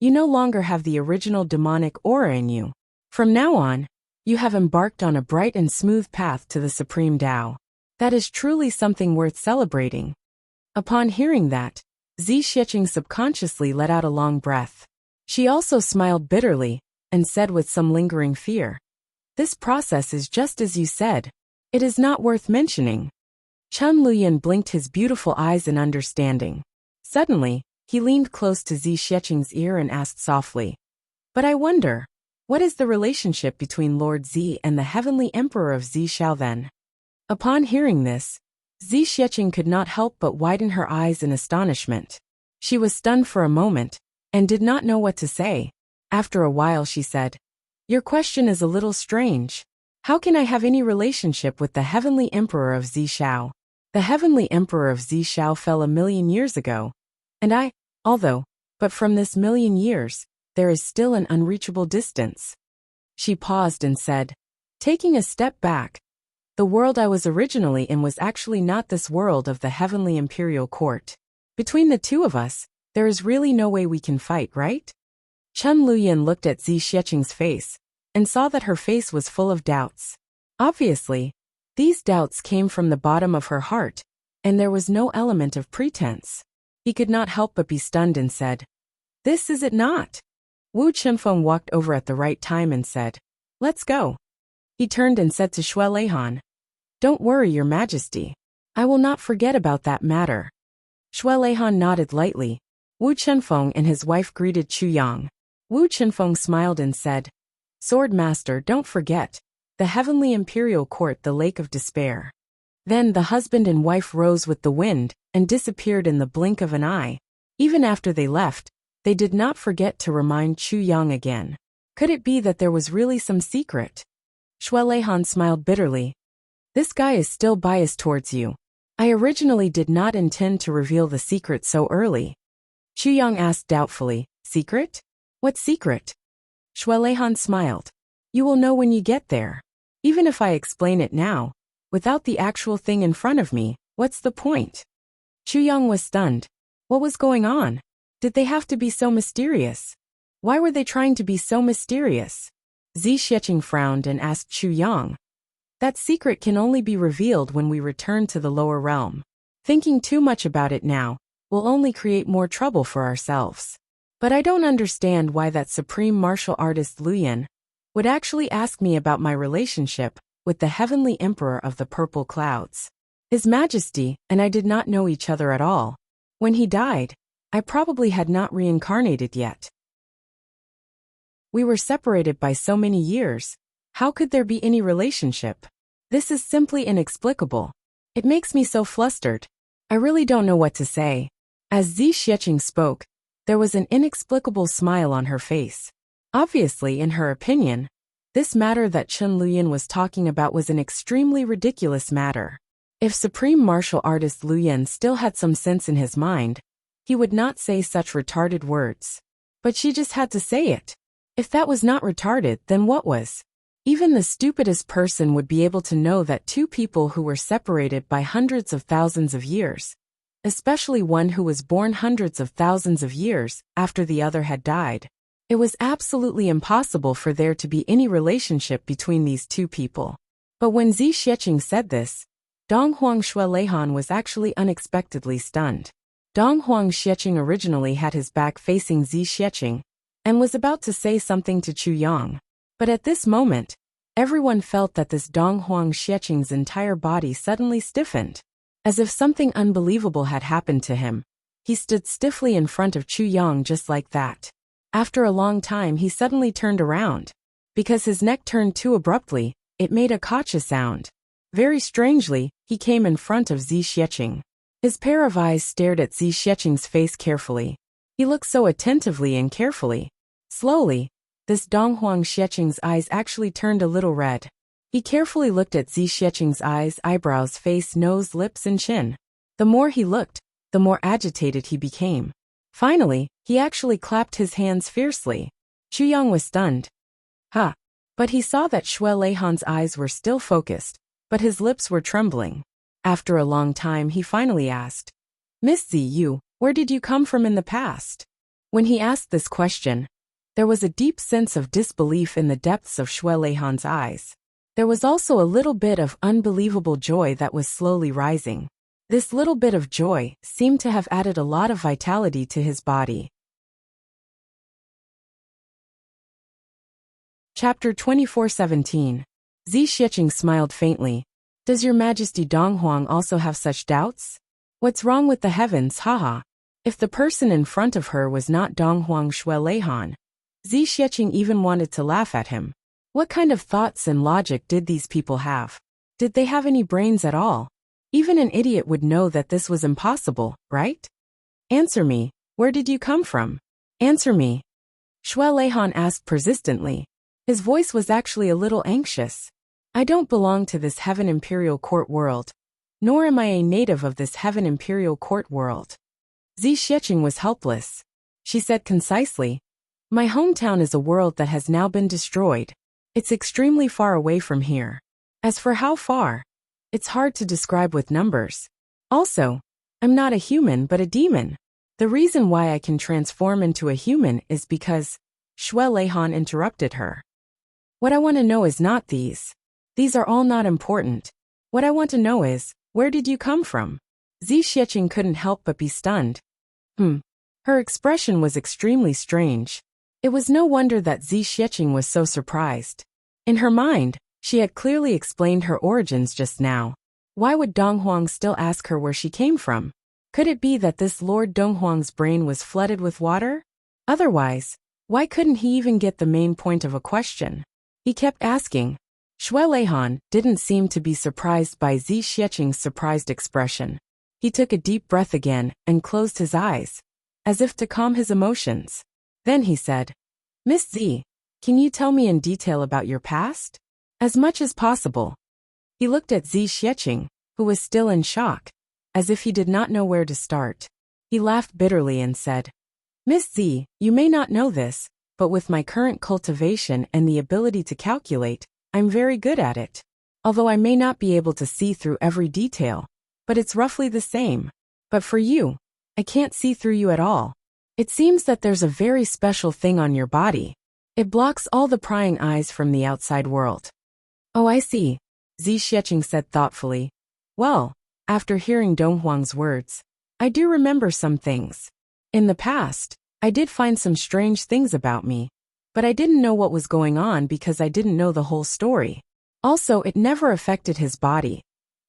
you no longer have the original demonic aura in you. From now on, you have embarked on a bright and smooth path to the Supreme Tao. That is truly something worth celebrating." Upon hearing that, Zi Xiecheng subconsciously let out a long breath. She also smiled bitterly, and said with some lingering fear, "This process is just as you said. It is not worth mentioning." Chen Luyan blinked his beautiful eyes in understanding. Suddenly, he leaned close to Zi Xiecheng's ear and asked softly, "But I wonder, what is the relationship between Lord Zi and the Heavenly Emperor of Zishao then?" Upon hearing this, Zi Xiecheng could not help but widen her eyes in astonishment. She was stunned for a moment, and did not know what to say. After a while she said, "Your question is a little strange. How can I have any relationship with the Heavenly Emperor of Zishao? The Heavenly Emperor of Zishao fell 1,000,000 years ago, and but from this 1,000,000 years, there is still an unreachable distance." She paused and said, "Taking a step back, the world I was originally in was actually not this world of the Heavenly Imperial Court. Between the two of us, there is really no way we can fight, right?" Chen Luyan looked at Zi Xiecheng's face, and saw that her face was full of doubts. Obviously, these doubts came from the bottom of her heart, and there was no element of pretense. He could not help but be stunned and said, "This is it not?" Wu Chenfeng walked over at the right time and said, "Let's go." He turned and said to Xue Leihan, "Don't worry, Your Majesty. I will not forget about that matter." Xue Leihan nodded lightly. Wu Chenfeng and his wife greeted Chu Yang. Wu Chenfeng smiled and said, "Sword Master, don't forget, the Heavenly Imperial Court, the Lake of Despair." Then the husband and wife rose with the wind, and disappeared in the blink of an eye. Even after they left, they did not forget to remind Chu Yang again. Could it be that there was really some secret? Xue Leihan smiled bitterly. "This guy is still biased towards you. I originally did not intend to reveal the secret so early." Chu Yang asked doubtfully, "Secret? What secret?" Xue Leihan smiled. "You will know when you get there. Even if I explain it now, without the actual thing in front of me, what's the point?" Chu Yang was stunned. What was going on? Did they have to be so mysterious? Why were they trying to be so mysterious? Zi Xiecheng frowned and asked Chu Yang, "That secret can only be revealed when we return to the lower realm. Thinking too much about it now will only create more trouble for ourselves. But I don't understand why that supreme martial artist Luyan would actually ask me about my relationship with the Heavenly Emperor of the Purple Clouds. His Majesty and I did not know each other at all. When he died, I probably had not reincarnated yet. We were separated by so many years. How could there be any relationship? This is simply inexplicable. It makes me so flustered. I really don't know what to say." As Zi Xiecheng spoke, there was an inexplicable smile on her face. Obviously, in her opinion, this matter that Chen Luyan was talking about was an extremely ridiculous matter. If Supreme Martial Artist Luyan still had some sense in his mind, He would not say such retarded words. But she just had to say it. If that was not retarded, then what was? Even the stupidest person would be able to know that two people who were separated by hundreds of thousands of years, especially one who was born hundreds of thousands of years after the other had died, it was absolutely impossible for there to be any relationship between these two people. But when Zi Xieching said this, Dong Huang Shueleihan was actually unexpectedly stunned. Dong Huang Xieching originally had his back facing Zi Xieching and was about to say something to Chu Yang. But at this moment, everyone felt that this Dong Huang Xieching's entire body suddenly stiffened, as if something unbelievable had happened to him. He stood stiffly in front of Chu Yang just like that. After a long time he suddenly turned around. Because his neck turned too abruptly, it made a kacha sound. Very strangely, he came in front of Zi Xieching. His pair of eyes stared at Zi Xieching's face carefully. He looked so attentively and carefully. Slowly, this Dong Huang Xieching's eyes actually turned a little red. He carefully looked at Zi Xieching's eyes, eyebrows, face, nose, lips, and chin. The more he looked, the more agitated he became. Finally, he actually clapped his hands fiercely. Chu Yang was stunned. Huh. But he saw that Shueleihan's eyes were still focused, but his lips were trembling. After a long time he finally asked, Miss Zi, where did you come from in the past? When he asked this question, there was a deep sense of disbelief in the depths of Shueleihan's eyes. There was also a little bit of unbelievable joy that was slowly rising. This little bit of joy seemed to have added a lot of vitality to his body. Chapter 24:17. Zi Xieching smiled faintly. Does your Majesty Dong Huang also have such doubts? What's wrong with the heavens, haha? If the person in front of her was not Dong Huang Shueleihan, Zi Xieching even wanted to laugh at him. What kind of thoughts and logic did these people have? Did they have any brains at all? Even an idiot would know that this was impossible, right? Answer me, where did you come from? Answer me. Shueleihan asked persistently. His voice was actually a little anxious. I don't belong to this Heaven Imperial Court world, nor am I a native of this Heaven Imperial Court world. Zi Xieching was helpless. She said concisely, my hometown is a world that has now been destroyed. It's extremely far away from here. As for how far, it's hard to describe with numbers. Also, I'm not a human but a demon. The reason why I can transform into a human is because Shueleihan interrupted her. What I want to know is not these. These are all not important. What I want to know is, where did you come from? Zi Xieching couldn't help but be stunned. Her expression was extremely strange. It was no wonder that Zi Xieching was so surprised. In her mind, she had clearly explained her origins just now. Why would Dong Huang still ask her where she came from? Could it be that this Lord Dong Huang's brain was flooded with water? Otherwise, why couldn't he even get the main point of a question? He kept asking. Shueleihan didn't seem to be surprised by Zi Xieching's surprised expression. He took a deep breath again and closed his eyes, as if to calm his emotions. Then he said, Miss Zi, can you tell me in detail about your past? As much as possible. He looked at Zi Xieching, who was still in shock, as if he did not know where to start. He laughed bitterly and said, Miss Zi, you may not know this, but with my current cultivation and the ability to calculate, I'm very good at it. Although I may not be able to see through every detail, but it's roughly the same. But for you, I can't see through you at all. It seems that there's a very special thing on your body. It blocks all the prying eyes from the outside world. Oh, I see, Zi Xieching said thoughtfully. Well, after hearing Dong Huang's words, I do remember some things. In the past, I did find some strange things about me, but I didn't know what was going on because I didn't know the whole story. Also, it never affected his body,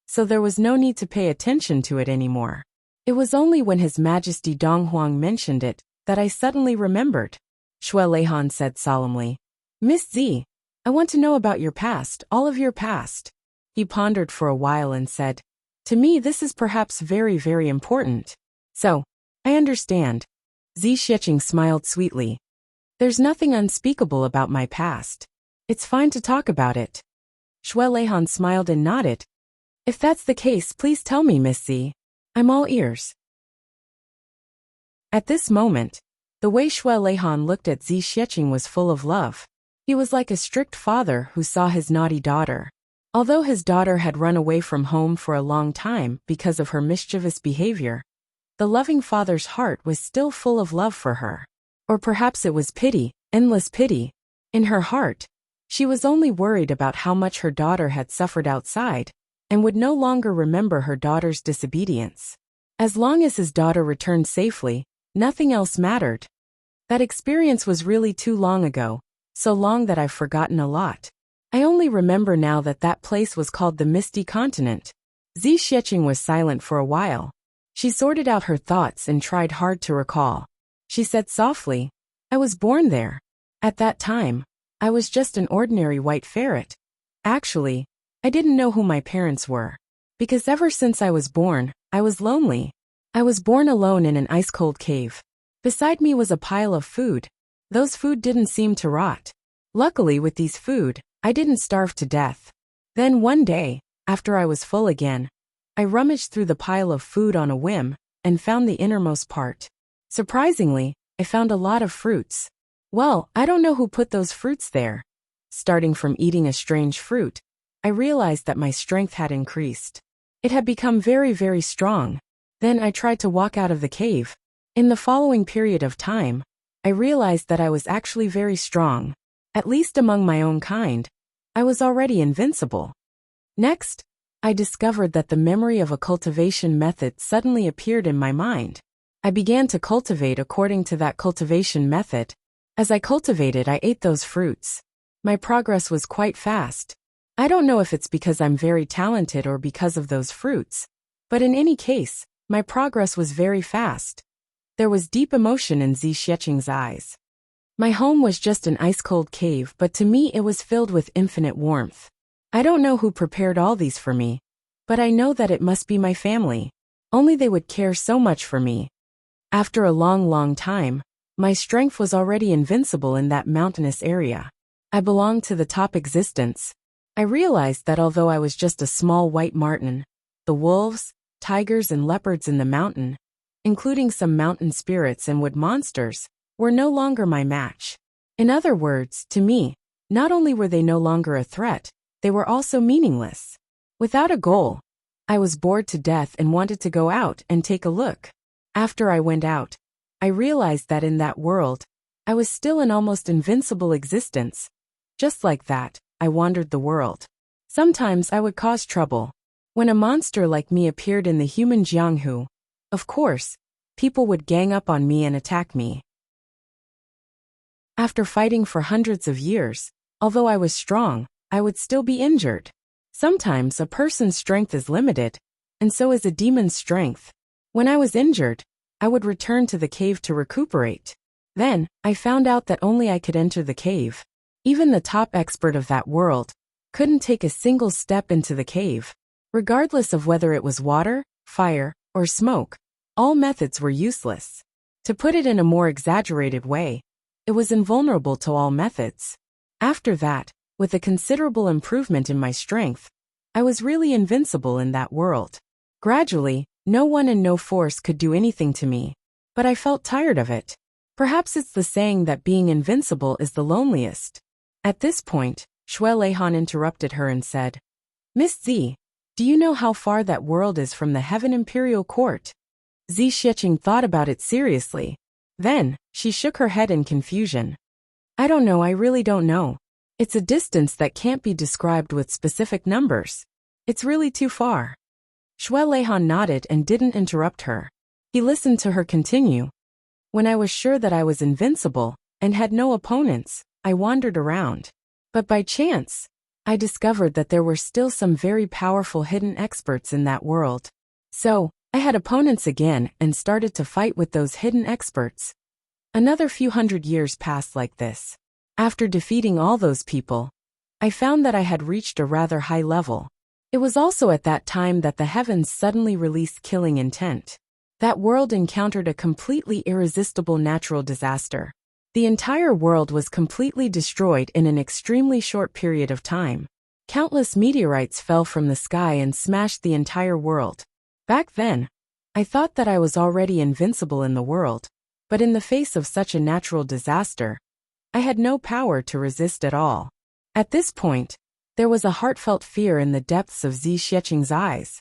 so there was no need to pay attention to it anymore. It was only when His Majesty Dong Huang mentioned it that I suddenly remembered. Shueleihan said solemnly, Miss Zi, I want to know about your past, all of your past. He pondered for a while and said, to me this is perhaps very, very important. So, I understand. Zi Xieching smiled sweetly. There's nothing unspeakable about my past. It's fine to talk about it. Shueleihan smiled and nodded. If that's the case, please tell me, Miss Zi. I'm all ears. At this moment, the way Shui Leihan looked at Zi Xieching was full of love. He was like a strict father who saw his naughty daughter. Although his daughter had run away from home for a long time because of her mischievous behavior, the loving father's heart was still full of love for her. Or perhaps it was pity, endless pity. In her heart, she was only worried about how much her daughter had suffered outside, and would no longer remember her daughter's disobedience. As long as his daughter returned safely, nothing else mattered. That experience was really too long ago, so long that I've forgotten a lot. I only remember now that that place was called the Misty Continent. Zi Xieching was silent for a while. She sorted out her thoughts and tried hard to recall. She said softly, "I was born there. At that time, I was just an ordinary white ferret. Actually, I didn't know who my parents were. Because ever since I was born, I was lonely. I was born alone in an ice-cold cave. Beside me was a pile of food. Those food didn't seem to rot. Luckily with these food, I didn't starve to death. Then one day, after I was full again, I rummaged through the pile of food on a whim and found the innermost part. Surprisingly, I found a lot of fruits. Well, I don't know who put those fruits there. Starting from eating a strange fruit, I realized that my strength had increased. It had become very, very strong. Then I tried to walk out of the cave. In the following period of time, I realized that I was actually very strong. At least among my own kind, I was already invincible. Next, I discovered that the memory of a cultivation method suddenly appeared in my mind. I began to cultivate according to that cultivation method. As I cultivated, I ate those fruits. My progress was quite fast. I don't know if it's because I'm very talented or because of those fruits, but in any case, my progress was very fast. There was deep emotion in Zi Xieching's eyes. My home was just an ice-cold cave, but to me it was filled with infinite warmth. I don't know who prepared all these for me, but I know that it must be my family. Only they would care so much for me. After a long, long time, my strength was already invincible in that mountainous area. I belonged to the top existence. I realized that although I was just a small white marten, the wolves, tigers and leopards in the mountain, including some mountain spirits and wood monsters, were no longer my match. In other words, to me, not only were they no longer a threat, they were also meaningless. Without a goal, I was bored to death and wanted to go out and take a look. After I went out, I realized that in that world, I was still an almost invincible existence. Just like that, I wandered the world. Sometimes I would cause trouble. When a monster like me appeared in the human Jianghu, of course, people would gang up on me and attack me. After fighting for hundreds of years, although I was strong, I would still be injured. Sometimes a person's strength is limited, and so is a demon's strength. When I was injured, I would return to the cave to recuperate. Then, I found out that only I could enter the cave. Even the top expert of that world couldn't take a single step into the cave. Regardless of whether it was water, fire, or smoke, all methods were useless. To put it in a more exaggerated way, it was invulnerable to all methods. After that, with a considerable improvement in my strength, I was really invincible in that world. Gradually, no one and no force could do anything to me. But I felt tired of it. Perhaps it's the saying that being invincible is the loneliest. At this point, Shui Leihan interrupted her and said, "Miss Zi, do you know how far that world is from the Heaven Imperial Court?" Zi Xieching thought about it seriously. Then, she shook her head in confusion. "I don't know, I really don't know. It's a distance that can't be described with specific numbers. It's really too far." Shui Leihan nodded and didn't interrupt her. He listened to her continue. "When I was sure that I was invincible and had no opponents, I wandered around. But by chance, I discovered that there were still some very powerful hidden experts in that world. So, I had opponents again and started to fight with those hidden experts. Another few hundred years passed like this. After defeating all those people, I found that I had reached a rather high level. It was also at that time that the heavens suddenly released killing intent. That world encountered a completely irresistible natural disaster. The entire world was completely destroyed in an extremely short period of time. Countless meteorites fell from the sky and smashed the entire world. Back then, I thought that I was already invincible in the world, But in the face of such a natural disaster, I had no power to resist at all. At this point, there was a heartfelt fear in the depths of Zi Xieching's eyes.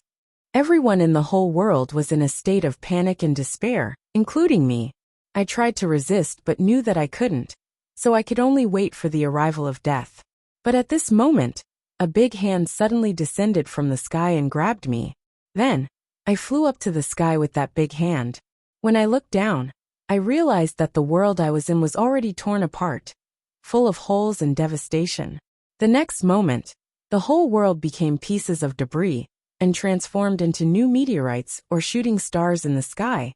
Everyone in the whole world was in a state of panic and despair, including me. I tried to resist but knew that I couldn't, so I could only wait for the arrival of death. But at this moment, a big hand suddenly descended from the sky and grabbed me. Then, I flew up to the sky with that big hand. When I looked down, I realized that the world I was in was already torn apart, full of holes and devastation. The next moment, the whole world became pieces of debris and transformed into new meteorites or shooting stars in the sky,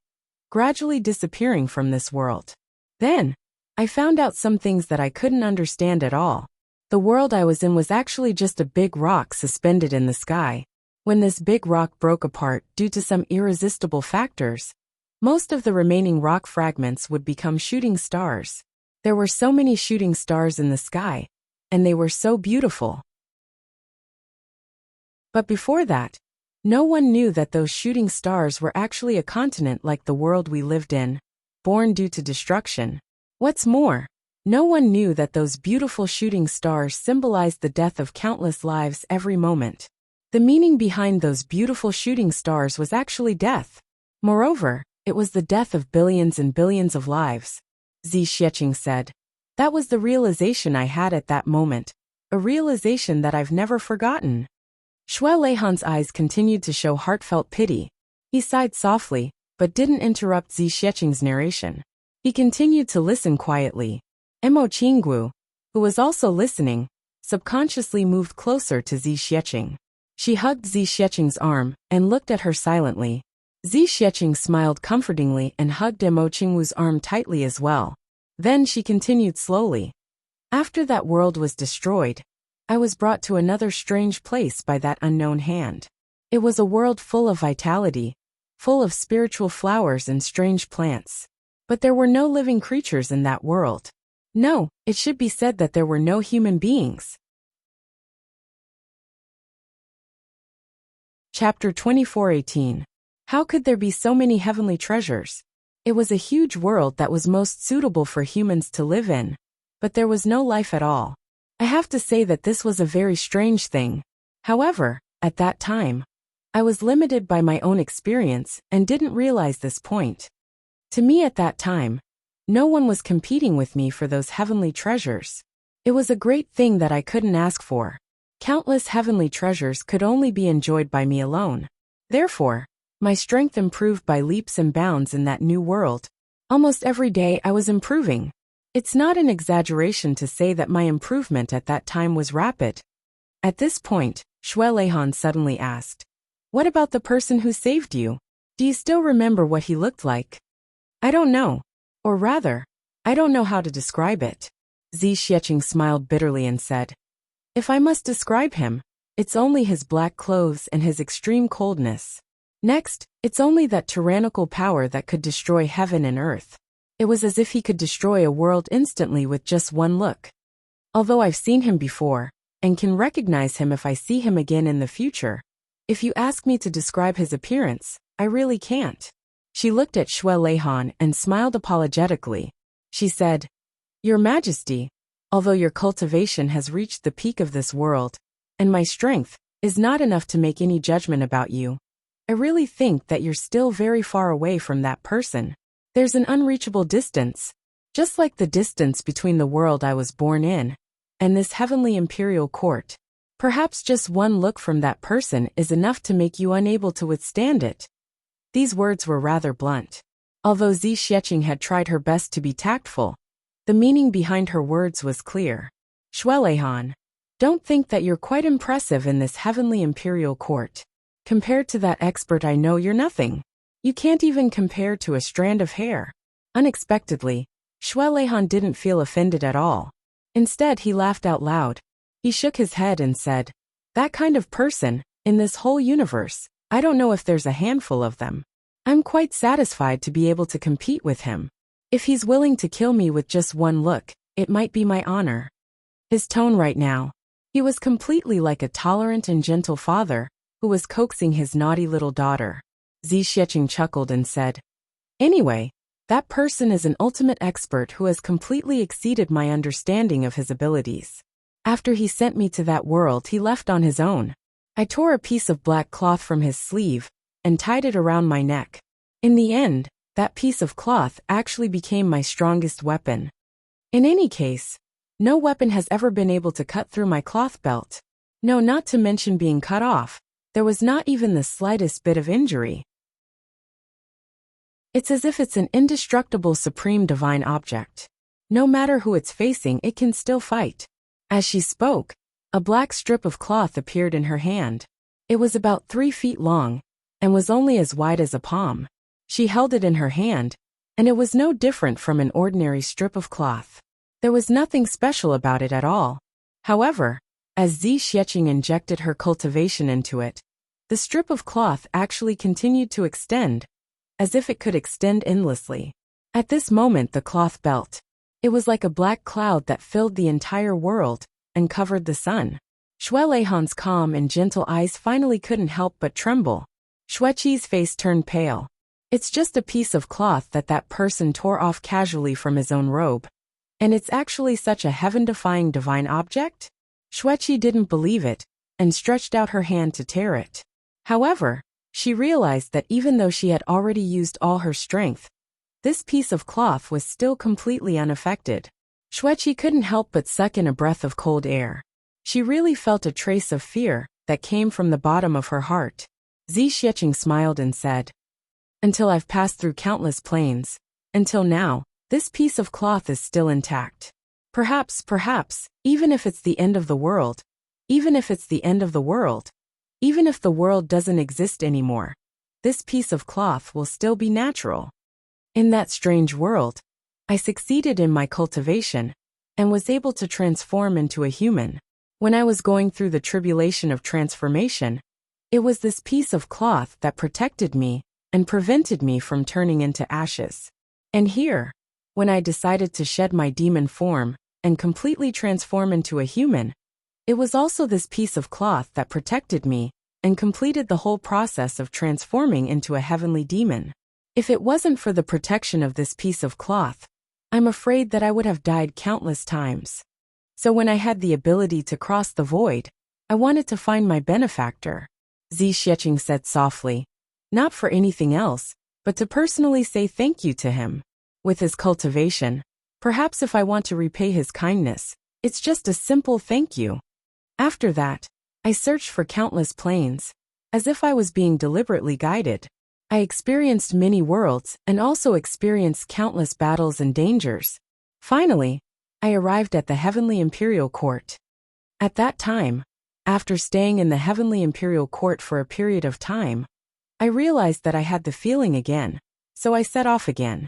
gradually disappearing from this world. Then, I found out some things that I couldn't understand at all. The world I was in was actually just a big rock suspended in the sky. When this big rock broke apart due to some irresistible factors, most of the remaining rock fragments would become shooting stars. There were so many shooting stars in the sky, and they were so beautiful. But before that, no one knew that those shooting stars were actually a continent like the world we lived in, born due to destruction. What's more, no one knew that those beautiful shooting stars symbolized the death of countless lives every moment. The meaning behind those beautiful shooting stars was actually death. Moreover, it was the death of billions and billions of lives. Zi Xieching said. That was the realization I had at that moment, a realization that I've never forgotten. Shui Leihan's eyes continued to show heartfelt pity. He sighed softly, but didn't interrupt Zi Xieching's narration. He continued to listen quietly. Mo Qinggu, who was also listening, subconsciously moved closer to Zi Xieching. She hugged Zi Xieching's arm and looked at her silently. Zi Xieching smiled comfortingly and hugged Mo Qinggu's arm tightly as well. Then she continued slowly. After that world was destroyed, I was brought to another strange place by that unknown hand. It was a world full of vitality, full of spiritual flowers and strange plants. But there were no living creatures in that world. No, it should be said that there were no human beings. Chapter 24:18. How could there be so many heavenly treasures? It was a huge world that was most suitable for humans to live in, but there was no life at all. I have to say that this was a very strange thing. However, at that time, I was limited by my own experience and didn't realize this point. To me at that time, no one was competing with me for those heavenly treasures. It was a great thing that I couldn't ask for. Countless heavenly treasures could only be enjoyed by me alone. Therefore, my strength improved by leaps and bounds in that new world. Almost every day I was improving. It's not an exaggeration to say that my improvement at that time was rapid. At this point, Shui Leihan suddenly asked, "What about the person who saved you? Do you still remember what he looked like?" "I don't know. Or rather, I don't know how to describe it." Zi Xieching smiled bitterly and said, "If I must describe him, it's only his black clothes and his extreme coldness. Next, it's only that tyrannical power that could destroy heaven and earth. It was as if he could destroy a world instantly with just one look. Although I've seen him before, and can recognize him if I see him again in the future, if you ask me to describe his appearance, I really can't." She looked at Shui Leihan and smiled apologetically. She said, "Your Majesty, although your cultivation has reached the peak of this world, and my strength is not enough to make any judgment about you, I really think that you're still very far away from that person. There's an unreachable distance, just like the distance between the world I was born in and this heavenly imperial court. Perhaps just one look from that person is enough to make you unable to withstand it." These words were rather blunt. Although Zi Xieching had tried her best to be tactful, the meaning behind her words was clear. "Shui Leihan, don't think that you're quite impressive in this heavenly imperial court. Compared to that expert I know, you're nothing. You can't even compare to a strand of hair." Unexpectedly, Shui Leihan didn't feel offended at all. Instead, he laughed out loud. He shook his head and said, "That kind of person, in this whole universe, I don't know if there's a handful of them. I'm quite satisfied to be able to compete with him. If he's willing to kill me with just one look, it might be my honor." His tone right now, he was completely like a tolerant and gentle father who was coaxing his naughty little daughter. Zi Xieching chuckled and said, "Anyway, That person is an ultimate expert who has completely exceeded my understanding of his abilities. After he sent me to that world, he left on his own. I tore a piece of black cloth from his sleeve and tied it around my neck. In the end, that piece of cloth actually became my strongest weapon. In any case, no weapon has ever been able to cut through my cloth belt. No, not to mention being cut off. There was not even the slightest bit of injury. It's as if it's an indestructible supreme divine object. No matter who it's facing, it can still fight. As she spoke, a black strip of cloth appeared in her hand. It was about 3 feet long and was only as wide as a palm. She held it in her hand, and it was no different from an ordinary strip of cloth. There was nothing special about it at all. However, as Zi Xieching injected her cultivation into it, the strip of cloth actually continued to extend, as if it could extend endlessly. At this moment, the cloth belt. It was like a black cloud that filled the entire world and covered the sun. Xue Leihan's calm and gentle eyes finally couldn't help but tremble. Xueqi's face turned pale. It's just a piece of cloth that person tore off casually from his own robe. And it's actually such a heaven-defying divine object? Xueqi didn't believe it, and stretched out her hand to tear it. However, she realized that even though she had already used all her strength, this piece of cloth was still completely unaffected. Xueqi couldn't help but suck in a breath of cold air. She really felt a trace of fear that came from the bottom of her heart. Zi Xieching smiled and said, "Until I've passed through countless planes, until now, this piece of cloth is still intact. Perhaps, even if it's the end of the world, even if the world doesn't exist anymore, this piece of cloth will still be natural." In that strange world, I succeeded in my cultivation and was able to transform into a human. When I was going through the tribulation of transformation, it was this piece of cloth that protected me and prevented me from turning into ashes. And here, when I decided to shed my demon form and completely transform into a human, it was also this piece of cloth that protected me and completed the whole process of transforming into a heavenly demon. If it wasn't for the protection of this piece of cloth, I'm afraid that I would have died countless times. So when I had the ability to cross the void, I wanted to find my benefactor. Zi Xieching said softly, not for anything else, but to personally say thank you to him. With his cultivation, perhaps if I want to repay his kindness, it's just a simple thank you. After that, I searched for countless planes, as if I was being deliberately guided. I experienced many worlds and also experienced countless battles and dangers. Finally, I arrived at the Heavenly Imperial Court. At that time, after staying in the Heavenly Imperial Court for a period of time, I realized that I had the feeling again, so I set off again.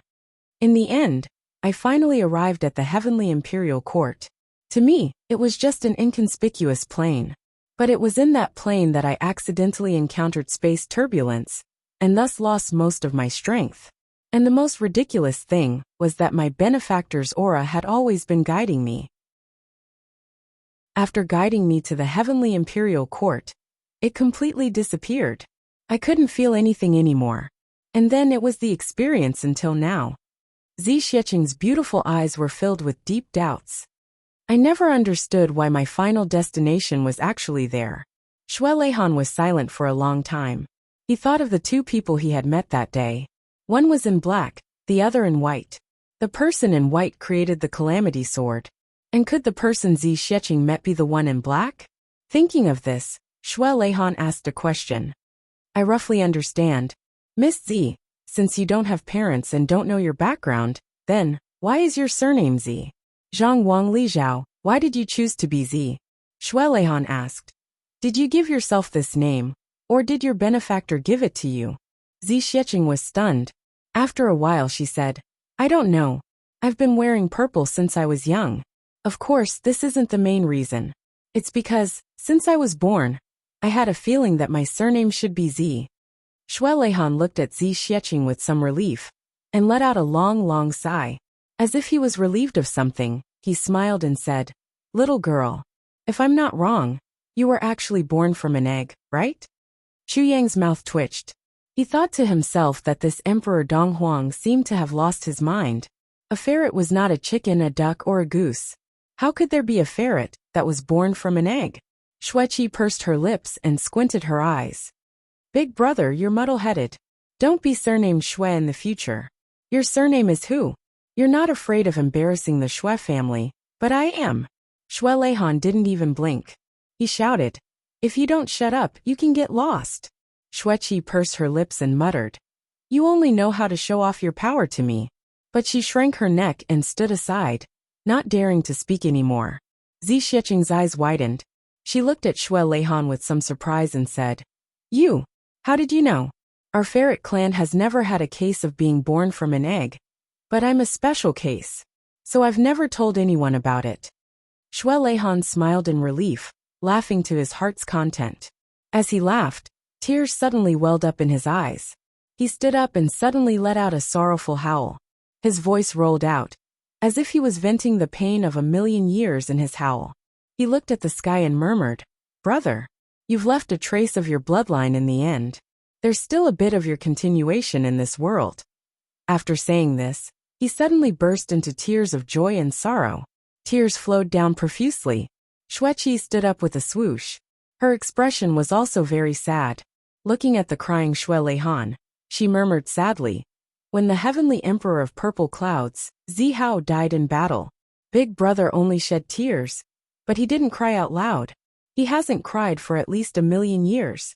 In the end, I finally arrived at the Heavenly Imperial Court. To me, it was just an inconspicuous plane. But it was in that plane that I accidentally encountered space turbulence, and thus lost most of my strength. And the most ridiculous thing was that my benefactor's aura had always been guiding me. After guiding me to the Heavenly Imperial Court, it completely disappeared. I couldn't feel anything anymore. And then it was the experience until now. Zi Xieching's beautiful eyes were filled with deep doubts. I never understood why my final destination was actually there. Xue Leihan was silent for a long time. He thought of the 2 people he had met that day. One was in black, the other in white. The person in white created the Calamity Sword. And could the person Zi Xieching met be the one in black? Thinking of this, Xue Leihan asked a question. I roughly understand. Miss Zi, since you don't have parents and don't know your background, then, why is your surname Zi? Zhang Wang Li Zhao, why did you choose to be Zi? Xue Leihan asked. Did you give yourself this name, or did your benefactor give it to you? Zi Xieching was stunned. After a while she said, I don't know. I've been wearing purple since I was young. Of course, this isn't the main reason. It's because, since I was born, I had a feeling that my surname should be Zi. Xue Leihan looked at Zi Xieching with some relief, and let out a long sigh. As if he was relieved of something, he smiled and said, Little girl, if I'm not wrong, you were actually born from an egg, right? Xu Yang's mouth twitched. He thought to himself that this Emperor Dong Huang seemed to have lost his mind. A ferret was not a chicken, a duck, or a goose. How could there be a ferret that was born from an egg? Xueqi pursed her lips and squinted her eyes. Big brother, you're muddle-headed. Don't be surnamed Xue in the future. Your surname is Hu. You're not afraid of embarrassing the Xue family, but I am. Xue Leihan didn't even blink. He shouted, if you don't shut up, you can get lost. Xueqi pursed her lips and muttered, you only know how to show off your power to me. But she shrank her neck and stood aside, not daring to speak anymore. Zi Xiecheng's eyes widened. She looked at Xue Leihan with some surprise and said, you, how did you know? Our ferret clan has never had a case of being born from an egg. But I'm a special case. So I've never told anyone about it. Xue Leihan smiled in relief, laughing to his heart's content. As he laughed, tears suddenly welled up in his eyes. He stood up and suddenly let out a sorrowful howl. His voice rolled out, as if he was venting the pain of 1,000,000 years in his howl. He looked at the sky and murmured, brother, you've left a trace of your bloodline in the end. There's still a bit of your continuation in this world. After saying this, he suddenly burst into tears of joy and sorrow. Tears flowed down profusely. Xueqi stood up with a swoosh. Her expression was also very sad. Looking at the crying Xue Leihan, she murmured sadly, when the heavenly emperor of purple clouds, Zi Hao, died in battle, Big Brother only shed tears, but he didn't cry out loud. He hasn't cried for at least 1,000,000 years.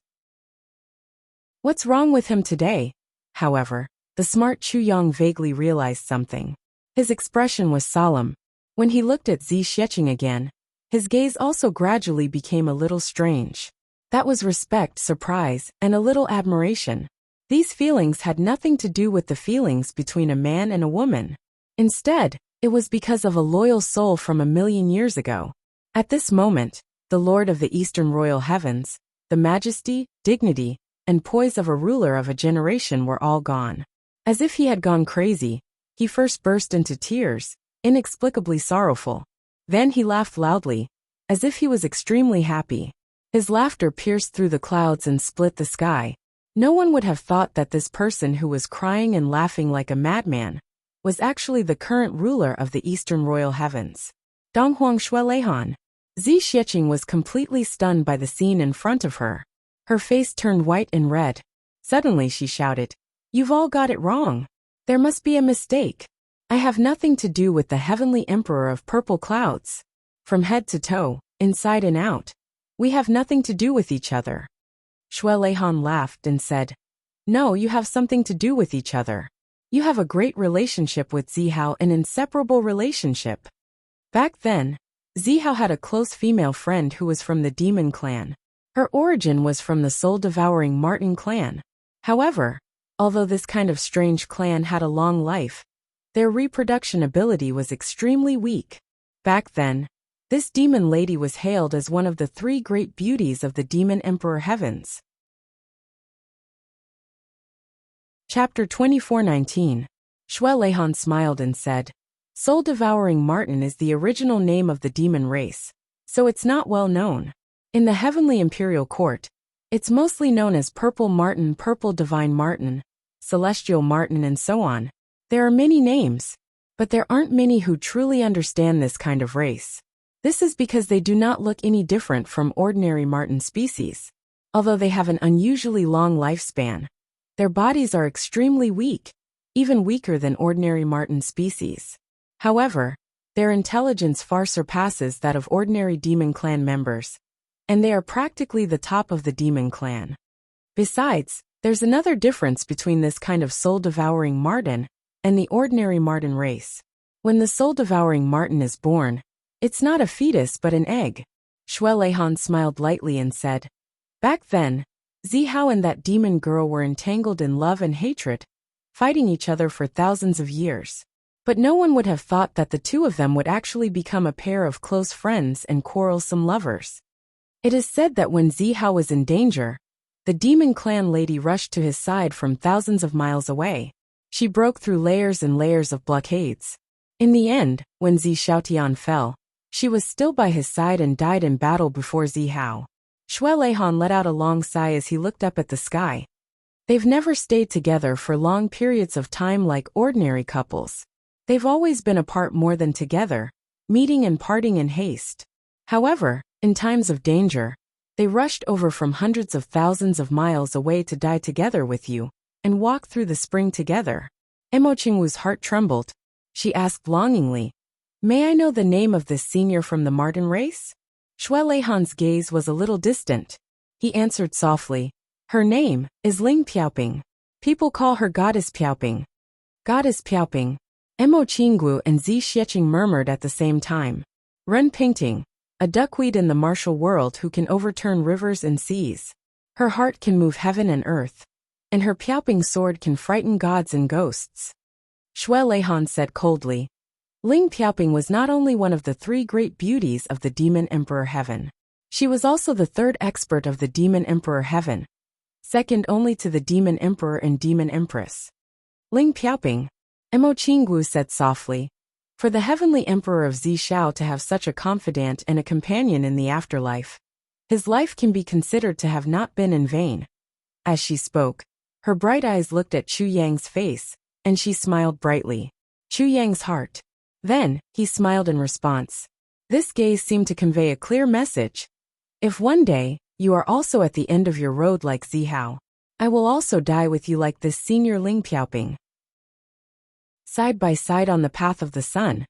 What's wrong with him today? However, the smart Chu Yong vaguely realized something. His expression was solemn. When he looked at Zi Xiecheng again, his gaze also gradually became a little strange. That was respect, surprise, and a little admiration. These feelings had nothing to do with the feelings between a man and a woman. Instead, it was because of a loyal soul from 1,000,000 years ago. At this moment, the Lord of the Eastern Royal Heavens, the majesty, dignity, and poise of a ruler of a generation were all gone. As if he had gone crazy, he first burst into tears, inexplicably sorrowful. Then he laughed loudly, as if he was extremely happy. His laughter pierced through the clouds and split the sky. No one would have thought that this person who was crying and laughing like a madman was actually the current ruler of the Eastern Royal Heavens. Donghuang Xue Leihan. Zi Xiecheng was completely stunned by the scene in front of her. Her face turned white and red. Suddenly she shouted, you've all got it wrong. There must be a mistake. I have nothing to do with the heavenly emperor of purple clouds. From head to toe, inside and out, we have nothing to do with each other. Xue Leihan laughed and said, no, you have something to do with each other. You have a great relationship with Zi Hao, an inseparable relationship. Back then, Zi Hao had a close female friend who was from the demon clan. Her origin was from the soul-devouring Martin clan. However, although this kind of strange clan had a long life, their reproduction ability was extremely weak. Back then, this demon lady was hailed as one of the 3 great beauties of the demon emperor heavens. Chapter 24:19. Xue Leihan smiled and said, soul-devouring Martin is the original name of the demon race, so it's not well known. In the heavenly imperial court, it's mostly known as purple Martin, purple divine Martin, celestial Martin, and so on. There are many names, but there aren't many who truly understand this kind of race. This is because they do not look any different from ordinary Martin species. Although they have an unusually long lifespan, their bodies are extremely weak, even weaker than ordinary Martin species. However, their intelligence far surpasses that of ordinary demon clan members, and they are practically the top of the demon clan. Besides, there's another difference between this kind of soul-devouring Martin and the ordinary Martin race. When the soul-devouring Martin is born, it's not a fetus but an egg. Xue Leihan smiled lightly and said, back then, Zi Hao and that demon girl were entangled in love and hatred, fighting each other for thousands of years. But no one would have thought that the two of them would actually become a pair of close friends and quarrelsome lovers. It is said that when Zi Hao was in danger, the demon clan lady rushed to his side from thousands of miles away. She broke through layers and layers of blockades. In the end, when Zi Xiaotian fell, she was still by his side and died in battle before Zi Hao. Xue Leihan let out a long sigh as he looked up at the sky. They've never stayed together for long periods of time like ordinary couples. They've always been apart more than together, meeting and parting in haste. However, in times of danger, they rushed over from hundreds of thousands of miles away to die together with you, and walk through the spring together. Emo Qingwu's heart trembled. She asked longingly, "May I know the name of this senior from the Martin race?" Shui Leihan's gaze was a little distant. He answered softly, "Her name is Ling Piaoping. People call her Goddess Piaoping." Goddess Piaoping. Emo Qingwu and Zi Xieching murmured at the same time. Ren Pingting, a duckweed in the martial world who can overturn rivers and seas. Her heart can move heaven and earth, and her Piaoping sword can frighten gods and ghosts. Shui Leihan said coldly. Ling Piaoping was not only one of the 3 great beauties of the Demon Emperor Heaven. She was also the 3rd expert of the Demon Emperor Heaven, second only to the Demon Emperor and Demon Empress. Ling Piaoping, Emo Qingwu said softly, for the Heavenly Emperor of Zishao to have such a confidant and a companion in the afterlife, his life can be considered to have not been in vain. As she spoke, her bright eyes looked at Chu Yang's face, and she smiled brightly. Chu Yang's heart. Then, he smiled in response. This gaze seemed to convey a clear message. If one day, you are also at the end of your road like Zihao, I will also die with you like this senior Ling Piaoping. Side by side on the path of the sun,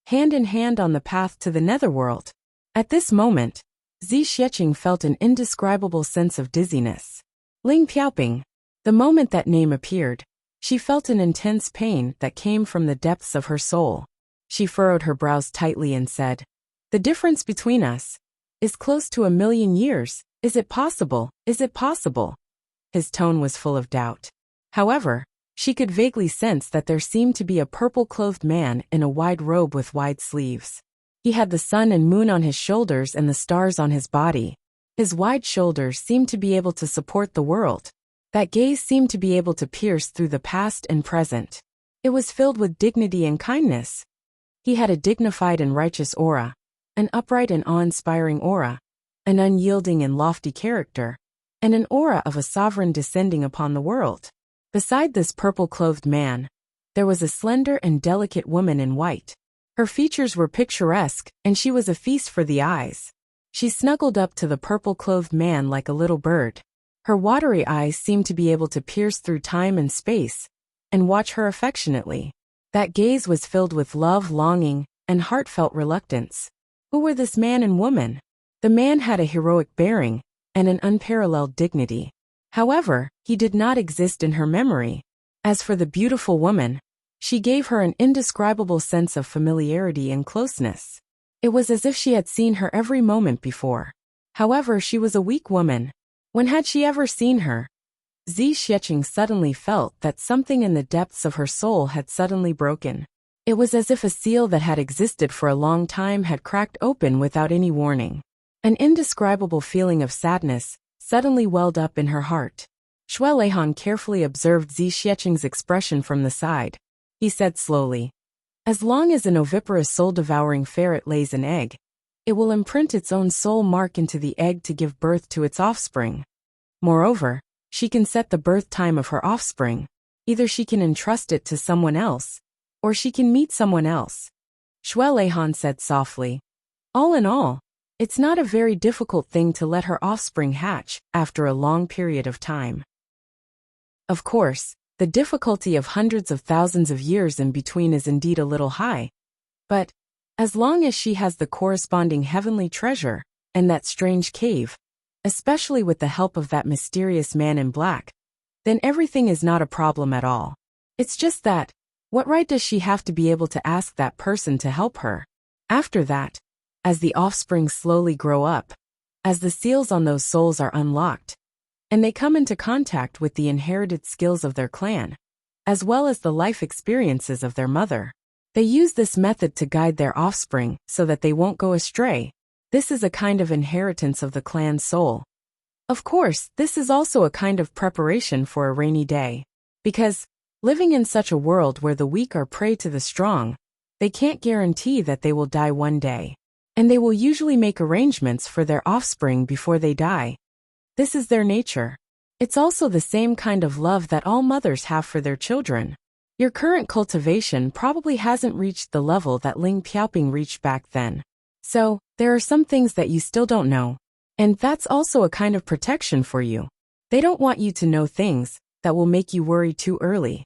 hand in hand on the path to the netherworld. At this moment, Zi Xieching felt an indescribable sense of dizziness. Ling Piaoping. The moment that name appeared, she felt an intense pain that came from the depths of her soul. She furrowed her brows tightly and said, "The difference between us is close to 1,000,000 years. Is it possible? Is it possible?" His tone was full of doubt. However, she could vaguely sense that there seemed to be a purple-clothed man in a wide robe with wide sleeves. He had the sun and moon on his shoulders and the stars on his body. His wide shoulders seemed to be able to support the world. That gaze seemed to be able to pierce through the past and present. It was filled with dignity and kindness. He had a dignified and righteous aura, an upright and awe-inspiring aura, an unyielding and lofty character, and an aura of a sovereign descending upon the world. Beside this purple-clothed man, there was a slender and delicate woman in white. Her features were picturesque, and she was a feast for the eyes. She snuggled up to the purple-clothed man like a little bird. Her watery eyes seemed to be able to pierce through time and space, and watch her affectionately. That gaze was filled with love, longing, and heartfelt reluctance. Who were this man and woman? The man had a heroic bearing, and an unparalleled dignity. However, he did not exist in her memory. As for the beautiful woman, she gave her an indescribable sense of familiarity and closeness. It was as if she had seen her every moment before. However, she was a weak woman. When had she ever seen her? Zi Xieching suddenly felt that something in the depths of her soul had suddenly broken. It was as if a seal that had existed for a long time had cracked open without any warning. An indescribable feeling of sadness suddenly welled up in her heart. Shui Leihan carefully observed Zi Xieching's expression from the side. He said slowly, "As long as an oviparous soul-devouring ferret lays an egg, it will imprint its own soul mark into the egg to give birth to its offspring. Moreover, she can set the birth time of her offspring. Either she can entrust it to someone else, or she can meet someone else." Shui Leihan said softly, "All in all, it's not a very difficult thing to let her offspring hatch after a long period of time. Of course, the difficulty of hundreds of thousands of years in between is indeed a little high, but as long as she has the corresponding heavenly treasure and that strange cave, especially with the help of that mysterious man in black, then everything is not a problem at all. It's just that, what right does she have to be able to ask that person to help her? After that, as the offspring slowly grow up, as the seals on those souls are unlocked, and they come into contact with the inherited skills of their clan, as well as the life experiences of their mother, they use this method to guide their offspring so that they won't go astray. This is a kind of inheritance of the clan's soul. Of course, this is also a kind of preparation for a rainy day. Because, living in such a world where the weak are prey to the strong, they can't guarantee that they will die one day. And they will usually make arrangements for their offspring before they die. This is their nature. It's also the same kind of love that all mothers have for their children. Your current cultivation probably hasn't reached the level that Ling Piaoping reached back then. So, there are some things that you still don't know. And that's also a kind of protection for you. They don't want you to know things that will make you worry too early.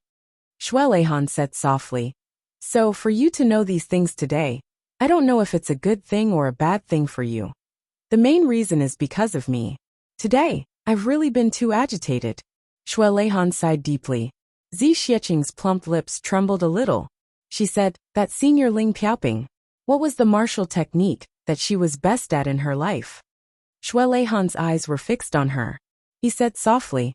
Shueleihan said softly. So, for you to know these things today, I don't know if it's a good thing or a bad thing for you. The main reason is because of me. Today, I've really been too agitated. Shueleihan sighed deeply. Zi Xieching's plump lips trembled a little. She said, that senior Ling Piaoping. What was the martial technique that she was best at in her life? Shueleihan's eyes were fixed on her. He said softly,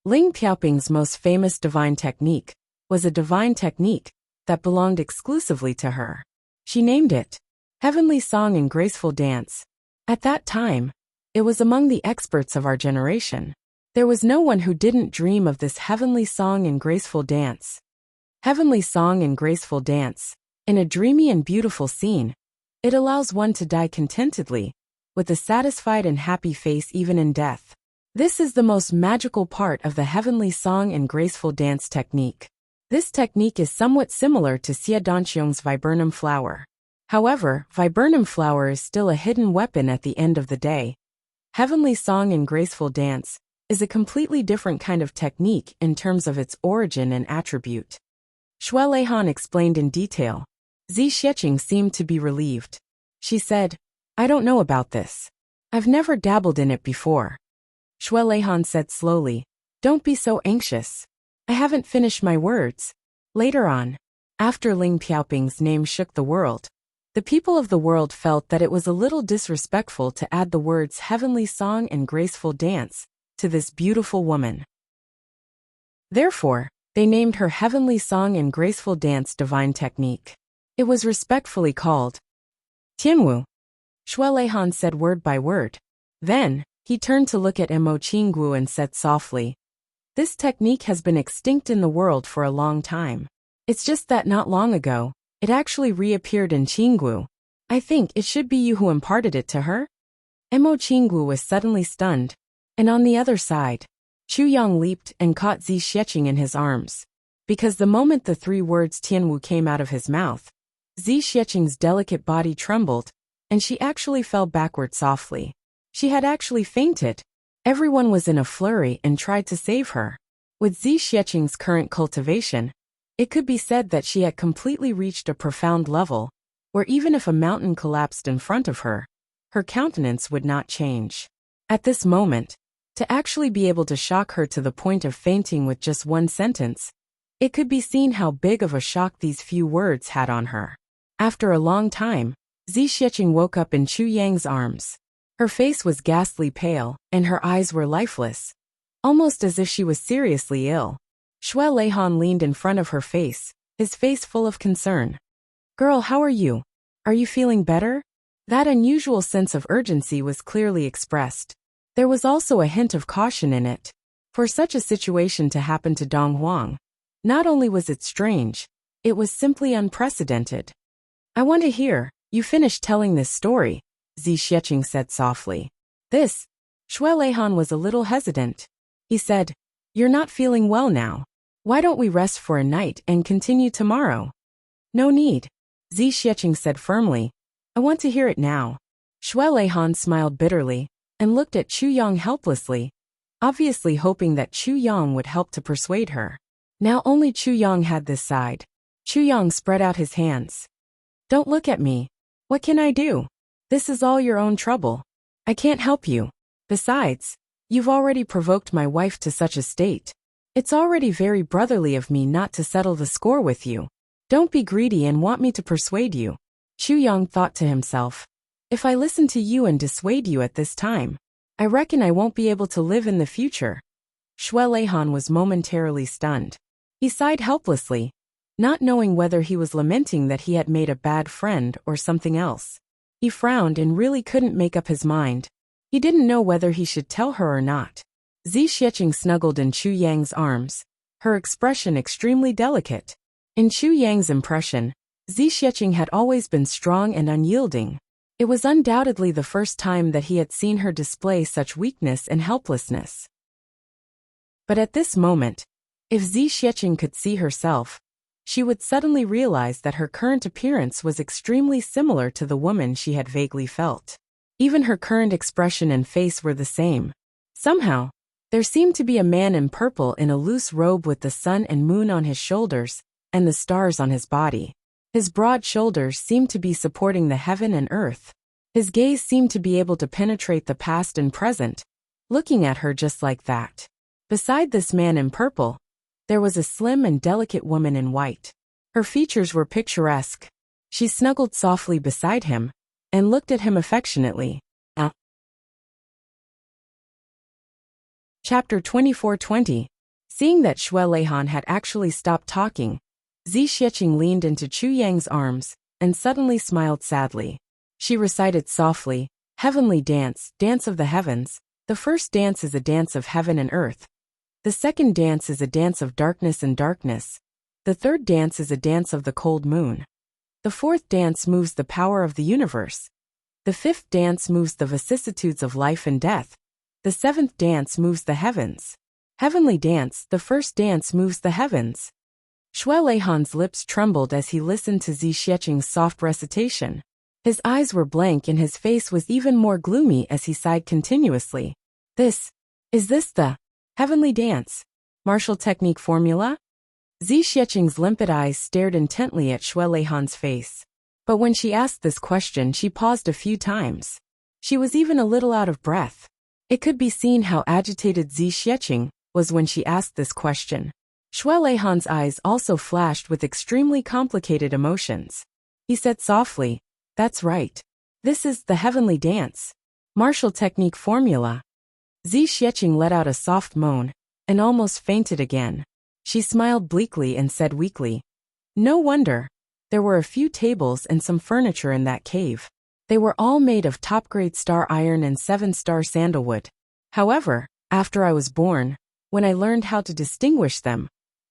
Ling Piaoping's most famous divine technique was a divine technique that belonged exclusively to her. She named it Heavenly Song and Graceful Dance. At that time, it was among the experts of our generation. There was no one who didn't dream of this heavenly song and graceful dance. Heavenly song and graceful dance. In a dreamy and beautiful scene, it allows one to die contentedly, with a satisfied and happy face even in death. This is the most magical part of the heavenly song and graceful dance technique. This technique is somewhat similar to Xia Danqiong's viburnum flower. However, viburnum flower is still a hidden weapon at the end of the day. Heavenly song and graceful dance is a completely different kind of technique in terms of its origin and attribute. Shueleihan explained in detail. Zi Xieching seemed to be relieved. She said, I don't know about this. I've never dabbled in it before. Shueleihan said slowly, don't be so anxious. I haven't finished my words. Later on, after Ling Piaoping's name shook the world, the people of the world felt that it was a little disrespectful to add the words heavenly song and graceful dance to this beautiful woman. Therefore, they named her Heavenly Song and Graceful Dance Divine Technique. It was respectfully called Tianwu. Shueleihan said word by word. Then, he turned to look at Mo Qinggu and said softly, this technique has been extinct in the world for a long time. It's just that not long ago, it actually reappeared in Qinggu. I think it should be you who imparted it to her? Mo Qinggu was suddenly stunned. And on the other side, Chu Yang leaped and caught Zi Xieching in his arms. Because the moment the three words Tianwu came out of his mouth, Zi Xieching's delicate body trembled, and she actually fell backward softly. She had actually fainted. Everyone was in a flurry and tried to save her. With Zi Xieching's current cultivation, it could be said that she had completely reached a profound level, where even if a mountain collapsed in front of her countenance would not change. At this moment, to actually be able to shock her to the point of fainting with just one sentence, it could be seen how big of a shock these few words had on her. After a long time, Zi Xieching woke up in Chu Yang's arms. Her face was ghastly pale, and her eyes were lifeless, almost as if she was seriously ill. Shueleihan leaned in front of her face, his face full of concern. Girl, how are you? Are you feeling better? That unusual sense of urgency was clearly expressed. There was also a hint of caution in it. For such a situation to happen to Dong Huang, not only was it strange, it was simply unprecedented. I want to hear, you finished telling this story, Zi Xieching said softly. Shueleihan was a little hesitant. He said, you're not feeling well now. Why don't we rest for a night and continue tomorrow? No need, Zi Xieching said firmly. I want to hear it now. Shueleihan smiled bitterly and looked at Chu Yang helplessly, obviously hoping that Chu Yang would help to persuade her. Now only Chu Yang had this side. Chu Yang spread out his hands. Don't look at me. What can I do? This is all your own trouble. I can't help you. Besides, you've already provoked my wife to such a state. It's already very brotherly of me not to settle the score with you. Don't be greedy and want me to persuade you. Chu Yang thought to himself. If I listen to you and dissuade you at this time, I reckon I won't be able to live in the future. Shueleihan was momentarily stunned. He sighed helplessly, not knowing whether he was lamenting that he had made a bad friend or something else. He frowned and really couldn't make up his mind. He didn't know whether he should tell her or not. Zi Xieching snuggled in Chu Yang's arms, her expression extremely delicate. In Chu Yang's impression, Zi Xieching had always been strong and unyielding. It was undoubtedly the first time that he had seen her display such weakness and helplessness. But at this moment, if Zi Xiecheng could see herself, she would suddenly realize that her current appearance was extremely similar to the woman she had vaguely felt. Even her current expression and face were the same. Somehow, there seemed to be a man in purple in a loose robe with the sun and moon on his shoulders and the stars on his body. His broad shoulders seemed to be supporting the heaven and earth. His gaze seemed to be able to penetrate the past and present, looking at her just like that. Beside this man in purple, there was a slim and delicate woman in white. Her features were picturesque. She snuggled softly beside him and looked at him affectionately. Chapter 24:20. Seeing that Xue Leihan had actually stopped talking, Zi Xiecheng leaned into Chu Yang's arms and suddenly smiled sadly. She recited softly, "Heavenly dance, dance of the heavens. The first dance is a dance of heaven and earth. The second dance is a dance of darkness and darkness. The third dance is a dance of the cold moon. The fourth dance moves the power of the universe. The fifth dance moves the vicissitudes of life and death. The seventh dance moves the heavens. Heavenly dance, the first dance moves the heavens." Xue Leihan's lips trembled as he listened to Zi Xiecheng's soft recitation. His eyes were blank and his face was even more gloomy as he sighed continuously. Is this the heavenly dance? Martial technique formula? Zi Xiecheng's limpid eyes stared intently at Xue Leihan's face. But when she asked this question, she paused a few times. She was even a little out of breath. It could be seen how agitated Zi Xiecheng was when she asked this question. Xue Leihan's eyes also flashed with extremely complicated emotions. He said softly, "That's right. This is the heavenly dance. Martial technique formula." Zi Xiecheng let out a soft moan and almost fainted again. She smiled bleakly and said weakly, "No wonder. There were a few tables and some furniture in that cave. They were all made of top-grade star iron and 7-star sandalwood. However, after I was born, when I learned how to distinguish them,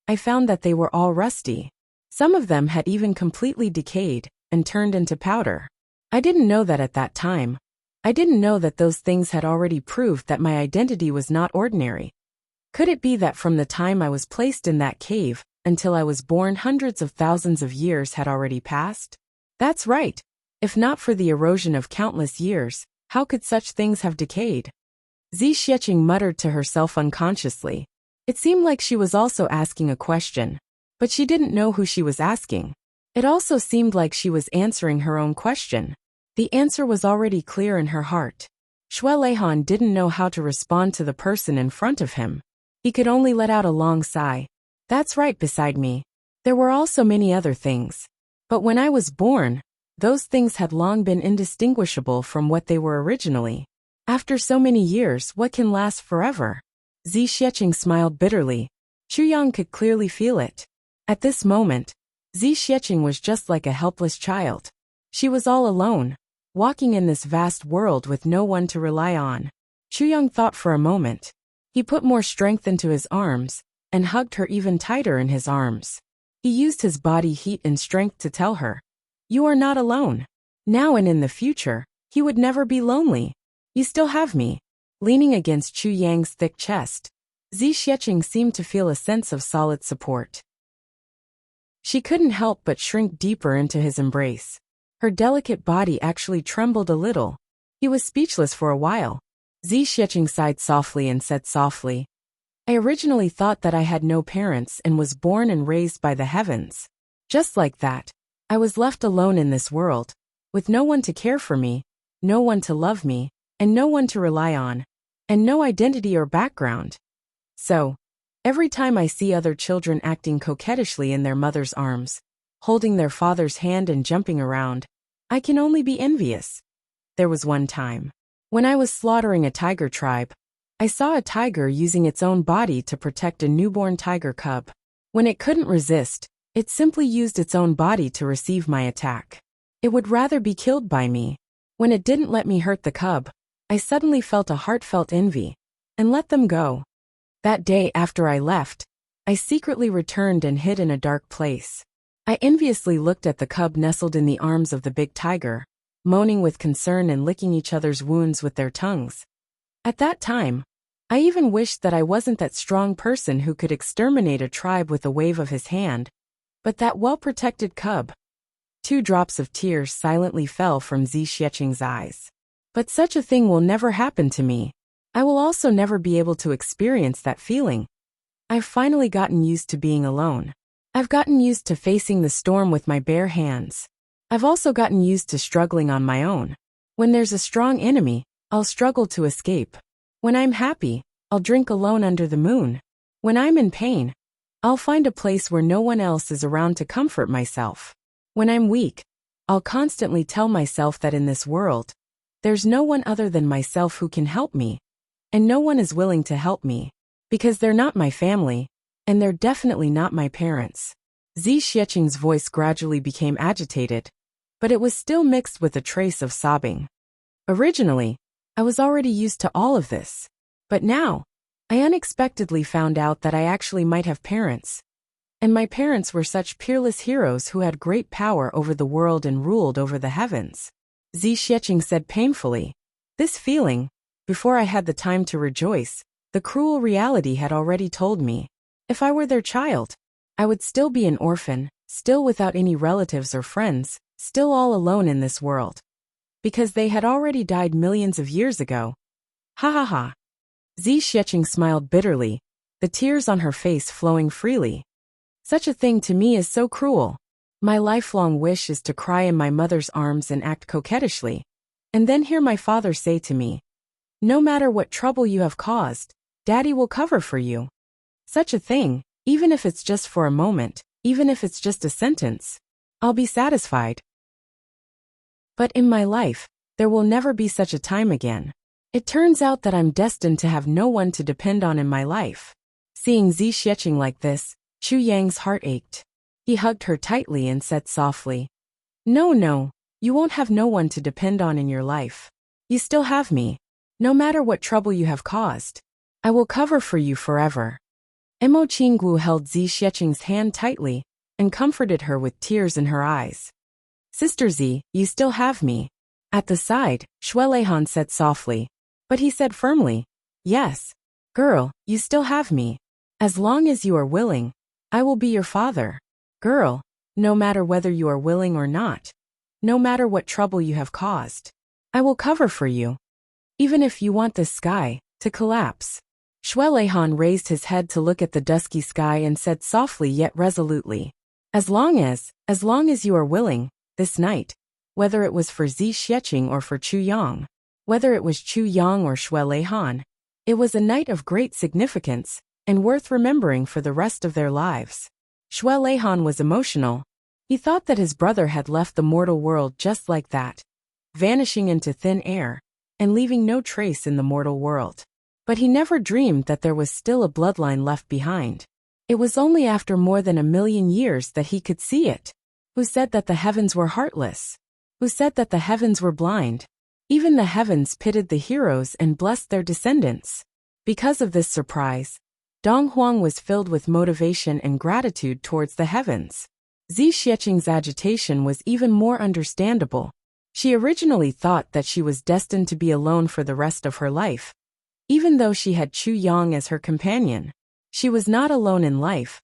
I found that they were all rusty. Some of them had even completely decayed and turned into powder. I didn't know that at that time. I didn't know that those things had already proved that my identity was not ordinary. Could it be that from the time I was placed in that cave until I was born, hundreds of thousands of years had already passed? That's right. If not for the erosion of countless years, how could such things have decayed?" Zi Xiecheng muttered to herself unconsciously. It seemed like she was also asking a question, but she didn't know who she was asking. It also seemed like she was answering her own question. The answer was already clear in her heart. Xue Leihan didn't know how to respond to the person in front of him. He could only let out a long sigh. "That's right, beside me. There were also many other things. But when I was born, those things had long been indistinguishable from what they were originally. After so many years, what can last forever?" Zi Xiecheng smiled bitterly. Chu Yang could clearly feel it. At this moment, Zi Xiecheng was just like a helpless child. She was all alone, walking in this vast world with no one to rely on. Chu Yang thought for a moment. He put more strength into his arms and hugged her even tighter in his arms. He used his body heat and strength to tell her, "You are not alone. Now and in the future, he would never be lonely. You still have me." Leaning against Chu Yang's thick chest, Zi Xiecheng seemed to feel a sense of solid support. She couldn't help but shrink deeper into his embrace. Her delicate body actually trembled a little. He was speechless for a while. Zi Xiecheng sighed softly and said softly, "I originally thought that I had no parents and was born and raised by the heavens. Just like that, I was left alone in this world, with no one to care for me, no one to love me, and no one to rely on, and no identity or background. So, every time I see other children acting coquettishly in their mother's arms, holding their father's hand and jumping around, I can only be envious. There was one time, when I was slaughtering a tiger tribe, I saw a tiger using its own body to protect a newborn tiger cub. When it couldn't resist, it simply used its own body to receive my attack. It would rather be killed by me. When it didn't let me hurt the cub, I suddenly felt a heartfelt envy, and let them go. That day after I left, I secretly returned and hid in a dark place. I enviously looked at the cub nestled in the arms of the big tiger, moaning with concern and licking each other's wounds with their tongues. At that time, I even wished that I wasn't that strong person who could exterminate a tribe with a wave of his hand, but that well-protected cub. 2 drops of tears silently fell from Zhiqiang's eyes. But such a thing will never happen to me. I will also never be able to experience that feeling. I've finally gotten used to being alone. I've gotten used to facing the storm with my bare hands. I've also gotten used to struggling on my own. When there's a strong enemy, I'll struggle to escape. When I'm happy, I'll drink alone under the moon. When I'm in pain, I'll find a place where no one else is around to comfort myself. When I'm weak, I'll constantly tell myself that in this world, there's no one other than myself who can help me. And no one is willing to help me. Because they're not my family, and they're definitely not my parents. Zhiqiang's voice gradually became agitated, but it was still mixed with a trace of sobbing. Originally, I was already used to all of this. But now, I unexpectedly found out that I actually might have parents. And my parents were such peerless heroes who had great power over the world and ruled over the heavens. Zhiqiang said painfully. This feeling, before I had the time to rejoice, the cruel reality had already told me. If I were their child, I would still be an orphan, still without any relatives or friends, still all alone in this world. Because they had already died millions of years ago. Ha ha ha. Zhiqiang smiled bitterly, the tears on her face flowing freely. Such a thing to me is so cruel. My lifelong wish is to cry in my mother's arms and act coquettishly. And then hear my father say to me, no matter what trouble you have caused, Daddy will cover for you. Such a thing, even if it's just for a moment, even if it's just a sentence, I'll be satisfied. But in my life, there will never be such a time again. It turns out that I'm destined to have no one to depend on in my life. Seeing Zhiqiang like this, Chu Yang's heart ached. He hugged her tightly and said softly, no, you won't have no one to depend on in your life. You still have me. No matter what trouble you have caused, I will cover for you forever. Mo Qinggu held Zhiqiang's hand tightly and comforted her with tears in her eyes. Sister Z, you still have me. At the side, Shuelehan said softly, but he said firmly, yes. Girl, you still have me. As long as you are willing, I will be your father. Girl, no matter whether you are willing or not, no matter what trouble you have caused, I will cover for you. Even if you want this sky to collapse. Shuelehan raised his head to look at the dusky sky and said softly yet resolutely, as long as you are willing, this night, whether it was for Zhiqiang or for Chu Yang, whether it was Chu Yang or Shuelehan, it was a night of great significance and worth remembering for the rest of their lives. Shuelehan was emotional. He thought that his brother had left the mortal world just like that, vanishing into thin air, and leaving no trace in the mortal world. But he never dreamed that there was still a bloodline left behind. It was only after more than 1,000,000 years that he could see it. Who said that the heavens were heartless? Who said that the heavens were blind? Even the heavens pitied the heroes and blessed their descendants. Because of this surprise, Dong Huang was filled with motivation and gratitude towards the heavens. Zhiqiang's agitation was even more understandable. She originally thought that she was destined to be alone for the rest of her life. Even though she had Chu Yang as her companion, she was not alone in life,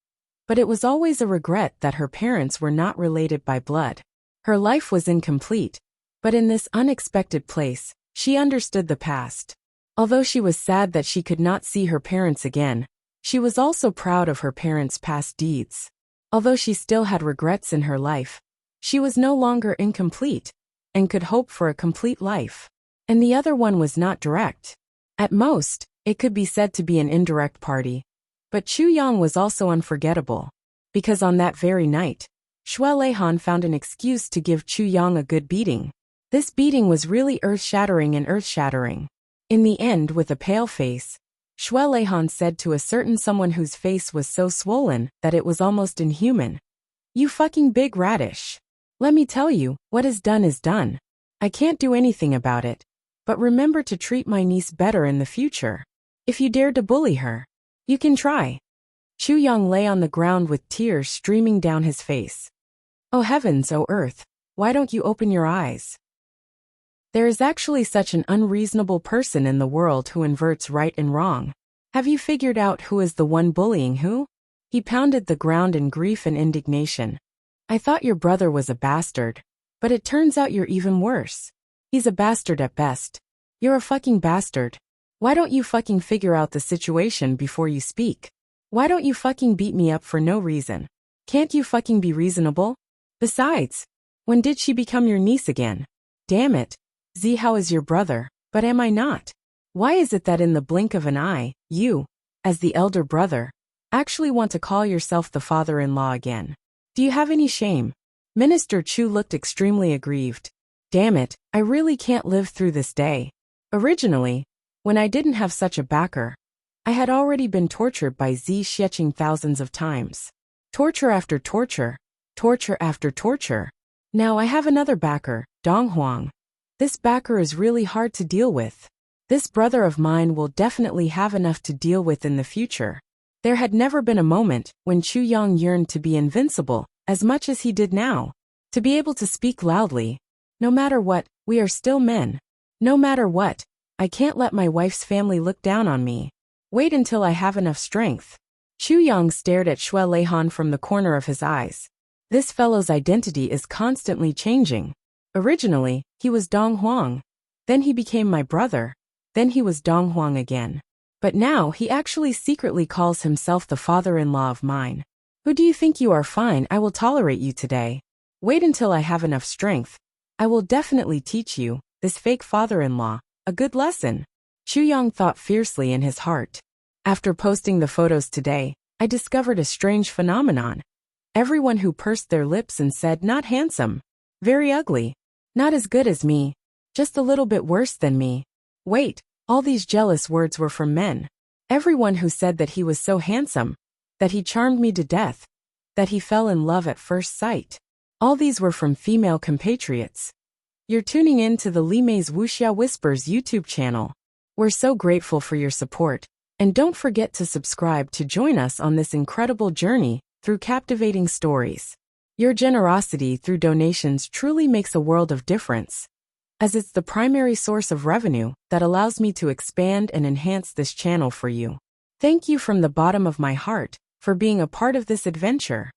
but it was always a regret that her parents were not related by blood. Her life was incomplete, but in this unexpected place, she understood the past. Although she was sad that she could not see her parents again, she was also proud of her parents' past deeds. Although she still had regrets in her life, she was no longer incomplete, and could hope for a complete life. And the other one was not direct. At most, it could be said to be an indirect party. But Chu Yang was also unforgettable, because on that very night, Shuelehan found an excuse to give Chu Yang a good beating. This beating was really earth-shattering. In the end, with a pale face, Shuelehan said to a certain someone whose face was so swollen that it was almost inhuman, "You fucking big radish. Let me tell you, what is done is done. I can't do anything about it. But remember to treat my niece better in the future. If you dare to bully her, you can try." Chu Yang lay on the ground with tears streaming down his face. "Oh heavens, oh earth, why don't you open your eyes?" There is actually such an unreasonable person in the world who inverts right and wrong. Have you figured out who is the one bullying who? He pounded the ground in grief and indignation. I thought your brother was a bastard. But it turns out you're even worse. He's a bastard at best. You're a fucking bastard. Why don't you fucking figure out the situation before you speak? Why don't you fucking beat me up for no reason? Can't you fucking be reasonable? Besides, when did she become your niece again? Damn it. Z, how is your brother? But am I not? Why is it that in the blink of an eye, you, as the elder brother, actually want to call yourself the father-in-law again? Do you have any shame? Minister Chu looked extremely aggrieved. Damn it, I really can't live through this day. Originally, when I didn't have such a backer, I had already been tortured by Z Xieching thousands of times. Torture after torture, torture after torture. Now I have another backer, Dong Huang. This backer is really hard to deal with. This brother of mine will definitely have enough to deal with in the future. There had never been a moment when Chu Yang yearned to be invincible as much as he did now. To be able to speak loudly. No matter what, we are still men. No matter what, I can't let my wife's family look down on me. Wait until I have enough strength. Chu Yang stared at Xue Leihan from the corner of his eyes. This fellow's identity is constantly changing. Originally, he was Dong Huang. Then he became my brother. Then he was Dong Huang again. But now he actually secretly calls himself the father-in-law of mine. Who do you think you are? Fine, I will tolerate you today. Wait until I have enough strength. I will definitely teach you, this fake father-in-law, a good lesson. Chu Yang thought fiercely in his heart. After posting the photos today, I discovered a strange phenomenon. Everyone who pursed their lips and said not handsome, very ugly, not as good as me, just a little bit worse than me. Wait, all these jealous words were from men. Everyone who said that he was so handsome, that he charmed me to death, that he fell in love at first sight. All these were from female compatriots. You're tuning in to the Li Mei's Wuxia Whispers YouTube channel. We're so grateful for your support, and don't forget to subscribe to join us on this incredible journey through captivating stories. Your generosity through donations truly makes a world of difference, as it's the primary source of revenue that allows me to expand and enhance this channel for you. Thank you from the bottom of my heart for being a part of this adventure.